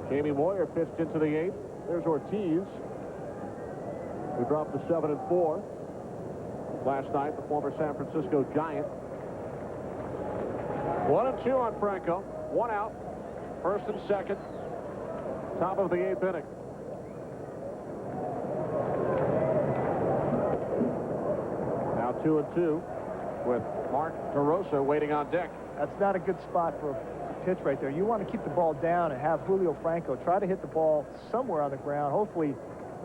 Jamie Moyer pitched into the 8th. There's Ortiz, who dropped to 7-4 last night, the former San Francisco Giant. 1-2 on Franco. 1 out. First and second. Top of the 8th inning. Now 2-2 with Mark DeRosa waiting on deck. That's not a good spot for a pitch right there. You want to keep the ball down and have Julio Franco try to hit the ball somewhere on the ground. Hopefully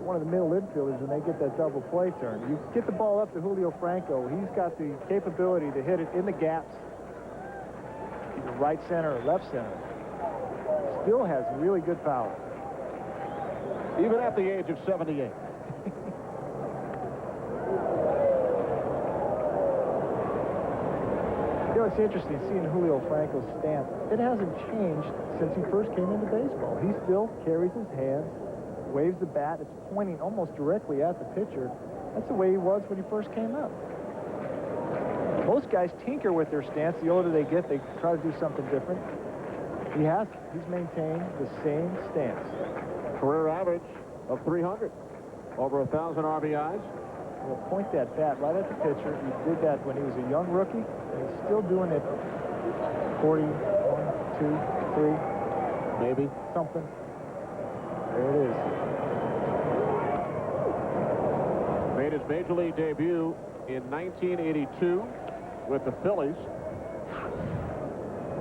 one of the middle infielders when they get that double play turn. You get the ball up to Julio Franco. He's got the capability to hit it in the gaps, either right center or left center. Still has really good power. Even at the age of 78. You know, it's interesting seeing Julio Franco's stance. It hasn't changed since he first came into baseball. He still carries his hands, waves the bat. It's pointing almost directly at the pitcher. That's the way he was when he first came up. Most guys tinker with their stance. The older they get, they try to do something different. He has. He's maintained the same stance. Career average of 300. Over 1,000 RBIs. He'll point that bat right at the pitcher. He did that when he was a young rookie, and he's still doing it 40, 1, 2, 3. Maybe. Something. There it is. his Major League debut in 1982 with the Phillies.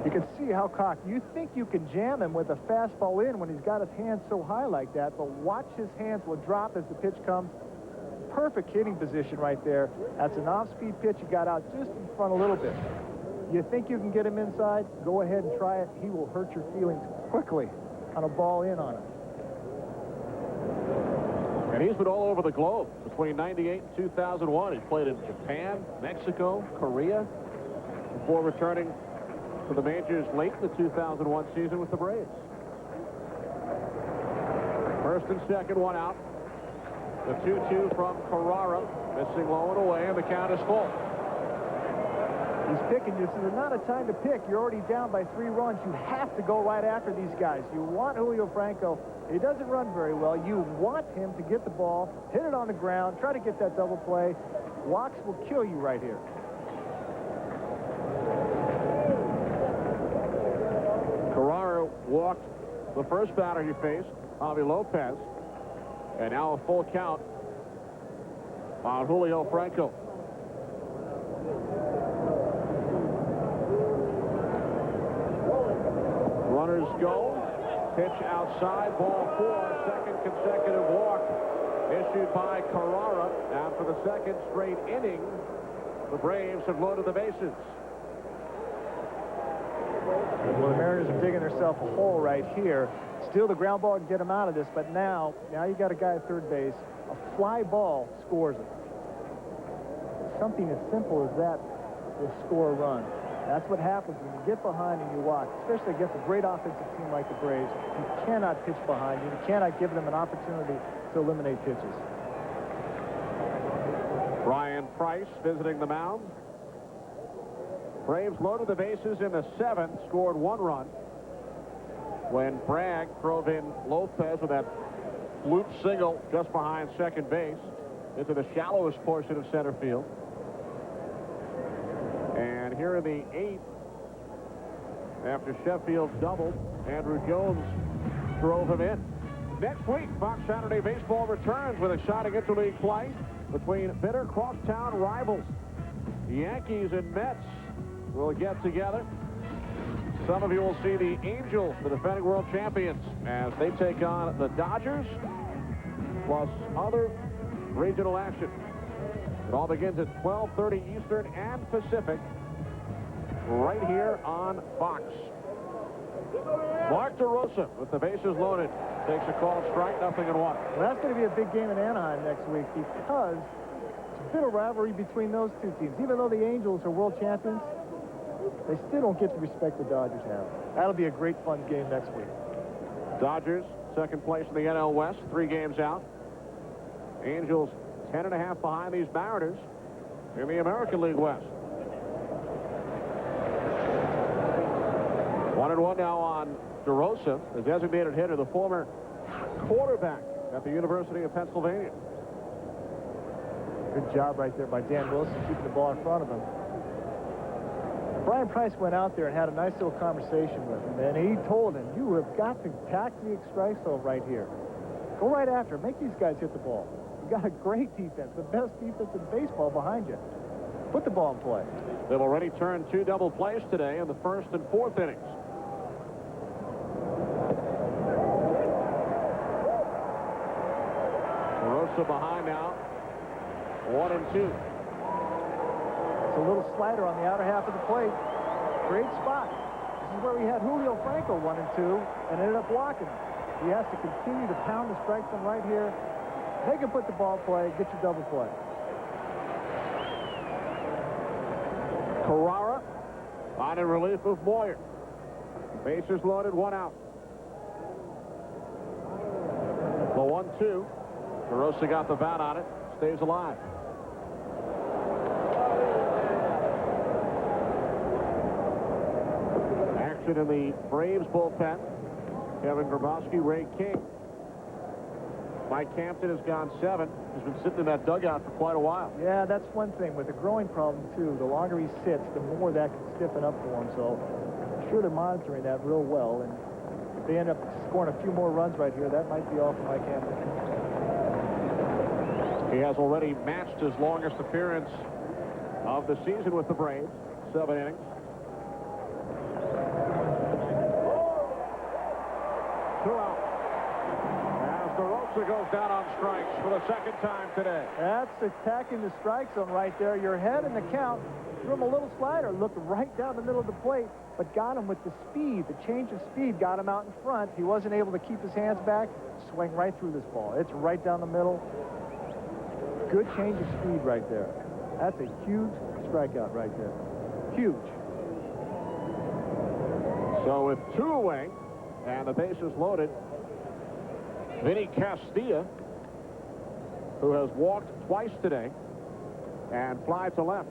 You can see how cocked. You think you can jam him with a fastball in when he's got his hands so high like that, but watch his hands will drop as the pitch comes. Perfect hitting position right there. That's an off-speed pitch. You got out just in front a little bit. You think you can get him inside? Go ahead and try it. He will hurt your feelings quickly on a ball in on him. And he's been all over the globe between 98 and 2001. He played in Japan, Mexico, Korea, before returning to the majors late in the 2001 season with the Braves. First and second, one out. The 2-2 from Carrara, missing low and away, and the count is full. He's picking you, so there's not a time to pick. You're already down by 3 runs. You have to go right after these guys. You want Julio Franco. He doesn't run very well. You want him to get the ball, hit it on the ground, try to get that double play. Walks will kill you right here. Carrara walked the first batter he faced, Javi Lopez, and now a full count on Julio Franco. Runners go. Pitch outside, ball 4, second consecutive walk issued by Carrara. And for the second straight inning, the Braves have loaded the bases. Well, the Mariners are digging themselves a hole right here. Still the ground ball can get them out of this, but now you got a guy at third base. A fly ball scores it. Something as simple as that will score a run. That's what happens when you get behind and you walk, especially against a great offensive team like the Braves. You cannot pitch behind you. You cannot give them an opportunity to eliminate pitches. Brian Price visiting the mound. Braves loaded the bases in the 7th, scored 1 run when Bragg drove in Lopez with that loop single just behind second base into the shallowest portion of center field. And here in the 8th, after Sheffield doubled, Andrew Jones drove him in. Next week, Fox Saturday Baseball returns with exciting interleague play between bitter crosstown rivals. The Yankees and Mets will get together. Some of you will see the Angels, the defending world champions, as they take on the Dodgers, plus other regional action. It all begins at 12:30 Eastern and Pacific, right here on Fox. Mark DeRosa with the bases loaded takes a called strike, 0-1. Well, that's going to be a big game in Anaheim next week because it's a bit of rivalry between those two teams. Even though the Angels are world champions, they still don't get the respect the Dodgers have. That'll be a great fun game next week. Dodgers, second place in the NL West, 3 games out. Angels 10.5 behind these Mariners in the American League West. 1-1 now on DeRosa, the designated hitter, the former quarterback at the University of Pennsylvania. Good job right there by Dan Wilson, keeping the ball in front of him. Brian Price went out there and had a nice little conversation with him, and he told him, you have got to pack the strike zone right here. Go right after him. Make these guys hit the ball. You got a great defense, the best defense in baseball behind you. Put the ball in play. They've already turned 2 double plays today in the 1st and 4th innings. DeRosa behind now. 1-2. It's a little slider on the outer half of the plate. Great spot. This is where we had Julio Franco 1-2 and ended up walking him. He has to continue to pound the strike zone right here. They can put the ball play, get your double play. Carrara on in relief of Moyer. Bases loaded, 1 out. The 1-2. DeRosa got the bat on it. Stays alive. Action in the Braves bullpen. Kevin Grabowski, Ray King. Mike Hampton has gone 7. He's been sitting in that dugout for quite a while. Yeah, that's one thing. With a growing problem, too, the longer he sits, the more that can stiffen up for him. So I'm sure they're monitoring that real well. And if they end up scoring a few more runs right here, that might be all for Mike Hampton. has already matched his longest appearance of the season with the Braves, 7 innings. Two out. As DeRosa goes down on strikes for the second time today. That's attacking the strike zone right there. You're ahead in the count. Threw him a little slider, looked right down the middle of the plate, but got him with the speed. The change of speed got him out in front. He wasn't able to keep his hands back. Swing right through this ball. It's right down the middle. Good change of speed right there. That's a huge strikeout right there. Huge. So with 2 away and the bases loaded, Vinny Castilla, who has walked twice today and fly to left.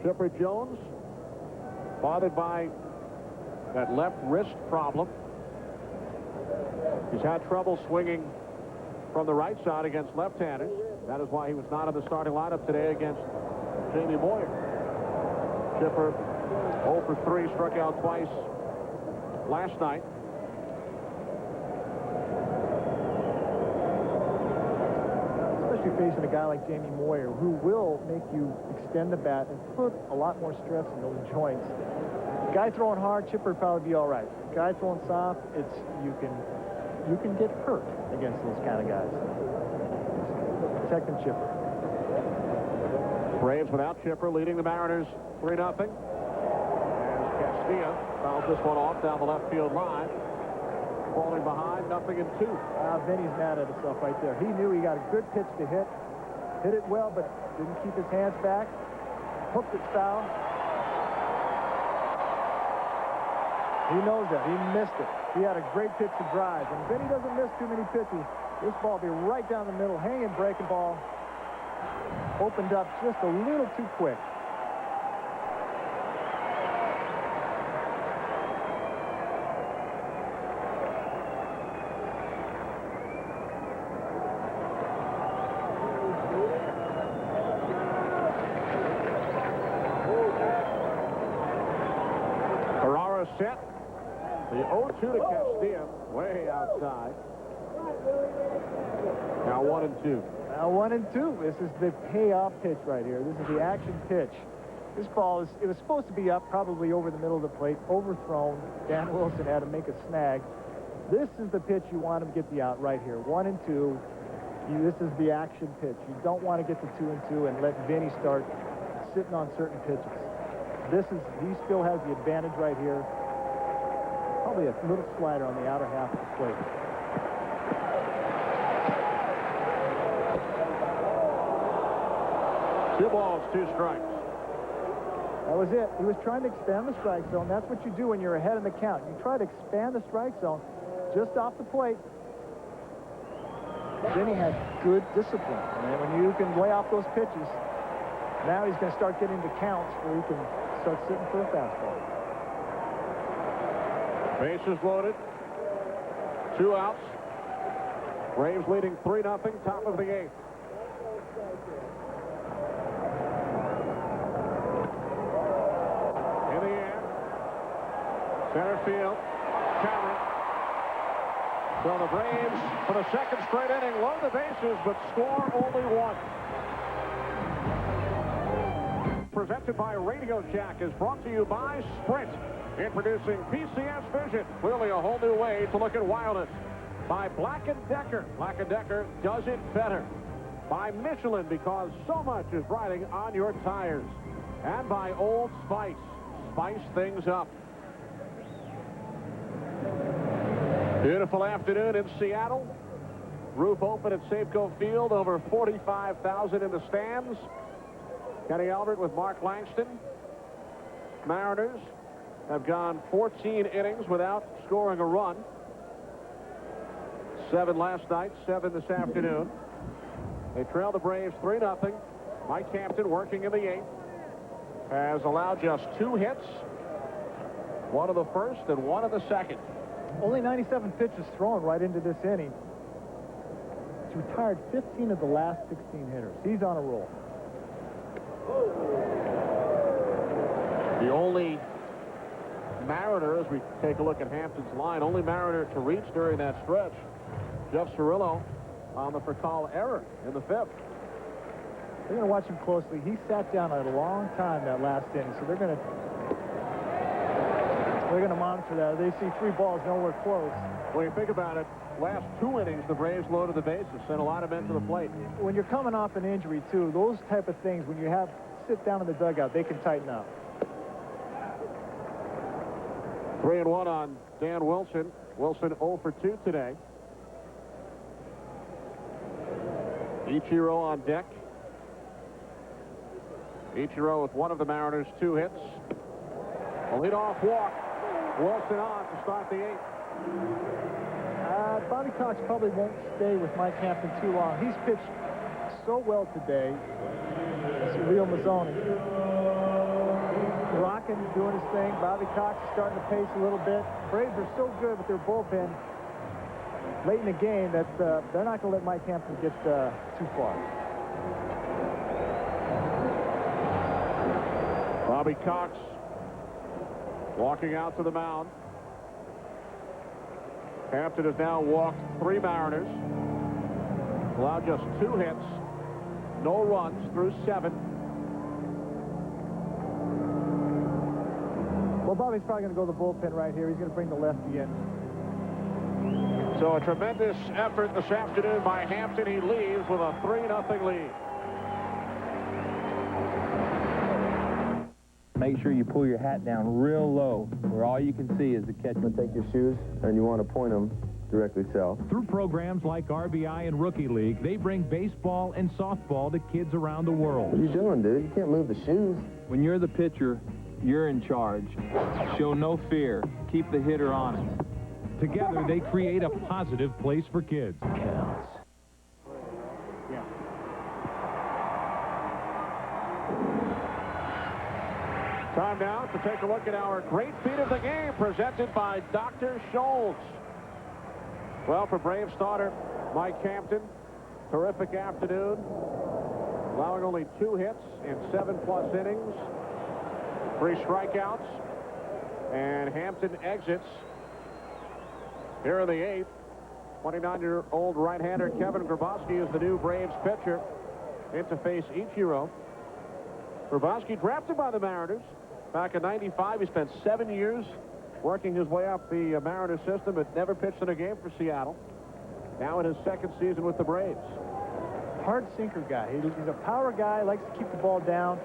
Chipper Jones, bothered by that left wrist problem. He's had trouble swinging from the right side against left-handers. That is why he was not in the starting lineup today against Jamie Moyer. Chipper 0 for 3, struck out twice last night. Especially facing a guy like Jamie Moyer, who will make you extend the bat and put a lot more stress in those joints. Guy throwing hard, Chipper would probably be all right. Guy throwing soft, you can get hurt against those kind of guys. Protecting Chipper. Braves without Chipper, leading the Mariners 3-0. As Castilla fouls this one off down the left field line. Falling behind, 0-2. Vinny's mad at himself right there. He knew he got a good pitch to hit. Hit it well, but didn't keep his hands back. Hooked it foul. He knows that. He missed it. He had a great pitch to drive. And Vinny doesn't miss too many pitches. This ball will be right down the middle, hanging breaking ball. Opened up just a little too quick. Ferrara set. The 0-2 to Castilla, way outside. Now 1-2. Now 1-2. This is the payoff pitch right here. This is the action pitch. This ball it was supposed to be up probably over the middle of the plate, overthrown. Dan Wilson had to make a snag. This is the pitch you want to get the out right here. 1-2. This is the action pitch. You don't want to get to 2-2 and let Vinny start sitting on certain pitches. He still has the advantage right here. Probably a little slider on the outer half of the plate. Two balls, 2 strikes. That was it. He was trying to expand the strike zone. That's what you do when you're ahead in the count. You try to expand the strike zone just off the plate. Then he had good discipline. And when you can lay off those pitches, now he's going to start getting the counts where he can start sitting for a fastball. Bases loaded. 2 outs. Braves leading 3-0, top of the 8th. In the air. Center field. Cameron. So the Braves, for the second straight inning, load the bases, but score only 1. Presented by Radio Shack is brought to you by Sprint. Introducing PCS Vision, clearly a whole new way to look at wildness. By Black & Decker. Black & Decker does it better. By Michelin, because so much is riding on your tires. And by Old Spice. Spice things up. Beautiful afternoon in Seattle. Roof open at Safeco Field. Over 45,000 in the stands. Kenny Albert with Mark Langston. Mariners have gone 14 innings without scoring a run. 7 last night, 7 this afternoon. They trail the Braves 3-0. Mike Hampton, working in the 8th, has allowed just 2 hits. 1 in the first and 1 in the second. Only 97 pitches thrown right into this inning. He's retired 15 of the last 16 hitters. He's on a roll. The only Mariner, as we take a look at Hampton's line, only Mariner to reach during that stretch. Jeff Cirillo on the Fertal error in the 5th. They're going to watch him closely. He sat down a long time that last inning, so they're going to monitor that. They see 3 balls nowhere close. When you think about it, last 2 innings, the Braves loaded the bases, sent a lot of men to the plate. When you're coming off an injury, too, those type of things, when you sit down in the dugout, they can tighten up. 3-1 on Dan Wilson. Wilson 0 for 2 today. Ichiro on deck. Ichiro with one of the Mariners' 2 hits. A leadoff walk. Wilson on to start the 8th. Bobby Cox probably won't stay with Mike Hampton too long. He's pitched so well today. See Leo Mazzoni rocking, doing his thing. Bobby Cox is starting to pace a little bit. Braves are so good with their bullpen late in the game that they're not going to let Mike Hampton get too far. Bobby Cox walking out to the mound. Hampton has now walked 3 Mariners. Allowed just 2 hits. No runs through 7. Well, Bobby's probably going to go to the bullpen right here. He's going to bring the lefty in. So a tremendous effort this afternoon by Hampton. He leaves with a 3-0 lead. Make sure you pull your hat down real low where all you can see is the catcher. Take your shoes and you want to point them directly south. Through programs like RBI and Rookie League, they bring baseball and softball to kids around the world. What are you doing, dude? You can't move the shoes. When you're the pitcher, you're in charge. Show no fear. Keep the hitter honest. Together, they create a positive place for kids. Counts. Time now to take a look at our great feat of the game presented by Dr. Scholl's. Well, for Brave starter Mike Hampton, terrific afternoon, allowing only 2 hits in 7+ innings, 3 strikeouts, and Hampton exits here in the 8th. 29-year-old right-hander Kevin Grabowski is the new Braves pitcher in to face Ichiro. Grabowski drafted by the Mariners back in '95. He spent 7 years working his way up the Mariners system, but never pitched in a game for Seattle. Now in his 2nd season with the Braves. Hard sinker guy. He's a power guy, likes to keep the ball down.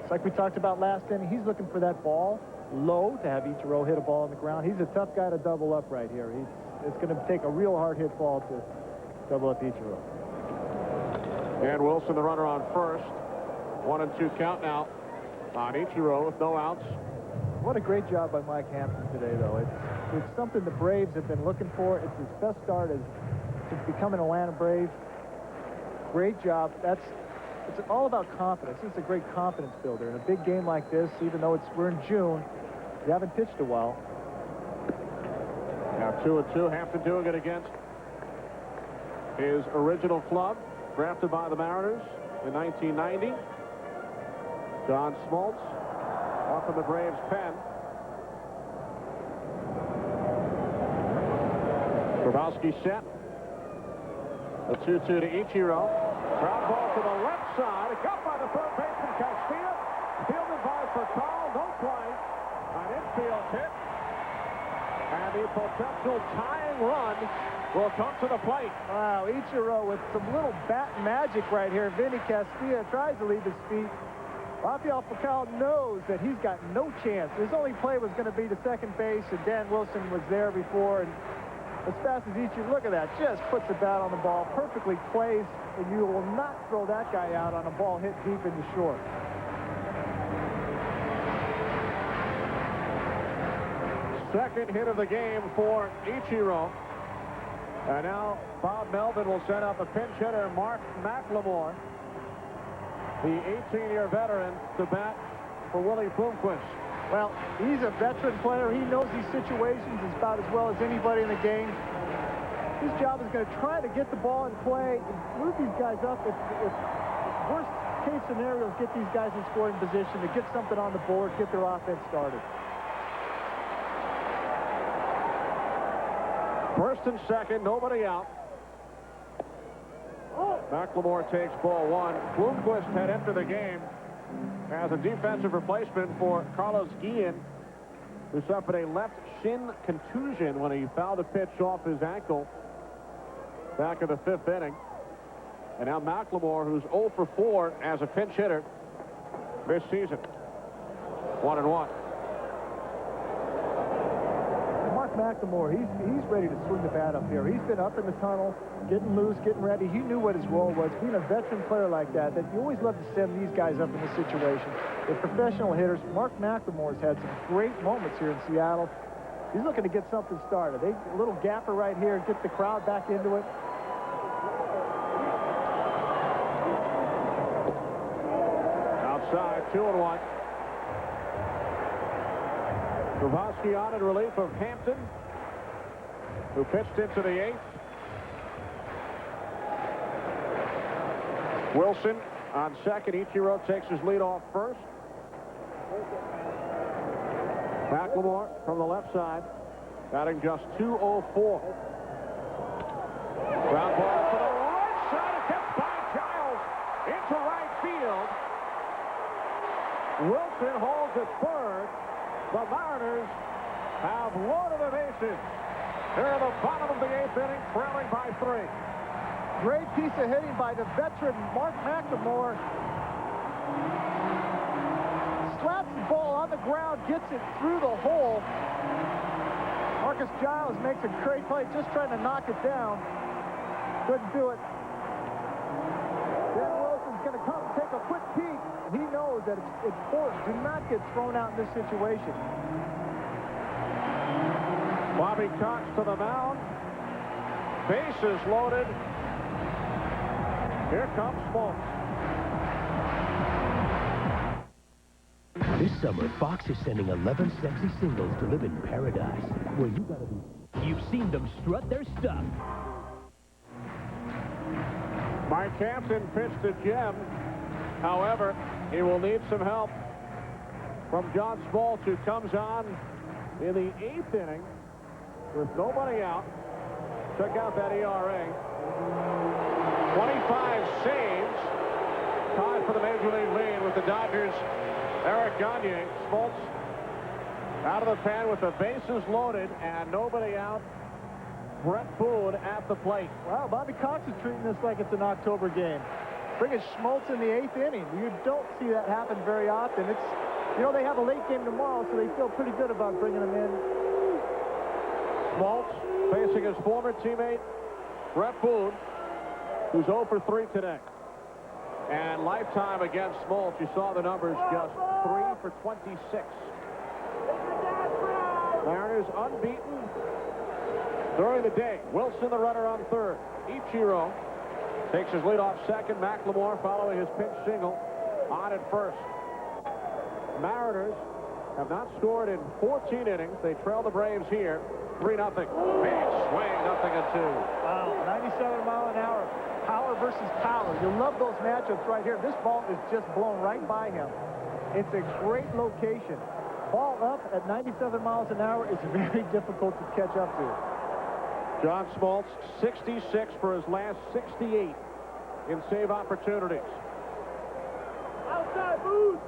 It's like we talked about last inning. He's looking for that ball low to have Ichiro hit a ball on the ground. He's a tough guy to double up right here. It's going to take a real hard hit ball to double up Ichiro. And Wilson, the runner on first. 1-2 count now on Ichiro with no outs. What a great job by Mike Hampton today, though. It's something the Braves have been looking for. It's his best start since becoming Atlanta Brave. Great job. It's all about confidence. It's a great confidence builder. In a big game like this, even though we're in June, you haven't pitched a while. Now 2-2. Hampton doing it against his original club, drafted by the Mariners in 1990. John Smoltz off of the Braves' pen. Grabowski set. The 2-2 to Ichiro. Ground ball to the left side. Cut by the third baseman Castillo. Fielded by Fertal. No play. An infield hit. And the potential tying run will come to the plate. Wow, Ichiro with some little bat magic right here. Vinny Castillo tries to leave his feet. Rafael Fertal knows that he's got no chance. His only play was going to be to second base, and Dan Wilson was there before. And as fast as Ichiro, look at that, just puts the bat on the ball, perfectly plays, and you will not throw that guy out on a ball hit deep into short. Second hit of the game for Ichiro. And now Bob Melvin will send up a pinch hitter, Mark McLemore, the 18-year veteran, to bat for Willie Bloomquist. Well, he's a veteran player. He knows these situations about as well as anybody in the game. His job is going to try to get the ball in play and move these guys up. If worst case scenarios, get these guys in scoring position to get something on the board, get their offense started. First and second, nobody out. McLemore takes ball one. Bloomquist had entered the game as a defensive replacement for Carlos Guillen, who suffered a left shin contusion when he fouled a pitch off his ankle back in the 5th inning. And now McLemore, who's 0 for 4 as a pinch hitter this season. 1-1. Mark McLemore, he's ready to swing the bat up here. He's been up in the tunnel, getting loose, getting ready. He knew what his role was. Being a veteran player like that you always love to send these guys up in this situation. They're professional hitters. Mark McLemore's had some great moments here in Seattle. He's looking to get something started. A little gapper right here, get the crowd back into it. Outside, 2-1. Grabowski on in relief of Hampton, who pitched into the 8th. Wilson on second. Ichiro takes his lead off first. McLemore from the left side, batting just .204. Ground ball to the right side, kept by Giles into right field. Wilson holds at third. The Mariners have loaded the bases. They're at the bottom of the 8th inning, trailing by 3. Great piece of hitting by the veteran Mark McLemore. Slaps the ball on the ground, gets it through the hole. Marcus Giles makes a great play, just trying to knock it down. Couldn't do it. Dan Wilson's going to come and take a quick peek. He knows that it's important. Do not get thrown out in this situation. Bobby Cox to the mound. Bases loaded. Here comes Smoltz. This summer, Fox is sending 11 sexy singles to live in paradise, where you gotta be. You've seen them strut their stuff. Mike Hampton pitched to Jem. However, he will need some help from John Smoltz, who comes on in the 8th inning with nobody out. Check out that ERA. 25 saves. Tied for the Major League lead with the Dodgers' Eric Gagne. Smoltz out of the pen with the bases loaded and nobody out. Brett Boone at the plate. Wow, Bobby Cox is treating this like it's an October game. Bringing Smoltz in the 8th inning. You don't see that happen very often. It's, you know, they have a late game tomorrow, so they feel pretty good about bringing him in. Smoltz facing his former teammate, Brett Boone, who's 0 for 3 today. And lifetime against Smoltz, you saw the numbers, just 3 for 26. Mariners unbeaten during the day. Wilson, the runner, on third. Ichiro takes his lead off second. McLemore following his pinch single on at first. Mariners have not scored in 14 innings. They trail the Braves here 3-0. Big swing, 0-2. Wow, 97 mile an hour. Power versus power. You love those matchups right here. This ball is just blown right by him. It's a great location. Ball up at 97 miles an hour is very difficult to catch up to. John Smoltz, 66 for his last 68 in save opportunities. Outside boost.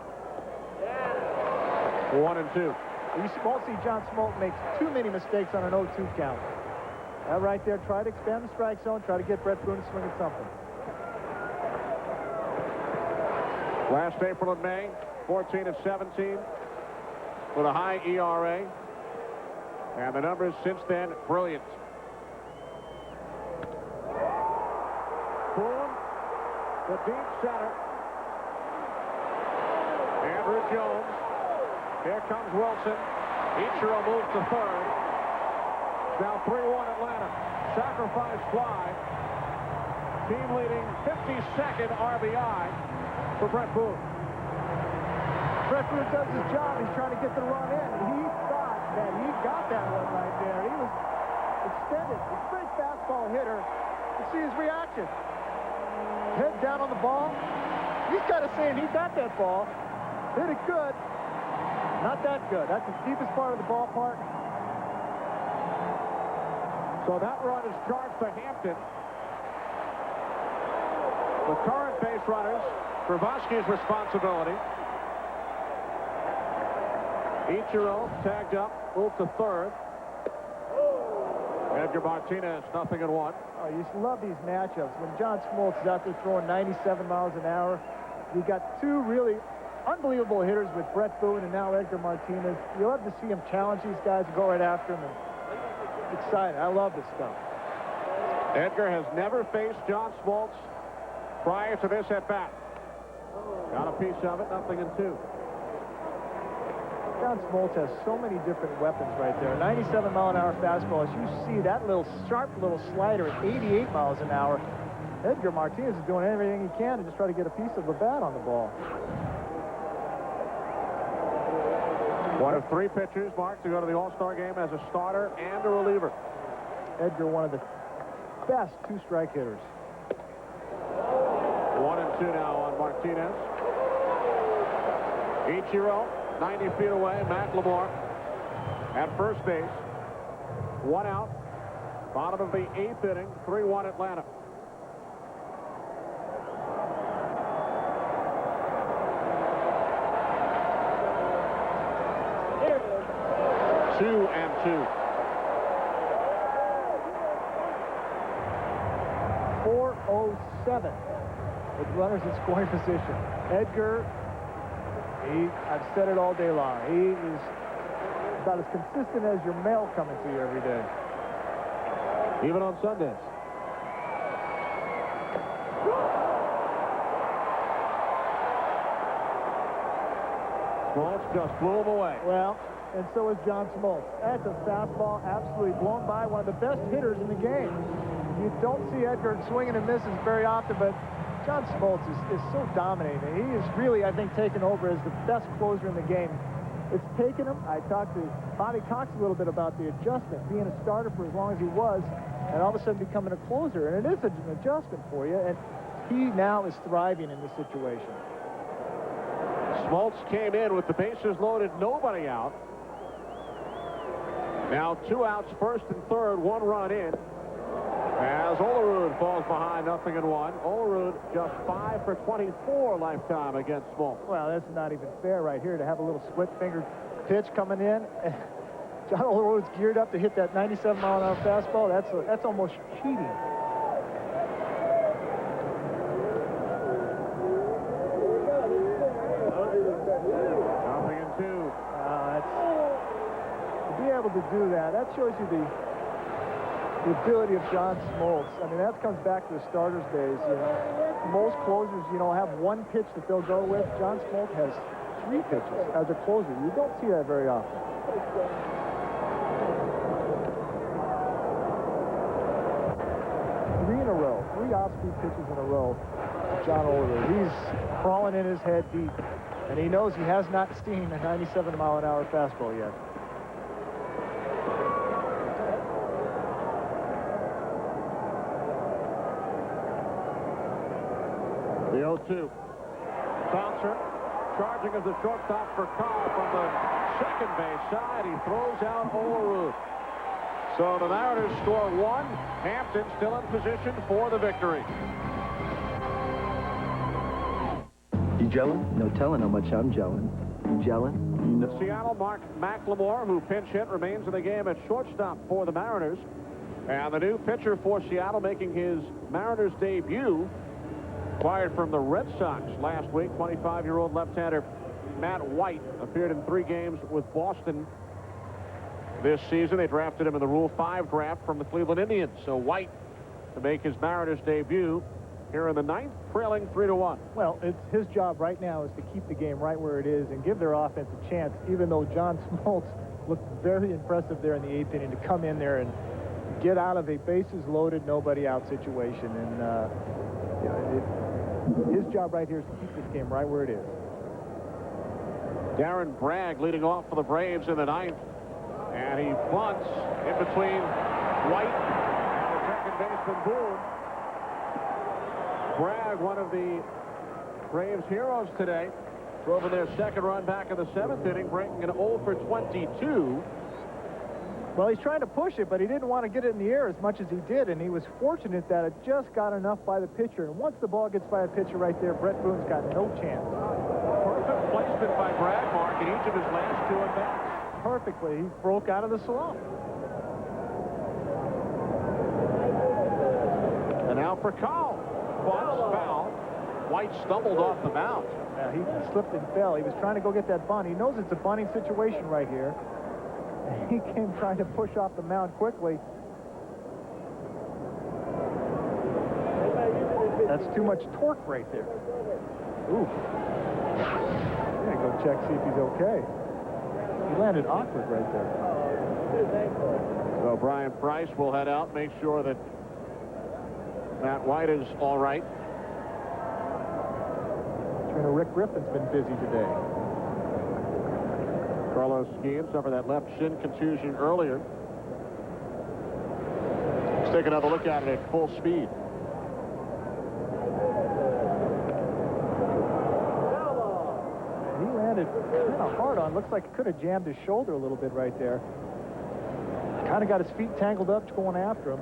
1-2. You won't see John Smoltz makes too many mistakes on an 0-2 count. That right there, try to expand the strike zone, try to get Brett Boone to swing at something. Last April and May, 14 of 17 with a high ERA. And the numbers since then, brilliant. Boone, the deep center. Andrew Jones. Here comes Wilson. Ichiro moves to third. Now 3-1 Atlanta. Sacrifice fly. Team leading 52nd RBI for Brett Boone. Brett Boone does his job. He's trying to get the run in. He thought that he got that one right there. He was extended. He's a great fastball hitter. Let's see his reaction. Head down on the ball. He's kind of saying he got that ball. Hit it good. Not that good. That's the deepest part of the ballpark. So that run is charged to Hampton. The current base runners, Grabowski's responsibility. Ichiro tagged up, moved to third. Edgar Martinez, 0-1. Oh, you just love these matchups. When John Smoltz is out there throwing 97 miles an hour, you got two really unbelievable hitters with Brett Boone and now Edgar Martinez. You love to see him challenge these guys and go right after them. And exciting. I love this stuff. Edgar has never faced John Smoltz prior to this at-bat. Got a piece of it, 0-2. John Smoltz has so many different weapons right there. 97-mile-an-hour fastball. As you see, that little sharp little slider at 88 miles an hour. Edgar Martinez is doing everything he can to just try to get a piece of the bat on the ball. One of 3 pitchers marked to go to the All-Star game as a starter and a reliever. Edgar, one of the best two-strike hitters. 1-2 now on Martinez. Ichiro, 90 feet away. McLemore at first base. 1 out. Bottom of the 8th inning. 3-1 Atlanta. Two and 2. 4:07 with runners in scoring position. Edgar, I've said it all day long. He is about as consistent as your mail coming to you every day. Even on Sundays. Smoltz just blew him away. Well, and so is John Smoltz. That's a fastball absolutely blown by one of the best hitters in the game. You don't see Edgar swinging and missing very often, but John Smoltz is so dominating. He is really, I think, taken over as the best closer in the game. It's taken him. I talked to Bobby Cox a little bit about the adjustment, being a starter for as long as he was, and all of a sudden becoming a closer. And it is an adjustment for you, and he now is thriving in this situation. Smoltz came in with the bases loaded, nobody out. Now 2 outs, first and third, 1 run in. As Olerud falls behind, 0-1. Olerud just 5 for 24 lifetime against Smoltz. Well, that's not even fair right here to have a little split-finger pitch coming in. John Olerud's geared up to hit that 97-mile-an-hour fastball. That's almost cheating. To be able to do that, that shows you the ability of John Smoltz. I mean, that comes back to the starters days, you know. Most closers, you know, have 1 pitch that they'll go with. John Smoltz has 3 pitches as a closer. You don't see that very often. 3 in a row, 3 off-speed pitches in a row. John Olerud, he's crawling in his head deep, and he knows he has not seen a 97-mile-an-hour fastball yet. The 0-2. Thompson charging as the shortstop for Carr from the second base side. He throws out Olerud. So the Mariners score 1. Hampton still in position for the victory. You gelling? No telling how much I'm gelling. You gelling? You know. Seattle, Mark McLemore, who pinch hit, remains in the game at shortstop for the Mariners. And the new pitcher for Seattle making his Mariners debut, acquired from the Red Sox last week, 25-year-old left-hander Matt White appeared in 3 games with Boston this season. They drafted him in the Rule 5 draft from the Cleveland Indians. So White to make his Mariners debut here in the 9th, trailing 3-1. Well, it's his job right now is to keep the game right where it is and give their offense a chance, even though John Smoltz looked very impressive there in the 8th inning to come in there and get out of a bases loaded, nobody out situation. And you know, his job right here is to keep this game right where it is. Darren Bragg leading off for the Braves in the 9th. And he bunts in between White and the second baseman Boone. Bragg, one of the Braves heroes today, drove in their second run back in the 7th inning, breaking an 0 for 22. Well, he's trying to push it, but he didn't want to get it in the air as much as he did, and he was fortunate that it just got enough by the pitcher. And once the ball gets by a pitcher right there, Brett Boone's got no chance. Perfect placement by Bragg, Mark, in each of his last 2 at-bats. Perfectly. He broke out of the slump. And now for Call. Bunts, foul. White stumbled off the mound. Yeah, he slipped and fell. He was trying to go get that bunt. He knows it's a bunting situation right here. He came trying to push off the mound quickly. That's too much torque right there. Ooh. I'm gonna go check, see if he's okay. He landed awkward right there. So Brian Price will head out, make sure that Matt White is all right. Trainer Rick Griffin's been busy today. Carlos Skeens suffered that left shin contusion earlier. Let's take another look at it at full speed. He landed kind of hard on. Looks like he could have jammed his shoulder a little bit right there. Kind of got his feet tangled up going after him.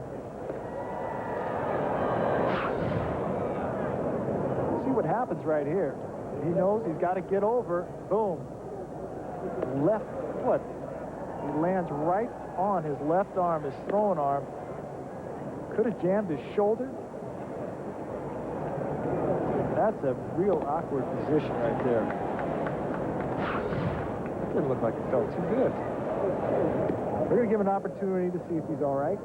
See what happens right here. He knows he's got to get over. Boom. Left foot. He lands right on his left arm, his throwing arm. Could have jammed his shoulder. That's a real awkward position right there. Didn't look like it felt too good. We're going to give him an opportunity to see if he's all right.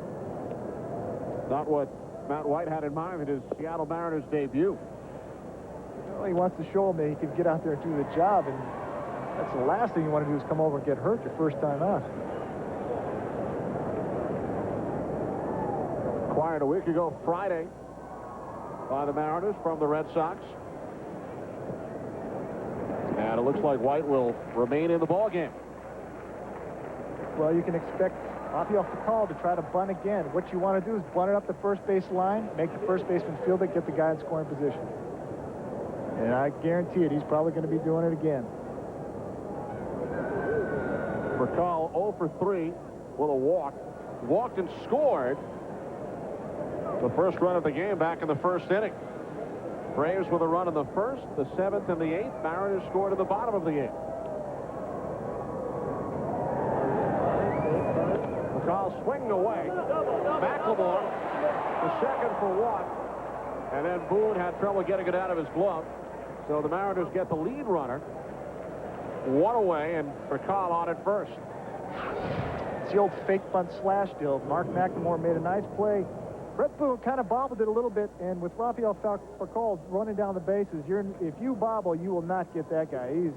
Not what Matt White had in mind in his Seattle Mariners debut. Well, he wants to show him that he can get out there and do the job, and that's the last thing you want to do is come over and get hurt your first time out. Acquired a week ago Friday by the Mariners from the Red Sox. And it looks like White will remain in the ballgame. Well, you can expect Rafael Furcal to try to bunt again. What you want to do is bunt it up the first base line, make the first baseman field it, get the guy in scoring position. And I guarantee it, he's probably going to be doing it again. Furcal 0 for 3 with a walk. Walked and scored the first run of the game back in the first inning. Braves with a run in the first, the 7th, and the 8th. Mariners scored in the bottom of the 8th. Furcal swinging away. McLemore, the second for one. And then Boone had trouble getting it out of his glove. So the Mariners get the lead runner. One away, and Furcal on at first. It's the old fake bunt slash deal. Mark McLemore made a nice play. Brett Boone kind of bobbled it a little bit, and with Rafael Furcal running down the bases, if you bobble, you will not get that guy. He's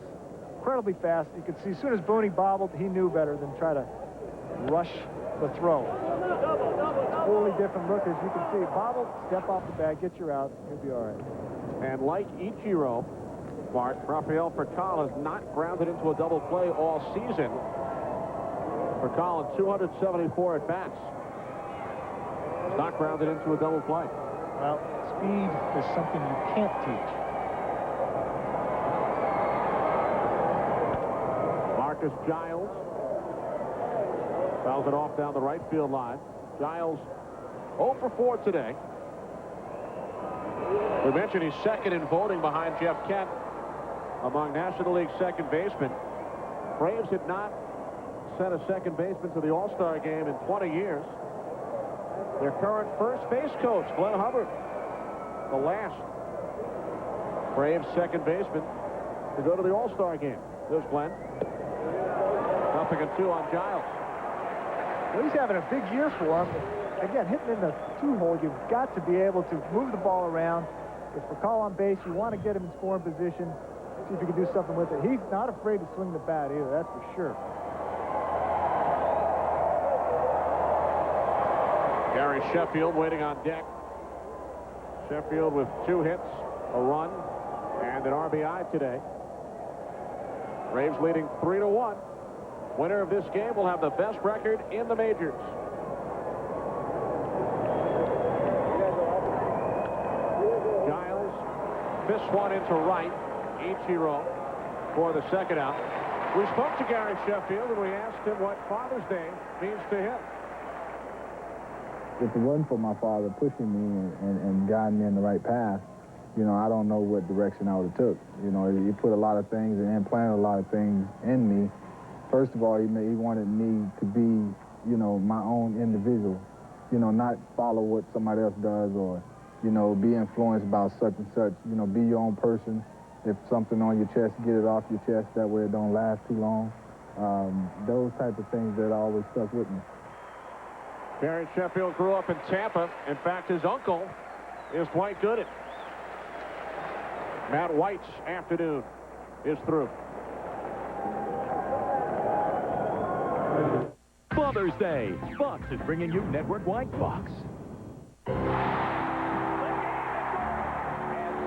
incredibly fast. You could see as soon as Boone bobbled, he knew better than try to rush the throw. Totally different look, as you can see. Bobble, step off the bag, get you out. You'll be all right. And like Ichiro, Mark, Rafael Furcal has not grounded into a double play all season. Furcal in 274 at-bats. Not grounded into a double play. Well, speed is something you can't teach. Marcus Giles fouls it off down the right field line. Giles 0 for 4 today. We mentioned he's second in voting behind Jeff Kent among National League second basemen. Braves had not sent a second baseman to the All-Star game in 20 years. Their current first base coach, Glenn Hubbard, the last Braves second baseman to go to the All-Star game. There's Glenn. 0-2 on Giles. Well, he's having a big year for him. Again, hitting in the 2-hole, you've got to be able to move the ball around. If Furcal on base, you want to get him in scoring position. See if you can do something with it. He's not afraid to swing the bat either, that's for sure. Gary Sheffield waiting on deck. Sheffield with 2 hits, a run, and an RBI today. Braves leading 3-1. Winner of this game will have the best record in the majors. Giles fists one into right. Ichiro for the second out. We spoke to Gary Sheffield, and we asked him what Father's Day means to him. If it wasn't for my father pushing me and guiding me in the right path, you know, I don't know what direction I would have took. You know, he put a lot of things and implanted a lot of things in me. First of all, he wanted me to be, you know, my own individual. You know, not follow what somebody else does or, you know, be influenced by such and such. You know, be your own person. If something on your chest, get it off your chest. That way it don't last too long. Those type of things that always stuck with me. Gary Sheffield grew up in Tampa. In fact, his uncle is Dwight Gooden. Matt White's afternoon is through. Father's Day. Fox is bringing you network-wide Fox. And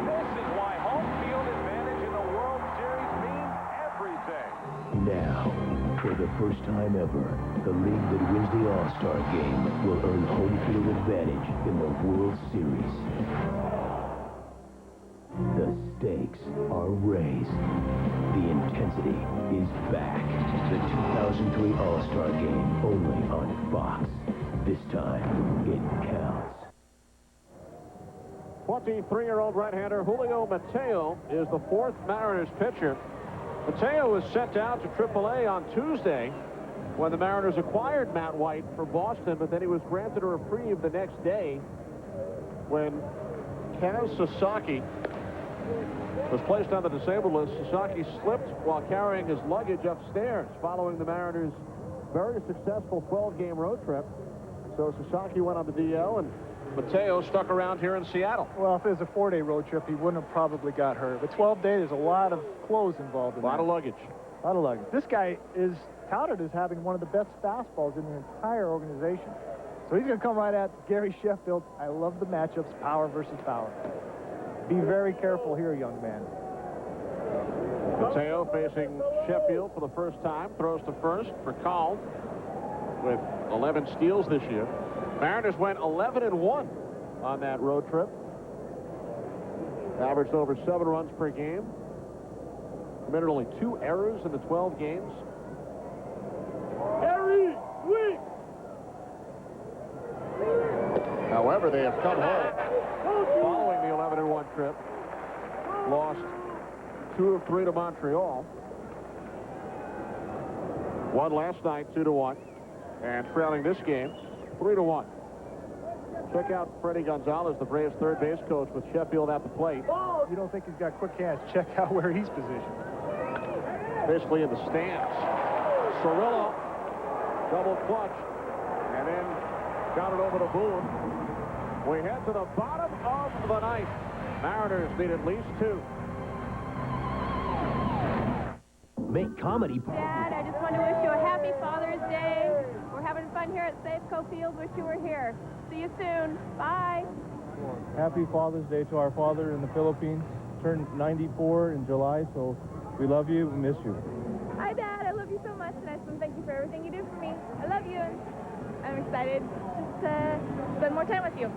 this is why home field advantage in the World Series means everything. Now, for the first time ever, the league that wins the All-Star game will earn home field advantage in the World Series. The stakes are raised. The intensity is back. The 2003 All-Star game only on Fox. This time, it counts. 23-year-old right-hander Julio Mateo is the fourth Mariners pitcher. Mateo was sent down to AAA on Tuesday when the Mariners acquired Matt White from Boston, but then he was granted a reprieve the next day when Kaz Sasaki was placed on the disabled list. Sasaki slipped while carrying his luggage upstairs following the Mariners' very successful 12-game road trip. So Sasaki went on the DL, and Mateo stuck around here in Seattle. Well, if it was a 4-day road trip, he wouldn't have probably got hurt. But 12-day, there's a lot of clothes involved in that. A lot of luggage. A lot of luggage. This guy is touted as having one of the best fastballs in the entire organization. So he's going to come right at Gary Sheffield. I love the matchups, power versus power. Be very careful here, young man. Mateo facing Sheffield for the first time. Throws to first for Call with 11 steals this year. Mariners went 11-1 on that road trip. Averaged over 7 runs per game. Committed only 2 errors in the 12 games. However, they have come home following the 11-1 trip. Lost 2 of 3 to Montreal. Won last night 2-1, and trailing this game 3-1. Check out Freddie Gonzalez, the Braves' third base coach, with Sheffield at the plate. You don't think he's got quick hands? Check out where he's positioned. Basically in the stands. Cirillo double clutch, and then got it over to Boone. We head to the bottom of the ninth. Mariners need at least 2. Make comedy. Dad, I just want to wish you a happy Father's Day. We're having fun here at Safeco Field. Wish you were here. See you soon. Bye. Happy Father's Day to our father in the Philippines. Turned 94 in July, so we love you. We miss you. Hi, Dad. I love you so much, and I just want to thank you for everything you do for me. I love you, and I'm excited just to spend more time with you.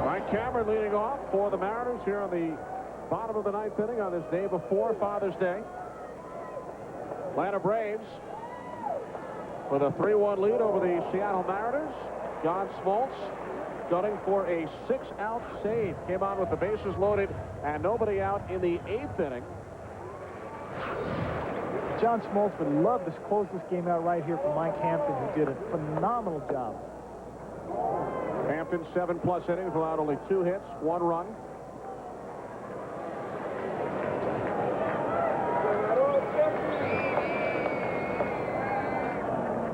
Mike Cameron leading off for the Mariners here on the bottom of the ninth inning on this day before Father's Day. Atlanta Braves with a 3-1 lead over the Seattle Mariners. John Smoltz gunning for a 6-out save. Came on with the bases loaded and nobody out in the 8th inning. John Smoltz would love to close this game out right here for Mike Hampton, who did a phenomenal job. Hampton 7+ innings, allowed only 2 hits, 1 run.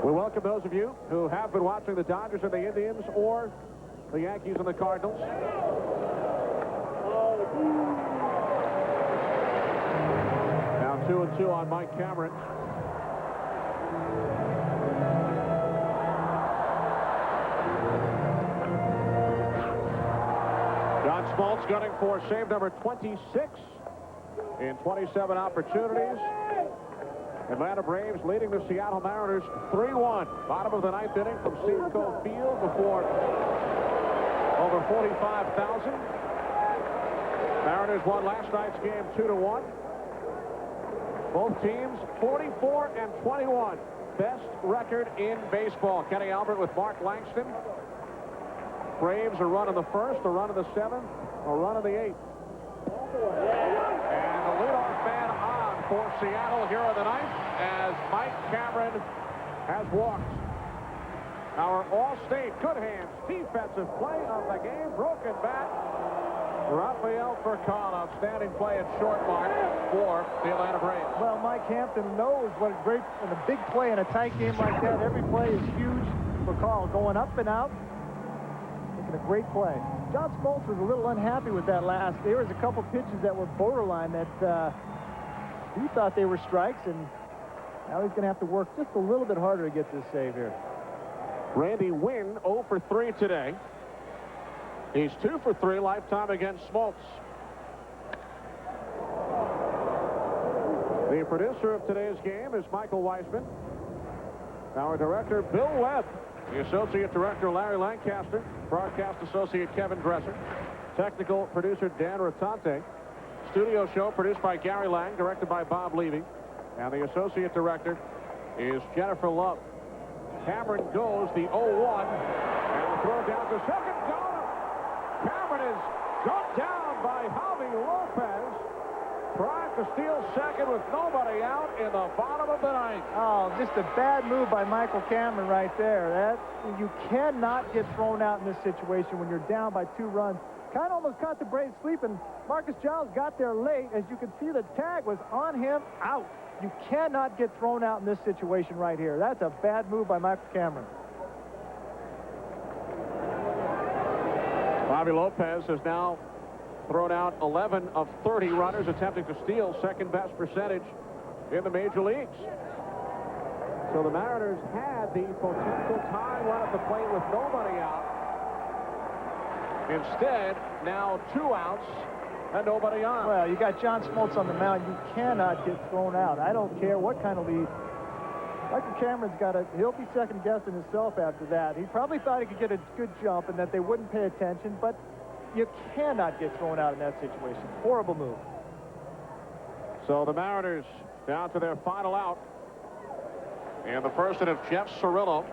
We welcome those of you who have been watching the Dodgers and the Indians or the Yankees and the Cardinals. Now 2-2 on Mike Cameron. John Smoltz gunning for save number 26 in 27 opportunities. Atlanta Braves leading the Seattle Mariners 3-1. Bottom of the ninth inning from Safeco Field before over 45,000. Mariners won last night's game 2-1. Both teams 44 and 21. Best record in baseball. Kenny Albert with Mark Langston. Braves a run in the first, a run in the seventh, a run in the eighth. And the leadoff man on for Seattle here in the ninth as Mike Cameron has walked. Our All-State good hands defensive play of the game. Broken bat. Rafael Furcal, outstanding play at short mark for the Atlanta Braves. Well, Mike Hampton knows what a great and a big play in a tight game like that. Every play is huge. Furcal going up and out. Making a great play. John Smoltz was a little unhappy with that last. There was a couple pitches that were borderline that he thought they were strikes, and now he's going to have to work just a little bit harder to get this save here. Randy Wynn 0 for 3 today. He's 2 for 3 lifetime against Smoltz. The producer of today's game is Michael Weisman. Our director, Bill Webb. The associate director, Larry Lancaster. Broadcast associate, Kevin Dresser. Technical producer, Dan Rotante. Studio show produced by Gary Lang, directed by Bob Levy. And the associate director is Jennifer Love. Cameron goes the 0-1. And the throw down to second. Cameron is jumped down by Javi Lopez. Trying to steal second with nobody out in the bottom of the ninth. Oh, just a bad move by Michael Cameron right there. You cannot get thrown out in this situation when you're down by 2 runs. Kind of almost caught the Braves sleeping. Marcus Giles got there late. As you can see, the tag was on him, out. You cannot get thrown out in this situation right here. That's a bad move by Michael Cameron. Javi Lopez has now thrown out 11 of 30 runners attempting to steal, second best percentage in the major leagues. So the Mariners had the potential tying run at the plate with nobody out. Instead, now 2 outs and nobody on. Well, you got John Smoltz on the mound. You cannot get thrown out. I don't care what kind of lead. Michael Cameron's he'll be second guessing himself after that. He probably thought he could get a good jump and that they wouldn't pay attention, but you cannot get thrown out in that situation. Horrible move. So the Mariners down to their final out. And the first of Jeff Cirillo,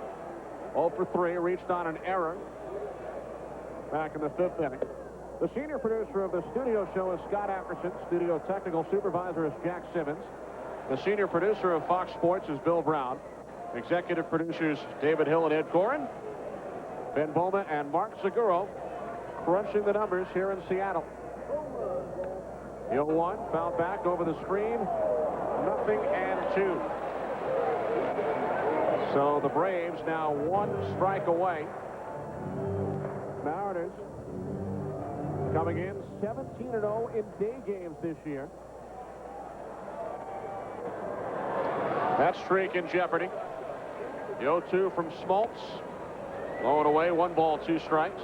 0 for 3, reached on an error back in the 5th inning. The senior producer of the studio show is Scott Ackerson. Studio technical supervisor is Jack Simmons. The senior producer of Fox Sports is Bill Brown. Executive producers David Hill and Ed Gorin. Ben Bowman and Mark Seguro crunching the numbers here in Seattle. The 0-1 fouled back over the screen. 0-2. So the Braves now 1 strike away. Mariners coming in 17-0 in day games this year. That streak in jeopardy. The 0-2 from Smoltz. Low and away, 1 ball, 2 strikes.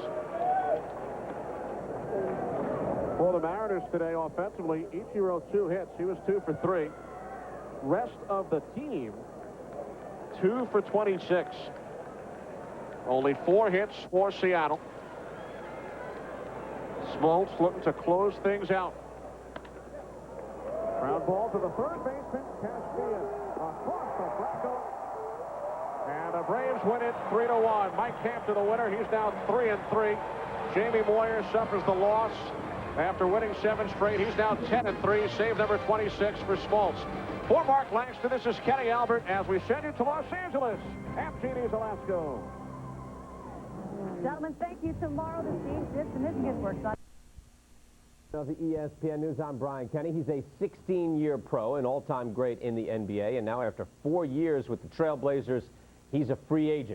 For the Mariners today offensively, Ichiro 2 hits. He was 2 for 3. Rest of the team, 2 for 26. Only 4 hits for Seattle. Smoltz looking to close things out. Ground ball to the third baseman, Castilla. Across the Bragg. And the Braves win it 3-1. Mike Hampton, the winner. He's now 3-3. Jamie Moyer suffers the loss after winning 7 straight. He's now 10-3. Save number 26 for Smoltz. For Mark Langston, this is Kenny Albert as we send you to Los Angeles. Amtini's Alaska. Gentlemen, thank you. Tomorrow the Steve the Michigan works on. Of the ESPN News, I'm Brian Kenny. He's a 16-year pro, an all-time great in the NBA, and now after 4 years with the Trailblazers, he's a free agent.